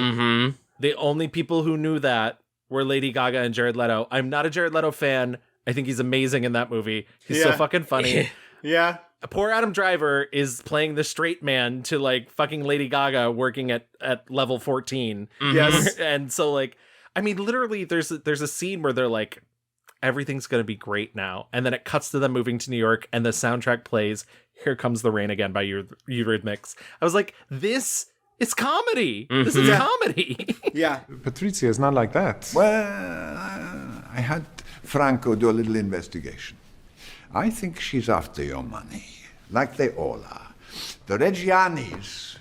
[SPEAKER 2] The only people who knew that were Lady Gaga and Jared Leto. I'm not a Jared Leto fan. I think he's amazing in that movie. He's so fucking funny.
[SPEAKER 1] Yeah.
[SPEAKER 2] Poor Adam Driver is playing the straight man to like fucking Lady Gaga working at level 14.
[SPEAKER 1] Yes.
[SPEAKER 2] And so like, I mean, literally there's a scene where they're like, everything's going to be great now. And then it cuts to them moving to New York and the soundtrack plays Here Comes the Rain Again by Eurythmics. I was like, this is comedy. This is comedy.
[SPEAKER 1] Yeah.
[SPEAKER 6] Patrizia is not like that.
[SPEAKER 20] Well, I had Franco do a little investigation. I think she's after your money, like they all are. The Reggianis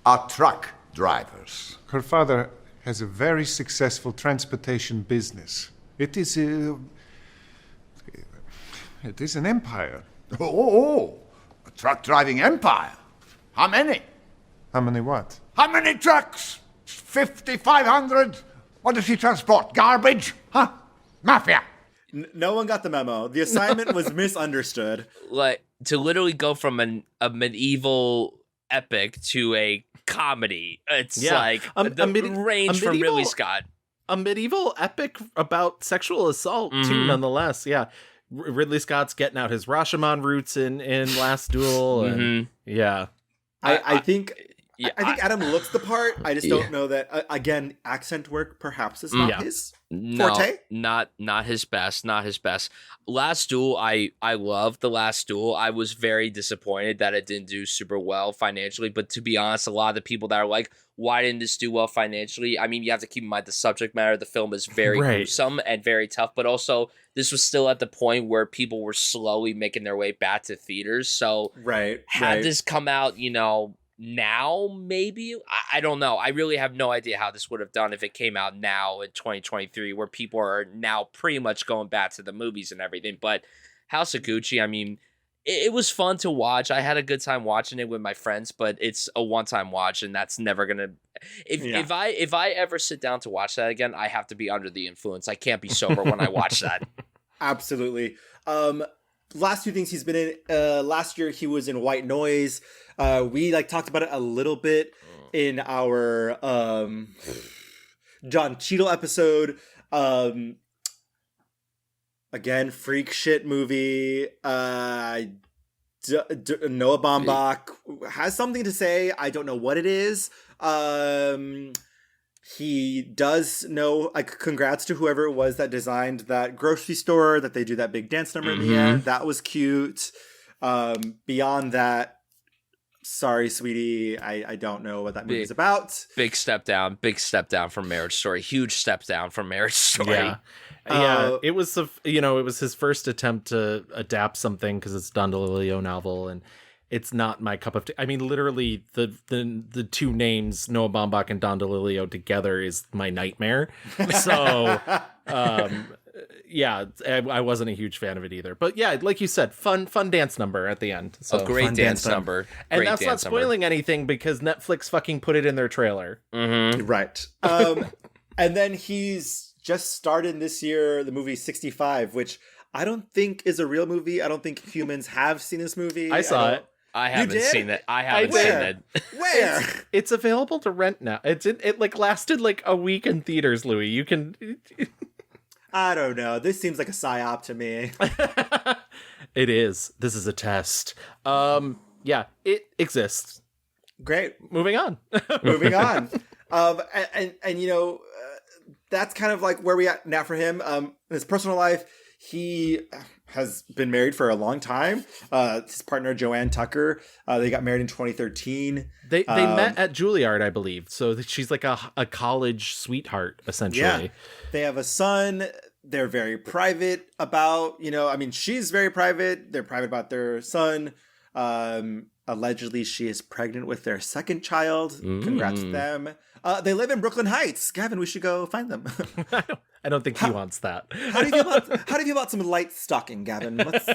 [SPEAKER 20] are truck drivers.
[SPEAKER 6] Her father has a very successful transportation business. It is an empire.
[SPEAKER 20] Oh, a truck driving empire. How many?
[SPEAKER 6] How many what?
[SPEAKER 20] How many trucks? 50, 500? What does he transport? Garbage? Huh? Mafia.
[SPEAKER 1] No one got the memo. The assignment was misunderstood.
[SPEAKER 3] Like, to literally go from a medieval epic to a comedy. It's like range from Ridley Scott.
[SPEAKER 2] A medieval epic about sexual assault, too, nonetheless. Yeah. Ridley Scott's getting out his Rashomon roots in Last Duel. And, yeah.
[SPEAKER 1] I think Adam looks the part. I just don't know that, again, accent work perhaps is not his forte.
[SPEAKER 3] Not his best. Not his best. Last Duel, I love The Last Duel. I was very disappointed that it didn't do super well financially. But to be honest, a lot of the people that are like, why didn't this do well financially? I mean, you have to keep in mind the subject matter of the film is very gruesome and very tough. But also, this was still at the point where people were slowly making their way back to theaters. So had this come out, you know, now maybe I don't know. I really have no idea how this would have done if it came out now in 2023, where people are now pretty much going back to the movies and everything. But House of Gucci, I mean, it was fun to watch. I had a good time watching it with my friends, but it's a one-time watch, and that's never gonna. If I ever sit down to watch that again, I have to be under the influence. I can't be sober when I watch that.
[SPEAKER 1] Absolutely. Last two things he's been in. Last year he was in White Noise. We talked about it a little bit in our John Cheadle episode. Again, freak shit movie. Noah Baumbach has something to say. I don't know what it is. He does know, congrats to whoever it was that designed that grocery store that they do that big dance number in the end. That was cute. Beyond that, sorry, sweetie. I don't know what that movie is about.
[SPEAKER 3] Big step down from Marriage Story. Huge step down from Marriage Story.
[SPEAKER 2] Yeah, it was it was his first attempt to adapt something because it's Don DeLillo novel, and it's not my cup of tea. I mean, literally the two names, Noah Baumbach and Don DeLillo together is my nightmare. So, yeah, I wasn't a huge fan of it either. But yeah, like you said, fun dance number at the end. So
[SPEAKER 3] a great dance number.
[SPEAKER 2] And that's not spoiling anything because Netflix fucking put it in their trailer.
[SPEAKER 3] Mm-hmm.
[SPEAKER 1] Right. And then he's just started this year the movie 65, which I don't think is a real movie. I don't think humans have seen this movie.
[SPEAKER 2] I saw it.
[SPEAKER 3] I haven't seen it. I haven't seen it.
[SPEAKER 1] Where?
[SPEAKER 2] It's available to rent now. It like lasted like a week in theaters, Louis. You can...
[SPEAKER 1] I don't know. This seems like a psyop to me.
[SPEAKER 2] It is. This is a test. Yeah, it exists.
[SPEAKER 1] Great.
[SPEAKER 2] Moving on.
[SPEAKER 1] Moving on. And you know, that's kind of like where we at now for him. In his personal life, he has been married for a long time. His partner, Joanne Tucker, they got married in 2013.
[SPEAKER 2] They met at Juilliard, I believe. So she's like a college sweetheart, essentially.
[SPEAKER 1] Yeah. They have a son. They're very private about, you know, I mean, she's very private. They're private about their son. Allegedly, she is pregnant with their second child. Congrats to them. They live in Brooklyn Heights. Gavin, we should go find them.
[SPEAKER 2] I don't think he wants that.
[SPEAKER 1] How do you feel about some light stalking, Gavin? Let's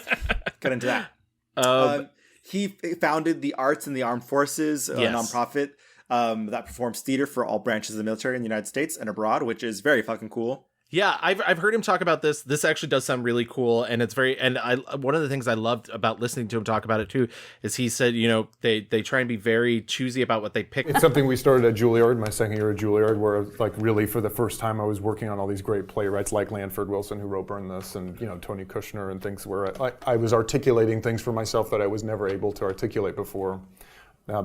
[SPEAKER 1] get into that. He founded the Arts in the Armed Forces, a nonprofit that performs theater for all branches of the military in the United States and abroad, which is very fucking cool.
[SPEAKER 2] Yeah, I've heard him talk about this. This actually does sound really cool, and it's very. And one of the things I loved about listening to him talk about it too is he said, you know, they try and be very choosy about what they pick.
[SPEAKER 4] It's something we started at Juilliard, my second year at Juilliard, where like really for the first time I was working on all these great playwrights like Lanford Wilson, who wrote Burn This, and you know Tony Kushner and things where I was articulating things for myself that I was never able to articulate before.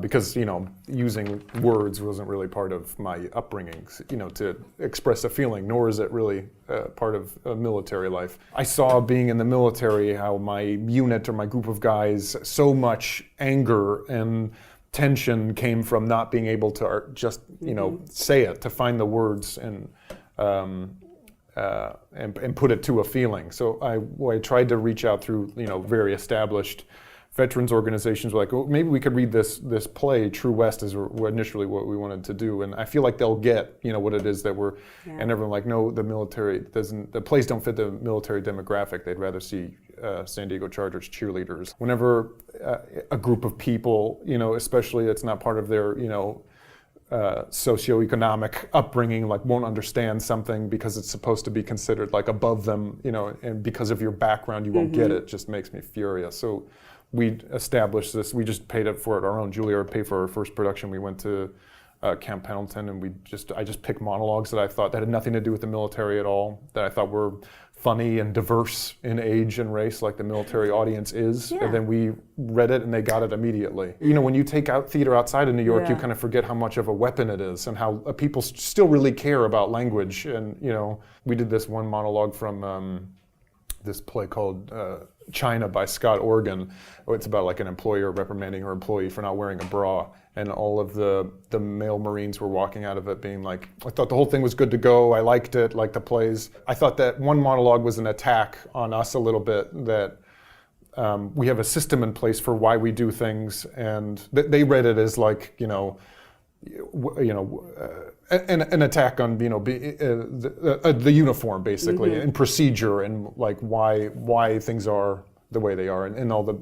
[SPEAKER 4] Because, you know, using words wasn't really part of my upbringing, you know, to express a feeling, nor is it really part of military life. I saw being in the military how my unit or my group of guys, so much anger and tension came from not being able to just, you know, say it, to find the words and put it to a feeling. So I tried to reach out through, you know, very established veterans organizations were like, oh, maybe we could read this play, True West, is initially what we wanted to do. And I feel like they'll get, you know, what it is that we're, and everyone like, no, the military doesn't, the plays don't fit the military demographic. They'd rather see San Diego Chargers cheerleaders. Whenever a group of people, you know, especially it's not part of their, you know, socioeconomic upbringing, like won't understand something because it's supposed to be considered like above them, you know, and because of your background, you won't get it, just makes me furious. So we established this. We just paid it for it. Our own Juilliard paid for our first production. We went to Camp Pendleton, and I just picked monologues that I thought that had nothing to do with the military at all, that I thought were funny and diverse in age and race, like the military audience is. And then we read it, and they got it immediately. You know, when you take out theater outside of New York, you kind of forget how much of a weapon it is, and how people still really care about language. And you know, we did this one monologue from this play called China by Scott Organ. It's about like an employer reprimanding her employee for not wearing a bra, and all of the male Marines were walking out of it being like, I thought the whole thing was good to go, I liked it, like the plays. I thought that one monologue was an attack on us a little bit, that we have a system in place for why we do things, and they read it as like, an attack on, you know, the uniform basically, and procedure, and like why things are the way they are, and all the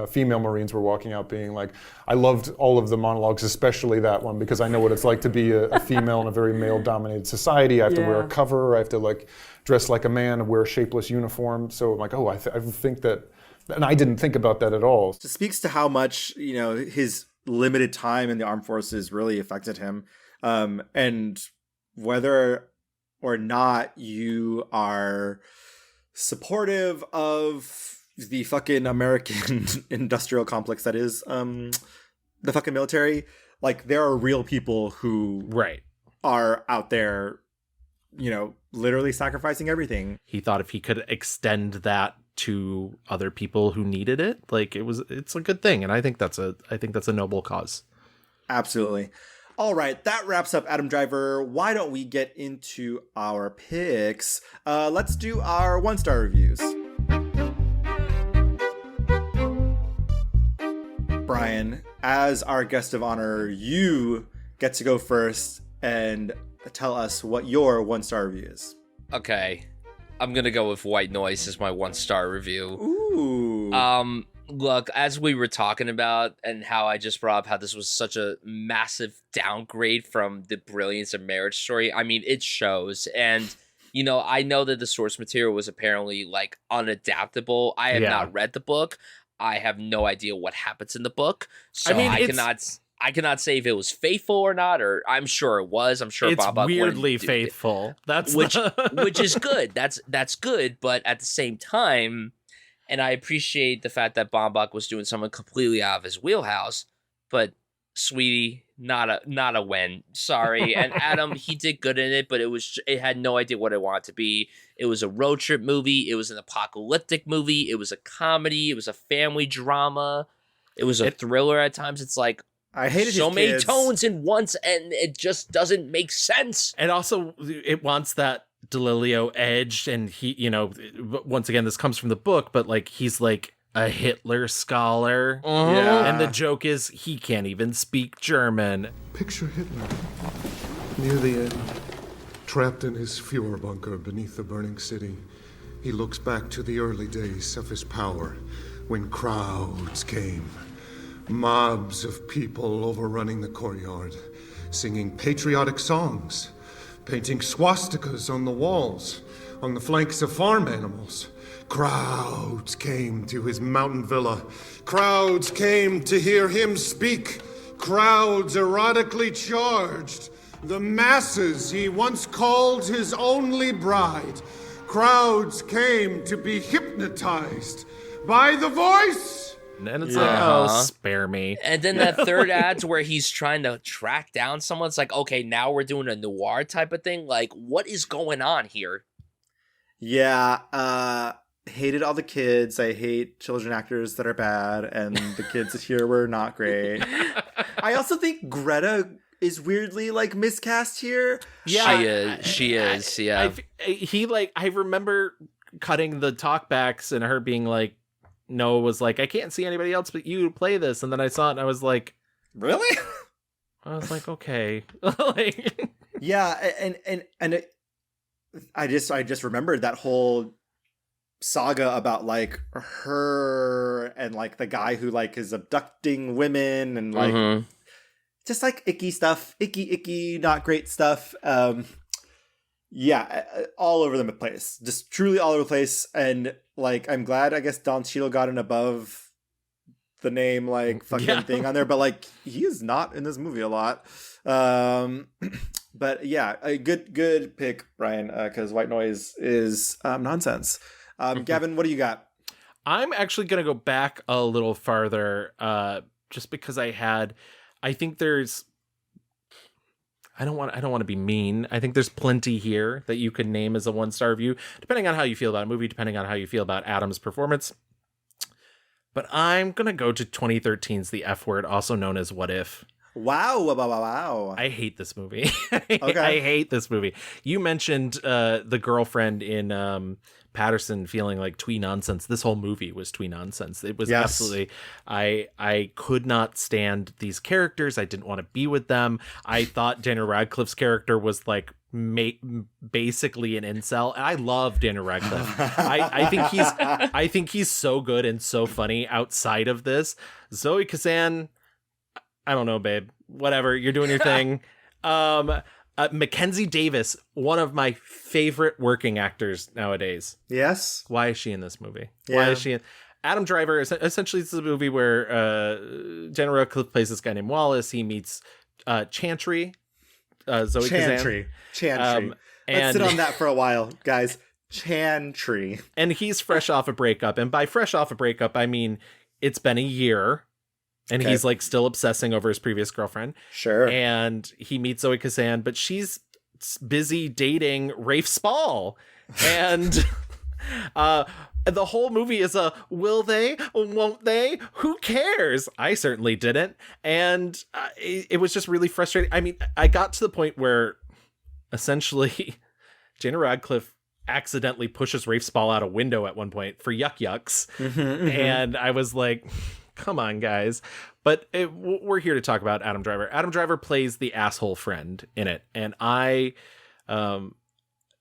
[SPEAKER 4] female Marines were walking out being like, I loved all of the monologues, especially that one, because I know what it's like to be a female in a very male-dominated society. I have to wear a cover, I have to like dress like a man and wear a shapeless uniform. So I'm like, oh, I think that, and I didn't think about that at all.
[SPEAKER 1] It speaks to how much, you know, his limited time in the armed forces really affected him. And whether or not you are supportive of the fucking American industrial complex that is the fucking military, like there are real people who are out there, you know, literally sacrificing everything.
[SPEAKER 2] He thought if he could extend that to other people who needed it, like it's a good thing, and I think that's a noble cause.
[SPEAKER 1] Absolutely. All right, that wraps up Adam Driver. Why don't we get into our picks? Let's do our 1-star reviews. Bryan, as our guest of honor, you get to go first and tell us what your 1-star review is.
[SPEAKER 3] Okay. I'm going to go with White Noise as my 1-star review.
[SPEAKER 1] Ooh.
[SPEAKER 3] Look, as we were talking about and how I just brought up how this was such a massive downgrade from the brilliance of Marriage Story, I mean, it shows. And, you know, I know that the source material was apparently, like, unadaptable. I have not read the book. I have no idea what happens in the book. So I cannot say if it was faithful or not, or I'm sure it was. I'm sure
[SPEAKER 2] it's
[SPEAKER 3] Bob
[SPEAKER 2] weirdly faithful. That's
[SPEAKER 3] which is good. That's good, but at the same time, and I appreciate the fact that Baumbach was doing something completely out of his wheelhouse, but sweetie, not a win. Sorry. And Adam, he did good in it, but it had no idea what it wanted to be. It was a road trip movie. It was an apocalyptic movie. It was a comedy. It was a family drama. It was a thriller at times. It's like,
[SPEAKER 1] I hated
[SPEAKER 3] so many
[SPEAKER 1] kids.
[SPEAKER 3] tones in once, and it just doesn't make sense.
[SPEAKER 2] And also, it wants that Delilio edge, and he, you know, once again, this comes from the book, but like he's like a Hitler scholar, and the joke is he can't even speak German.
[SPEAKER 21] Picture Hitler near the end, trapped in his Fuhrer bunker beneath the burning city. He looks back to the early days of his power, when crowds came. Mobs of people overrunning the courtyard, singing patriotic songs, painting swastikas on the walls, on the flanks of farm animals. Crowds came to his mountain villa. Crowds came to hear him speak. Crowds erotically charged. The masses he once called his only bride. Crowds came to be hypnotized by the voice.
[SPEAKER 2] And it's like, oh, spare me.
[SPEAKER 3] And then that third ad's where he's trying to track down someone. It's like, okay, now we're doing a noir type of thing. Like, what is going on here?
[SPEAKER 1] Yeah, hated all the kids. I hate children actors that are bad, and the kids here were not great. I also think Greta is weirdly, like, miscast here.
[SPEAKER 2] Yeah.
[SPEAKER 3] She is, yeah.
[SPEAKER 2] I remember cutting the talkbacks and her being like, Noah was like, I can't see anybody else but you play this. And then I saw it and I was like,
[SPEAKER 1] really?
[SPEAKER 2] I was like, okay.
[SPEAKER 1] Yeah, and I just remembered that whole saga about like her and like the guy who like is abducting women and like just like icky stuff, icky, not great stuff. Yeah, all over the place, just truly all over the place. And like, I'm glad, I guess Don Cheadle got an above the name like fucking thing on there, but like he is not in this movie a lot. But yeah, a good pick, Bryan, because White Noise is nonsense. Gavin, what do you got?
[SPEAKER 2] I'm actually gonna go back a little farther, just because I think there's. I don't want to be mean. I think there's plenty here that you could name as a 1-star review, depending on how you feel about a movie, depending on how you feel about Adam's performance. But I'm going to go to 2013's The F Word, also known as What If.
[SPEAKER 1] Wow.
[SPEAKER 2] I hate this movie.
[SPEAKER 1] Okay.
[SPEAKER 2] I hate this movie. You mentioned the girlfriend in Patterson feeling like twee nonsense. This whole movie was twee nonsense. It was absolutely, I could not stand these characters. I didn't want to be with them. I thought Daniel Radcliffe's character was like basically an incel, and I love Daniel Radcliffe. I think he's so good and so funny outside of this. Zoe Kazan, I don't know, babe. Whatever, you're doing your thing. Mackenzie Davis, one of my favorite working actors nowadays.
[SPEAKER 1] Yes.
[SPEAKER 2] Why is she in this movie?
[SPEAKER 1] Yeah.
[SPEAKER 2] Why is she in? Adam Driver, essentially, this is a movie where Daniel Radcliffe plays this guy named Wallace. He meets Chantry, Zoe Kazan.
[SPEAKER 1] Chantry. Let's sit on that for a while, guys. Chantry.
[SPEAKER 2] And he's fresh off a breakup. And by fresh off a breakup, I mean it's been a year. And he's like still obsessing over his previous girlfriend.
[SPEAKER 1] Sure.
[SPEAKER 2] And he meets Zoe Kazan, but she's busy dating Rafe Spall. And the whole movie is a will they, won't they, who cares? I certainly didn't. And it was just really frustrating. I mean, I got to the point where essentially Daniel Radcliffe accidentally pushes Rafe Spall out a window at one point for yucks. And I was like, come on, guys. But we're here to talk about Adam Driver. Adam Driver plays the asshole friend in it. And I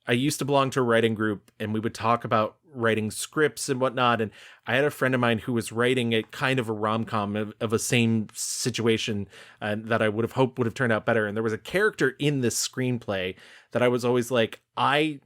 [SPEAKER 2] used to belong to a writing group, and we would talk about writing scripts and whatnot. And I had a friend of mine who was writing a kind of a rom-com of a same situation that I would have hoped would have turned out better. And there was a character in this screenplay that I was always like, I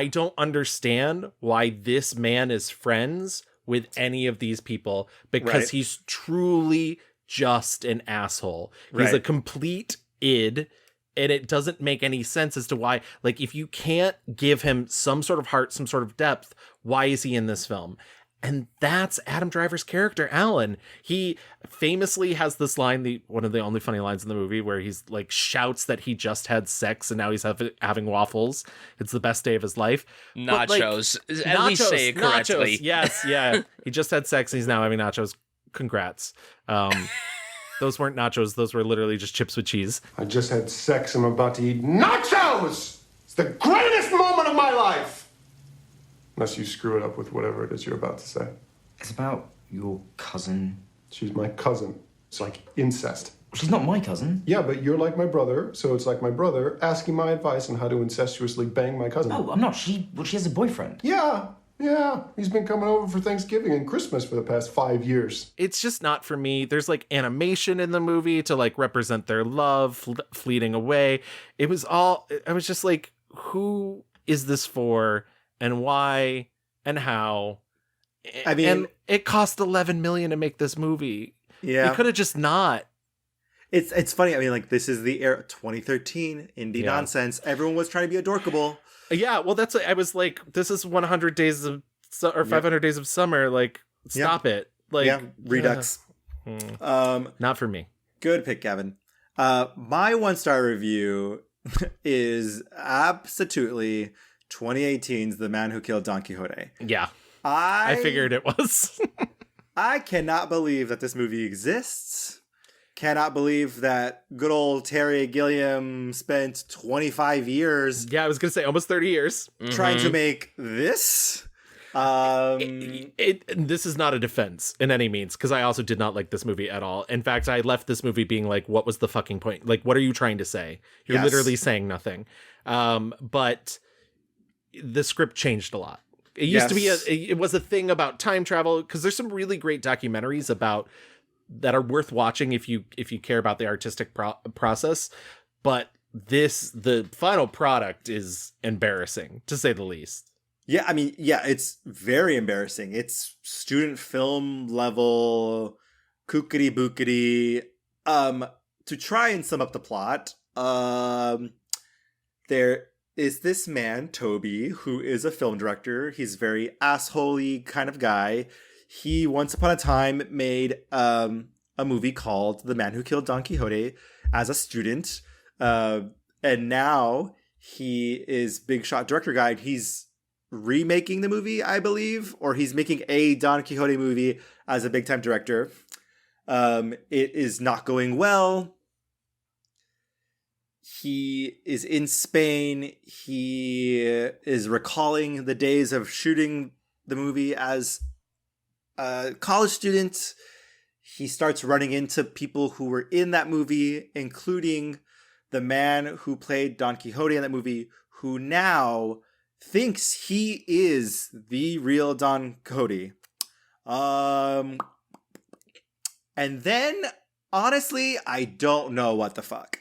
[SPEAKER 2] don't understand why this man is friends with any of these people, because he's truly just an asshole. He's a complete id. And it doesn't make any sense as to why, like, if you can't give him some sort of heart, some sort of depth, why is he in this film? And that's Adam Driver's character, Alan. He famously has this line, one of the only funny lines in the movie, where he's like shouts that he just had sex and now he's having waffles. It's the best day of his life.
[SPEAKER 3] Nachos. At least say it correctly.
[SPEAKER 2] Nachos. Yes, yeah. He just had sex and he's now having nachos. Congrats. Those weren't nachos. Those were literally just chips with cheese.
[SPEAKER 10] I just had sex. I'm about to eat nachos! It's the greatest moment of my life! Unless you screw it up with whatever it is you're about to say.
[SPEAKER 7] It's about your cousin.
[SPEAKER 10] She's my cousin. It's like incest.
[SPEAKER 7] She's not my cousin.
[SPEAKER 10] Yeah, but you're like my brother, so it's like my brother asking my advice on how to incestuously bang my cousin.
[SPEAKER 7] No, I'm not. She has a boyfriend.
[SPEAKER 10] Yeah, he's been coming over for Thanksgiving and Christmas for the past 5 years.
[SPEAKER 2] It's just not for me. There's like animation in the movie to like represent their love fleeting away. I was just like, who is this for and why and how? I mean, and it cost $11 million to make this movie. Yeah. You could have just not.
[SPEAKER 1] It's funny. I mean, like, this is the era, 2013, indie nonsense. Everyone was trying to be adorkable.
[SPEAKER 2] Yeah, well, that's what I was like, this is 100 days of, or 500 days of summer. Like, stop it. Like,
[SPEAKER 1] Redux.
[SPEAKER 2] Not for me.
[SPEAKER 1] Good pick, Gavin. My 1-star review is absolutely 2018's The Man Who Killed Don Quixote.
[SPEAKER 2] Yeah. I figured it was.
[SPEAKER 1] I cannot believe that this movie exists. Cannot believe that good old Terry Gilliam spent 25 years.
[SPEAKER 2] Yeah, I was going to say almost 30 years.
[SPEAKER 1] Trying to make this.
[SPEAKER 2] This is not a defense in any means, because I also did not like this movie at all. In fact, I left this movie being like, what was the fucking point? Like, what are you trying to say? You're literally saying nothing. But the script changed a lot. It used to be, it was a thing about time travel, because there's some really great documentaries about that are worth watching if you care about the artistic process. But the final product is embarrassing, to say the least.
[SPEAKER 1] Yeah, I mean, it's very embarrassing. It's student film level, kookity bookity. To try and sum up the plot, there is this man, Toby, who is a film director. He's a very asshole-y kind of guy. He once upon a time made a movie called The Man Who Killed Don Quixote as a student. And now he is big shot director guy. He's remaking the movie, I believe, or he's making a Don Quixote movie as a big time director. It is not going well. He is in Spain. He is recalling the days of shooting the movie as a college student. He starts running into people who were in that movie, including the man who played Don Quixote in that movie, who now thinks he is the real Don Quixote. And then, honestly, I don't know what the fuck.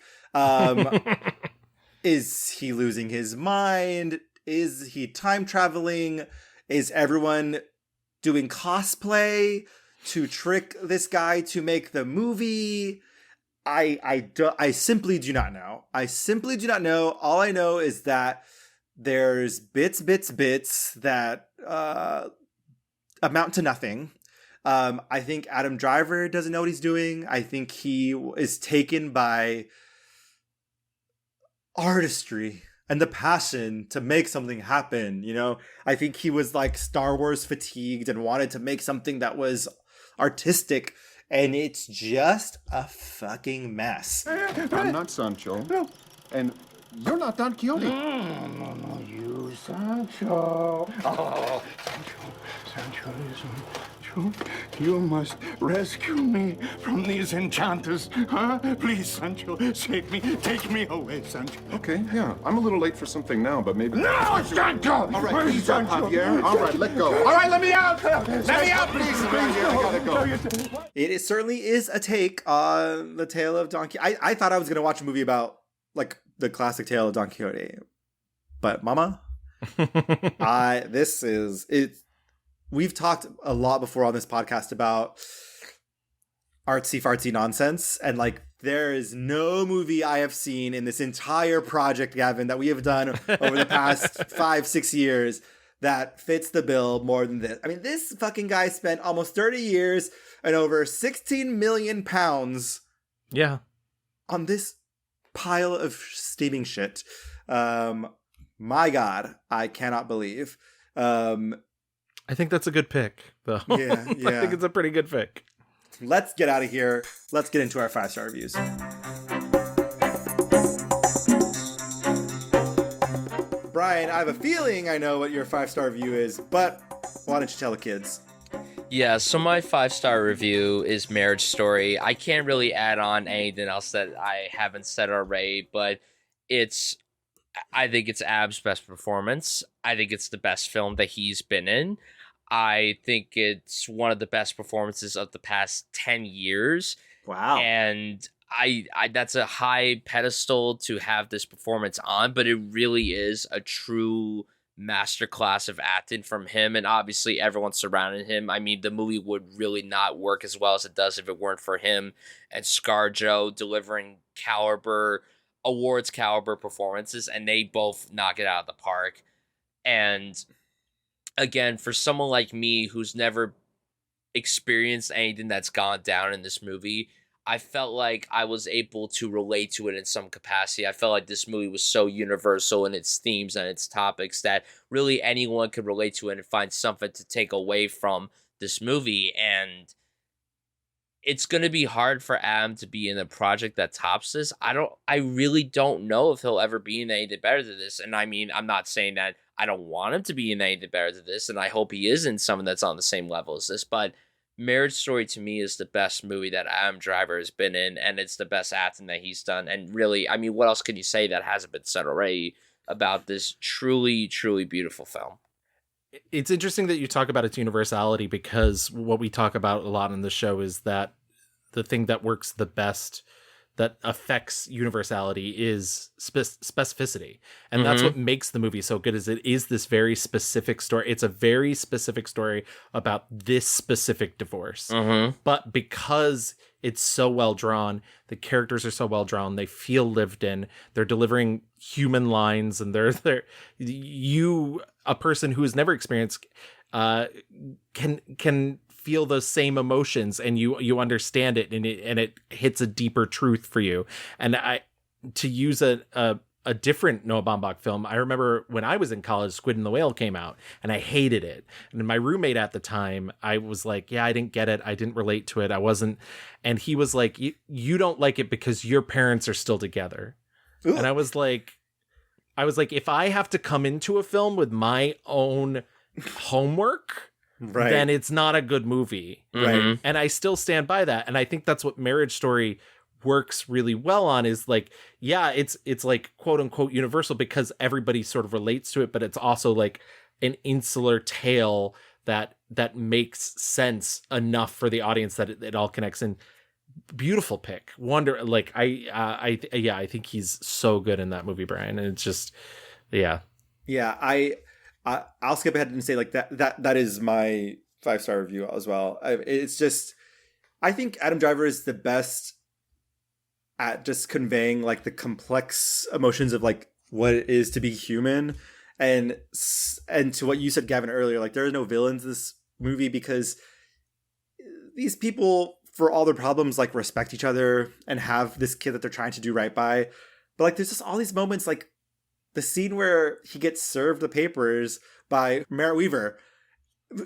[SPEAKER 1] Is he losing his mind? Is he time traveling? Is everyone doing cosplay to trick this guy to make the movie? I simply do not know. I simply do not know. All I know is that there's bits that amount to nothing. I think Adam Driver doesn't know what he's doing. I think he is taken by artistry and the passion to make something happen. You know, I think he was like Star Wars fatigued and wanted to make something that was artistic, and it's just a fucking mess.
[SPEAKER 14] I'm not Sancho. No. And you're not Don Quixote.
[SPEAKER 21] No, you Sancho. Oh, Sancho is you must rescue me from these enchanters, huh? Please, Sancho, save me. Take me away, Sancho.
[SPEAKER 14] Okay, yeah. I'm a little late for something now, but maybe...
[SPEAKER 21] No, Sancho!
[SPEAKER 14] All right, ease up, Javier. All right, let go. All right, let me out! Let me out, please! Javier, I gotta go.
[SPEAKER 1] It certainly is a take on the tale of Don Quixote. I thought I was going to watch a movie about, like, the classic tale of Don Quixote. But, mama, we've talked a lot before on this podcast about artsy-fartsy nonsense. And, like, there is no movie I have seen in this entire project, Gavin, that we have done over the past 5-6 years that fits the bill more than this. I mean, this fucking guy spent almost 30 years and over 16 million pounds on this pile of steaming shit. My God, I cannot believe.
[SPEAKER 2] I think that's a good pick, though.
[SPEAKER 1] Yeah.
[SPEAKER 2] I think it's a pretty good pick.
[SPEAKER 1] Let's get out of here. Let's get into our 5-star reviews. Bryan, I have a feeling I know what your 5-star review is, but why don't you tell the kids?
[SPEAKER 3] Yeah, so my 5-star review is Marriage Story. I can't really add on anything else that I haven't said already, but I think it's Ab's best performance. I think it's the best film that he's been in. I think it's one of the best performances of the past 10 years.
[SPEAKER 1] Wow.
[SPEAKER 3] And I that's a high pedestal to have this performance on, but it really is a true masterclass of acting from him, and obviously everyone surrounding him. I mean, the movie would really not work as well as it does if it weren't for him and ScarJo delivering awards caliber performances, and they both knock it out of the park. And again, for someone like me who's never experienced anything that's gone down in this movie, I felt like I was able to relate to it in some capacity. I felt like this movie was so universal in its themes and its topics that really anyone could relate to it and find something to take away from this movie. And it's going to be hard for Adam to be in a project that tops this. I really don't know if he'll ever be in anything better than this. And I mean, I'm not saying that I don't want him to be in anything better than this, and I hope he is in something that's on the same level as this, but Marriage Story to me is the best movie that Adam Driver has been in, and it's the best acting that he's done. And really, I mean, what else can you say that hasn't been said already about this truly, truly beautiful film?
[SPEAKER 2] It's interesting that you talk about its universality, because what we talk about a lot in the show is that the thing that works the best, that affects universality, is specificity. And that's what makes the movie so good, is it is this very specific story. It's a very specific story about this specific divorce. But because it's so well drawn, the characters are so well drawn, they feel lived in, they're delivering human lines, and a person who has never experienced can feel those same emotions, and you understand it, and it hits a deeper truth for you. And to use a different Noah Baumbach film, I remember when I was in college, Squid and the Whale came out, and I hated it. And my roommate at the time, I was like, yeah, I didn't get it. I didn't relate to it. I wasn't. And he was like, you don't like it because your parents are still together. Ooh. And I was like, if I have to come into a film with my own homework, right, then it's not a good movie. Right. And I still stand by that. And I think that's what Marriage Story works really well on, is like, yeah, it's like quote unquote universal because everybody sort of relates to it, but it's also like an insular tale that makes sense enough for the audience that it all connects in. Beautiful pick. I think he's so good in that movie, Bryan. And it's just, yeah.
[SPEAKER 1] I'll skip ahead and say like that is my 5-star review as well. It's just, I think Adam Driver is the best at just conveying like the complex emotions of like what it is to be human, and to what you said, Gavin, earlier, like there are no villains in this movie because these people, for all their problems, like respect each other and have this kid that they're trying to do right by. But like there's just all these moments, like the scene where he gets served the papers by Merritt Weaver.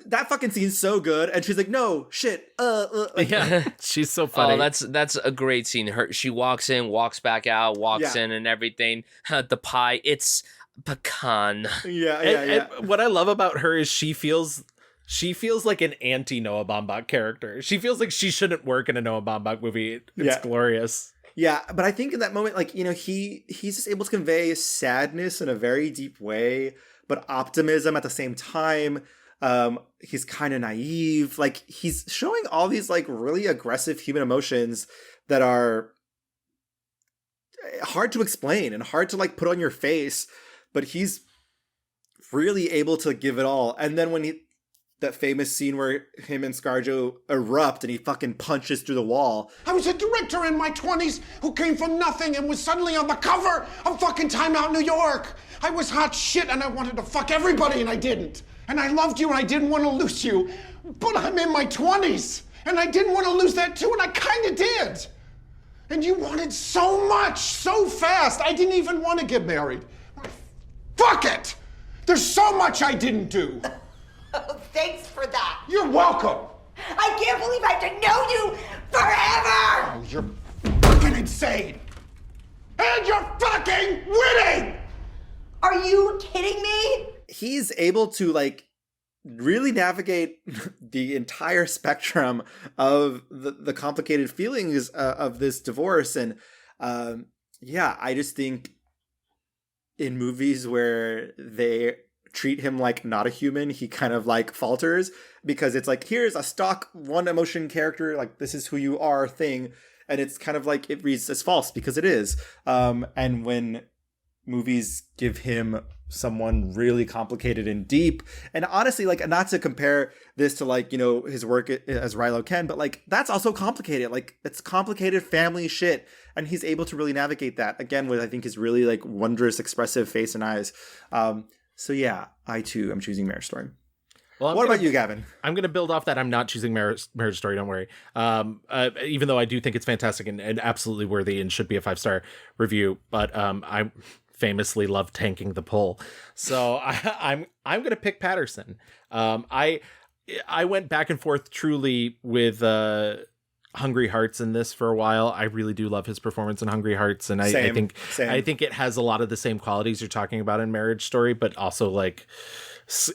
[SPEAKER 1] That fucking scene's so good, and she's like, "No shit."
[SPEAKER 2] Yeah, she's so funny.
[SPEAKER 3] Oh, that's a great scene. She walks in, walks back out, walks in, and everything. The pie, it's pecan.
[SPEAKER 1] Yeah.
[SPEAKER 2] And what I love about her is she feels She feels like an anti-Noah Baumbach character. She feels like she shouldn't work in a Noah Baumbach movie. It's glorious.
[SPEAKER 1] Yeah, but I think in that moment, like, you know, he's just able to convey sadness in a very deep way, but optimism at the same time. He's kind of naive. Like, he's showing all these, like, really aggressive human emotions that are hard to explain and hard to, like, put on your face, but he's really able to give it all. And then when that famous scene where him and ScarJo erupt and he fucking punches through the wall.
[SPEAKER 14] I was a director in my 20s who came from nothing and was suddenly on the cover of fucking Time Out New York. I was hot shit and I wanted to fuck everybody and I didn't. And I loved you and I didn't want to lose you. But I'm in my 20s and I didn't want to lose that too, and I kind of did. And you wanted so much, so fast. I didn't even want to get married. Fuck it! There's so much I didn't do.
[SPEAKER 16] Oh, thanks for that.
[SPEAKER 14] You're welcome.
[SPEAKER 16] I can't believe I have to know you forever!
[SPEAKER 14] Oh, you're fucking insane. And you're fucking winning!
[SPEAKER 16] Are you kidding me?
[SPEAKER 1] He's able to, like, really navigate the entire spectrum of the complicated feelings of this divorce. And I just think in movies where they treat him like not a human, he kind of like falters, because it's like, here's a stock one emotion character, like this is who you are thing, and it's kind of like it reads as false because it is. And when movies give him someone really complicated and deep, and honestly, like, not to compare this to, like, you know, his work as Rilo Ken, but like that's also complicated. Like, it's complicated family shit, and he's able to really navigate that again with, I think, his really like wondrous expressive face and eyes. So yeah, I too am choosing Marriage Story.
[SPEAKER 2] Well,
[SPEAKER 1] what about you, Gavin?
[SPEAKER 2] I'm going to build off that. I'm not choosing Marriage Story, don't worry. Even though I do think it's fantastic and absolutely worthy and should be a 5-star review, but I famously love tanking the poll. So I'm going to pick Patterson. I went back and forth truly with Hungry Hearts in this for a while. I really do love his performance in Hungry Hearts, and I think it has a lot of the same qualities you're talking about in Marriage Story, but also like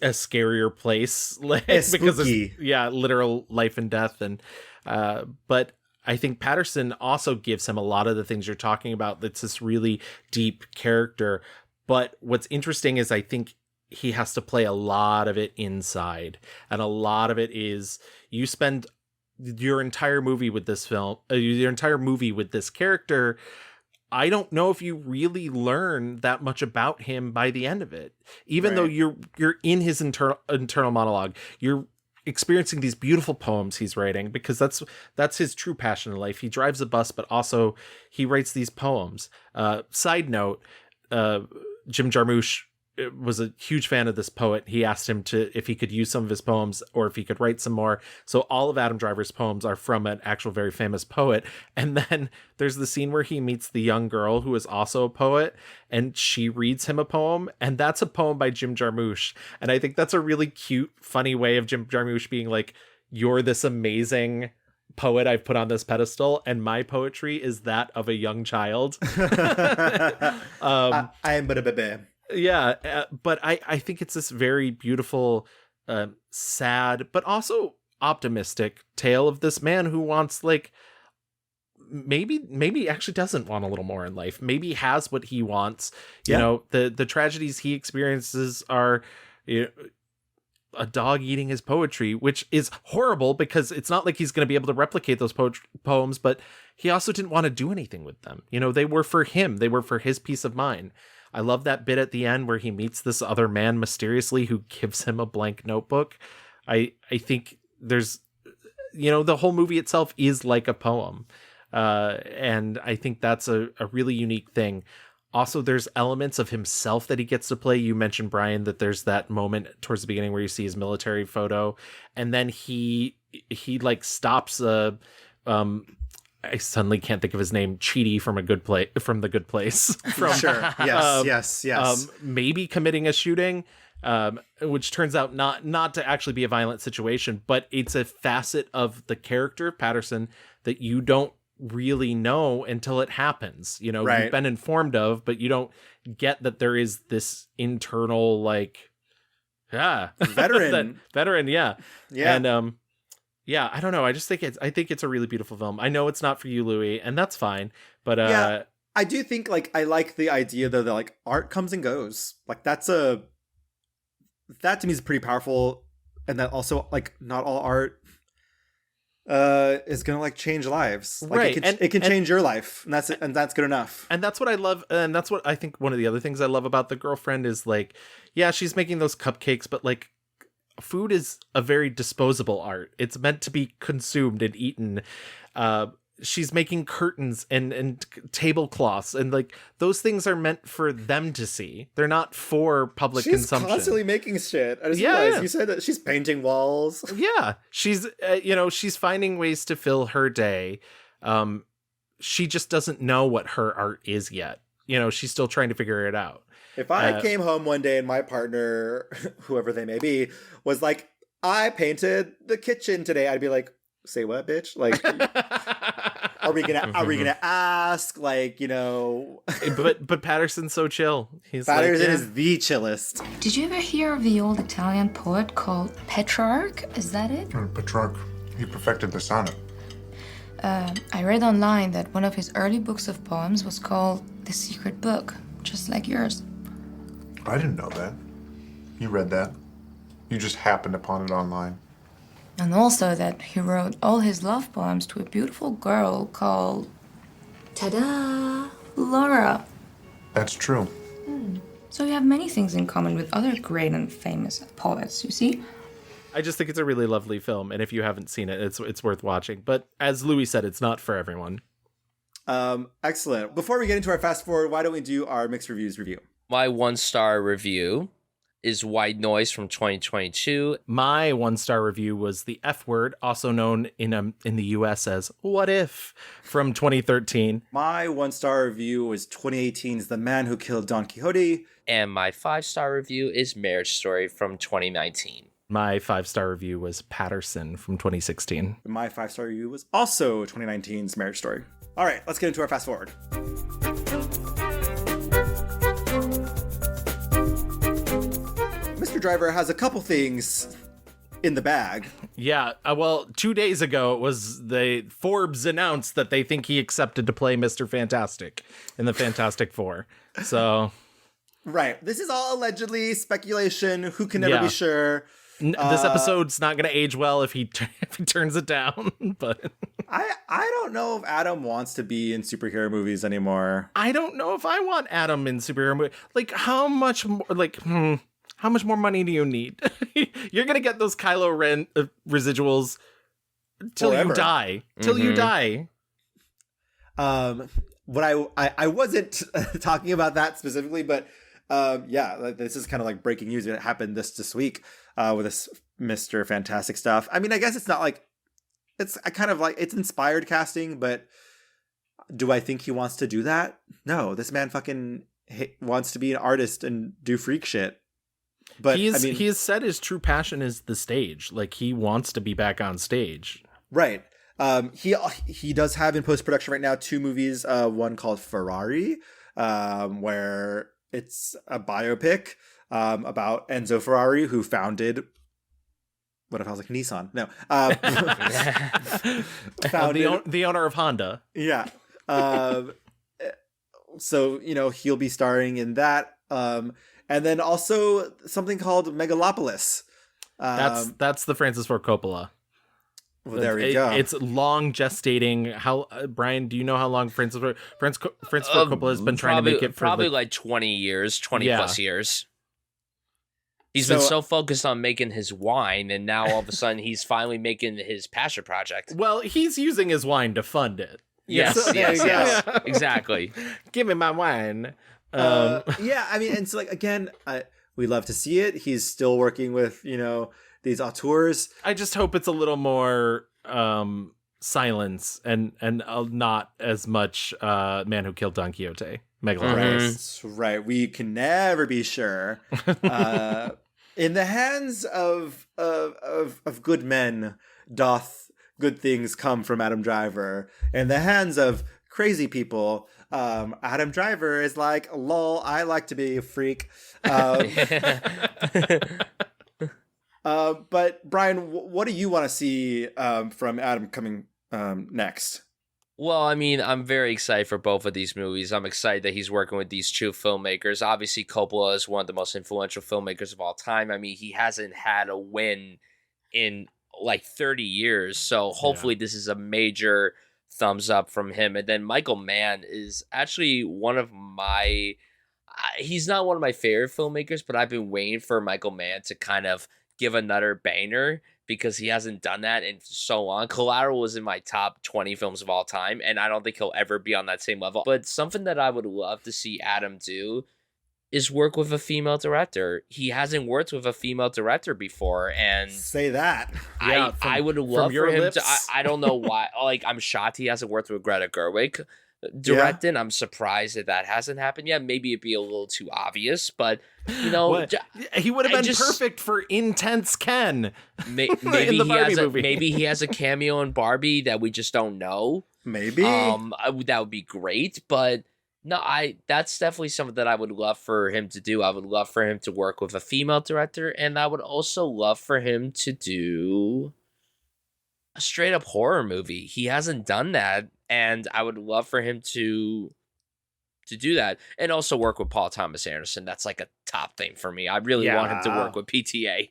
[SPEAKER 2] a scarier place, like, because it's, literal life and death. And but I think Patterson also gives him a lot of the things you're talking about. That's this really deep character. But what's interesting is I think he has to play a lot of it inside, and a lot of it is you spend your entire movie with this character. I don't know if you really learn that much about him by the end of it, even though you're in his internal monologue. You're experiencing these beautiful poems he's writing, because that's his true passion in life. He drives a bus, but also he writes these poems. Side note, Jim Jarmusch was a huge fan of this poet. He asked him if he could use some of his poems or if he could write some more. So all of Adam Driver's poems are from an actual very famous poet. And then there's the scene where he meets the young girl who is also a poet, and she reads him a poem, and that's a poem by Jim Jarmusch. And I think that's a really cute, funny way of Jim Jarmusch being like, you're this amazing poet I've put on this pedestal, and my poetry is that of a young child.
[SPEAKER 1] I am but a baby.
[SPEAKER 2] Yeah, but I think it's this very beautiful, sad, but also optimistic tale of this man who wants, like, maybe actually doesn't want a little more in life. Maybe has what he wants. You know, the tragedies he experiences are, you know, a dog eating his poetry, which is horrible because it's not like he's going to be able to replicate those poems, but he also didn't want to do anything with them. You know, they were for him. They were for his peace of mind. I love that bit at the end where he meets this other man mysteriously who gives him a blank notebook. I think there's, you know, the whole movie itself is like a poem. And I think that's a really unique thing. Also, there's elements of himself that he gets to play. You mentioned, Brian, that there's that moment towards the beginning where you see his military photo, and then he like stops I suddenly can't think of his name. Chidi from The Good Place.
[SPEAKER 1] Sure. Yes.
[SPEAKER 2] Maybe committing a shooting, which turns out not to actually be a violent situation, but it's a facet of the character of Patterson that you don't really know until it happens. You know, you've been informed of, but you don't get that there is this internal, like, Yeah.
[SPEAKER 1] Veteran.
[SPEAKER 2] Veteran, yeah.
[SPEAKER 1] Yeah.
[SPEAKER 2] And yeah, I don't know. I think it's a really beautiful film. I know it's not for you, Louis, and that's fine. But
[SPEAKER 1] yeah, I do think like I like the idea though that like art comes and goes. Like that to me is pretty powerful, and that also like not all art is gonna like change lives. Like
[SPEAKER 2] right.
[SPEAKER 1] it can change your life, and that's good enough.
[SPEAKER 2] And that's what I love, and that's what I think one of the other things I love about The Girlfriend is like, yeah, she's making those cupcakes, but like food is a very disposable art. It's meant to be consumed and eaten. She's making curtains and tablecloths, and like those things are meant for them to see. They're not for public consumption.
[SPEAKER 1] She's constantly making shit. I just realized you said that she's painting walls.
[SPEAKER 2] Yeah, she's she's finding ways to fill her day. She just doesn't know what her art is yet. She's still trying to figure it out.
[SPEAKER 1] If I came home one day and my partner, whoever they may be, was like, I painted the kitchen today, I'd be like, say what, bitch? Like, are we gonna ask? Like,
[SPEAKER 2] But Patterson's so chill.
[SPEAKER 1] Patterson is the chillest.
[SPEAKER 9] Did you ever hear of the old Italian poet called Petrarch? Is that it?
[SPEAKER 6] Petrarch. He perfected the sonnet.
[SPEAKER 9] I read online that one of his early books of poems was called The Secret Book, just like yours.
[SPEAKER 6] I didn't know that. You read that? You just happened upon it online.
[SPEAKER 9] And also that he wrote all his love poems to a beautiful girl called, ta-da, Laura.
[SPEAKER 6] That's true.
[SPEAKER 9] So you have many things in common with other great and famous poets, you see?
[SPEAKER 2] I just think it's a really lovely film, and if you haven't seen it, it's worth watching. But as Louis said, it's not for everyone.
[SPEAKER 1] Excellent. Before we get into our fast forward, why don't we do our mixed reviews review?
[SPEAKER 3] My 1-star review is White Noise from 2022.
[SPEAKER 2] My 1-star review was The F Word, also known in the US as What If, from 2013.
[SPEAKER 1] My 1-star review was 2018's The Man Who Killed Don Quixote.
[SPEAKER 3] And my 5-star review is Marriage Story from 2019.
[SPEAKER 2] My 5-star review was Patterson from 2016.
[SPEAKER 1] My 5-star review was also 2019's Marriage Story. All right, let's get into our fast forward. Mr. Driver has a couple things in the bag.
[SPEAKER 2] Yeah, well, 2 days ago, Forbes announced that they think he accepted to play Mr. Fantastic in the Fantastic Four. So...
[SPEAKER 1] Right. This is all allegedly speculation. Who can never be sure.
[SPEAKER 2] This episode's not going to age well if he turns it down. But
[SPEAKER 1] I don't know if Adam wants to be in superhero movies anymore.
[SPEAKER 2] I don't know if I want Adam in superhero movies. Like, how much more? Like, how much more money do you need? You're going to get those Kylo Ren residuals till you die. Till you die.
[SPEAKER 1] What I wasn't talking about that specifically, but yeah, this is kind of like breaking news. It happened this week with this Mr. Fantastic stuff. I mean, I guess it's not like it's kind of like it's inspired casting, but do I think he wants to do that? No, this man fucking wants to be an artist and do freak shit. But
[SPEAKER 2] he has said his true passion is the stage. Like, he wants to be back on stage.
[SPEAKER 1] Right. He does have in post-production right now 2 movies, one called Ferrari, where it's a biopic about Enzo Ferrari, who founded... What if I was like Nissan? No.
[SPEAKER 2] Founded, the owner of Honda.
[SPEAKER 1] Yeah. So, he'll be starring in that. And then also something called Megalopolis.
[SPEAKER 2] That's the Francis Ford Coppola.
[SPEAKER 1] Well, there we go.
[SPEAKER 2] It's long gestating. How Brian? Do you know how long Francis Ford Coppola has been trying to make it? For
[SPEAKER 3] probably like 20 years, 20 plus years. He's been so focused on making his wine, and now all of a sudden he's finally making his passion project.
[SPEAKER 2] Well, he's using his wine to fund it.
[SPEAKER 3] Yes, yes, exactly.
[SPEAKER 2] Give me my wine.
[SPEAKER 1] Yeah, I mean, and so like again, we love to see it. He's still working with these auteurs.
[SPEAKER 2] I just hope it's a little more silence and not as much Man Who Killed Don Quixote. Megalopolis.
[SPEAKER 1] Right. We can never be sure. In the hands of good men doth good things come from Adam Driver. In the hands of crazy people, Adam Driver is like, lol, I like to be a freak. But Bryan, what do you want to see from Adam coming next?
[SPEAKER 3] Well, I mean, I'm very excited for both of these movies. I'm excited that he's working with these two filmmakers. Obviously, Coppola is one of the most influential filmmakers of all time. I mean, he hasn't had a win in like 30 years. So hopefully this is a major thumbs up from him. And then Michael Mann is actually one of my... he's not one of my favorite filmmakers, but I've been waiting for Michael Mann to kind of give another banger, because he hasn't done that in so long. Collateral was in my top 20 films of all time, and I don't think he'll ever be on that same level. But something that I would love to see Adam do is work with a female director. He hasn't worked with a female director before, and
[SPEAKER 1] say that.
[SPEAKER 3] I would love for him
[SPEAKER 2] lips.
[SPEAKER 3] to. I don't know why. Like, I'm shocked he hasn't worked with Greta Gerwig directing. I'm surprised that hasn't happened yet. Maybe it'd be a little too obvious, but you know,
[SPEAKER 2] he would have been perfect for Intense Ken.
[SPEAKER 3] Maybe maybe he has a cameo in Barbie that we just don't know.
[SPEAKER 1] Maybe
[SPEAKER 3] that would be great. But no, that's definitely something that I would love for him to do. I would love for him to work with a female director, and I would also love for him to do a straight up horror movie. He hasn't done that, and I would love for him to do that, and also work with Paul Thomas Anderson. That's like a top thing for me. I really want him to work with PTA.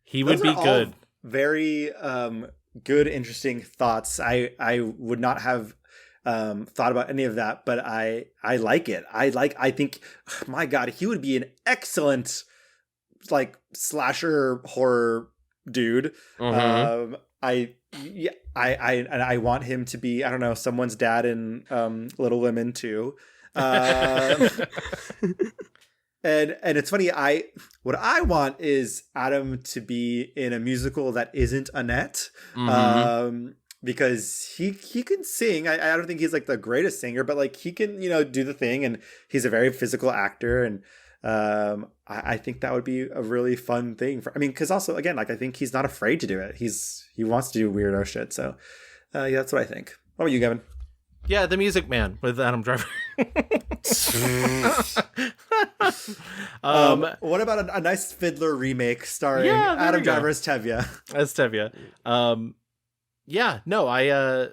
[SPEAKER 2] He would be good.
[SPEAKER 1] Very good, interesting thoughts. I would not have thought about any of that, but I like it. I think, my God, he would be an excellent like slasher horror dude.
[SPEAKER 3] Mm-hmm.
[SPEAKER 1] I want him to be, I don't know, someone's dad in Little Women too. And it's funny, what I want is Adam to be in a musical that isn't Annette.
[SPEAKER 3] Mm-hmm.
[SPEAKER 1] Because he can sing. I don't think he's like the greatest singer, but like he can, do the thing, and he's a very physical actor, and I think that would be a really fun thing because also, again, like, I think he's not afraid to do it. He wants to do weirdo shit. So yeah, that's what I think. What about you, Gavin?
[SPEAKER 2] Yeah, The Music Man with Adam Driver.
[SPEAKER 1] What about a nice Fiddler remake starring Adam Driver as Tevye?
[SPEAKER 2] Yeah, no, I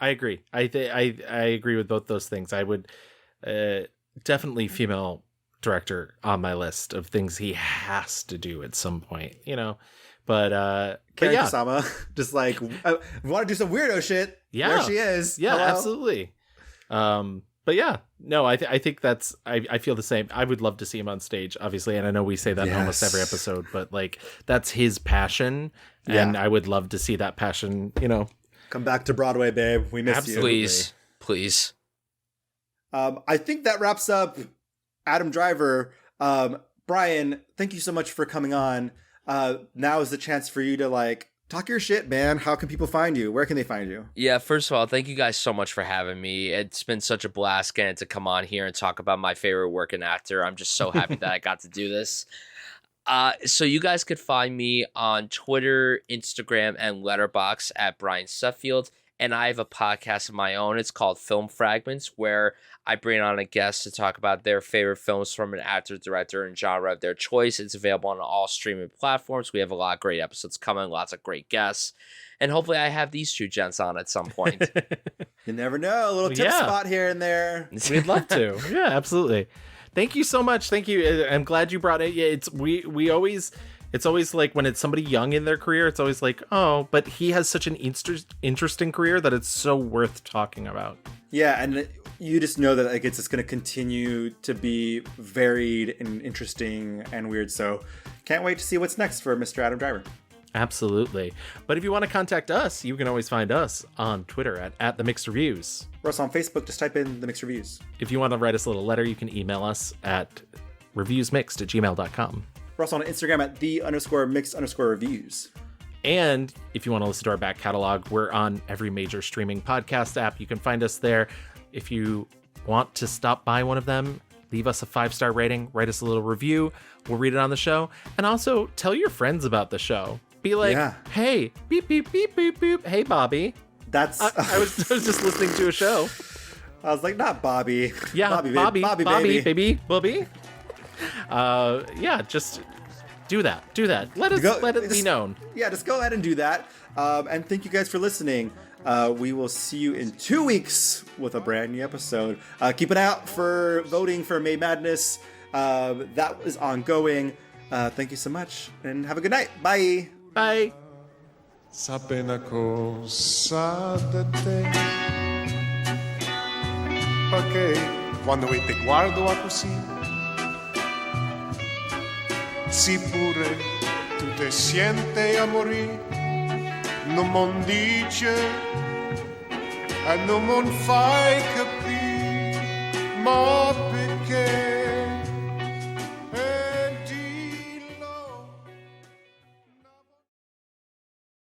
[SPEAKER 2] agree. I agree with both those things. I would definitely female director on my list of things he has to do at some point, But
[SPEAKER 1] Kerry Kusama, just like, I want to do some weirdo shit.
[SPEAKER 2] Yeah,
[SPEAKER 1] there she is.
[SPEAKER 2] Yeah,
[SPEAKER 1] hello.
[SPEAKER 2] Absolutely. But yeah, no, I think that's I feel the same. I would love to see him on stage, obviously, and I know we say that in almost every episode, but like, that's his passion, and I would love to see that passion.
[SPEAKER 1] Come back to Broadway, babe. We miss you.
[SPEAKER 3] Please.
[SPEAKER 1] I think that wraps up Adam Driver. Bryan, thank you so much for coming on. Now is the chance for you to talk your shit, man. How can people find you? Where can they find you?
[SPEAKER 3] Yeah, first of all, thank you guys so much for having me. It's been such a blast getting to come on here and talk about my favorite working actor. I'm just so happy that I got to do this. So you guys could find me on Twitter, Instagram, and Letterboxd at Bryan Sudfield. And I have a podcast of my own. It's called Film Fragments, where I bring on a guest to talk about their favorite films from an actor, director, and genre of their choice. It's available on all streaming platforms. We have a lot of great episodes coming, lots of great guests. And hopefully I have these two gents on at some point.
[SPEAKER 1] You never know. A little tip spot here and there.
[SPEAKER 2] We'd love to. Yeah, absolutely. Thank you so much. Thank you. I'm glad you brought it. Yeah, it's always like when it's somebody young in their career, it's always like, oh, but he has such an interesting career that it's so worth talking about.
[SPEAKER 1] Yeah, and you just know that it's just going to continue to be varied and interesting and weird. So can't wait to see what's next for Mr. Adam Driver.
[SPEAKER 2] Absolutely. But if you want to contact us, you can always find us on Twitter at The Mixed Reviews.
[SPEAKER 1] We're also on Facebook. Just type in The Mixed Reviews.
[SPEAKER 2] If you want to write us a little letter, you can email us at reviewsmixed@gmail.com.
[SPEAKER 1] We're also on Instagram at _mixed_reviews.
[SPEAKER 2] And if you want to listen to our back catalog, we're on every major streaming podcast app. You can find us there. If you want to stop by one of them, leave us a 5-star rating, write us a little review. We'll read it on the show. And also tell your friends about the show. Be like, hey, beep, beep, beep, beep, beep. Hey, Bobby.
[SPEAKER 1] That's
[SPEAKER 2] I was just listening to a show.
[SPEAKER 1] I was like, not Bobby.
[SPEAKER 2] Yeah, Bobby, baby. Yeah, just Do that. Let it be known.
[SPEAKER 1] Yeah, just go ahead and do that. And thank you guys for listening. We will see you in 2 weeks with a brand new episode. Keep an eye out for voting for May Madness. That is ongoing. Thank you so much, and have a good night. Bye.
[SPEAKER 2] Bye.
[SPEAKER 21] Sape una cosa da te, perché quando ti guardo così, sì pure tu te sienti a morire, non mon dice e non mon fai capire, ma perché?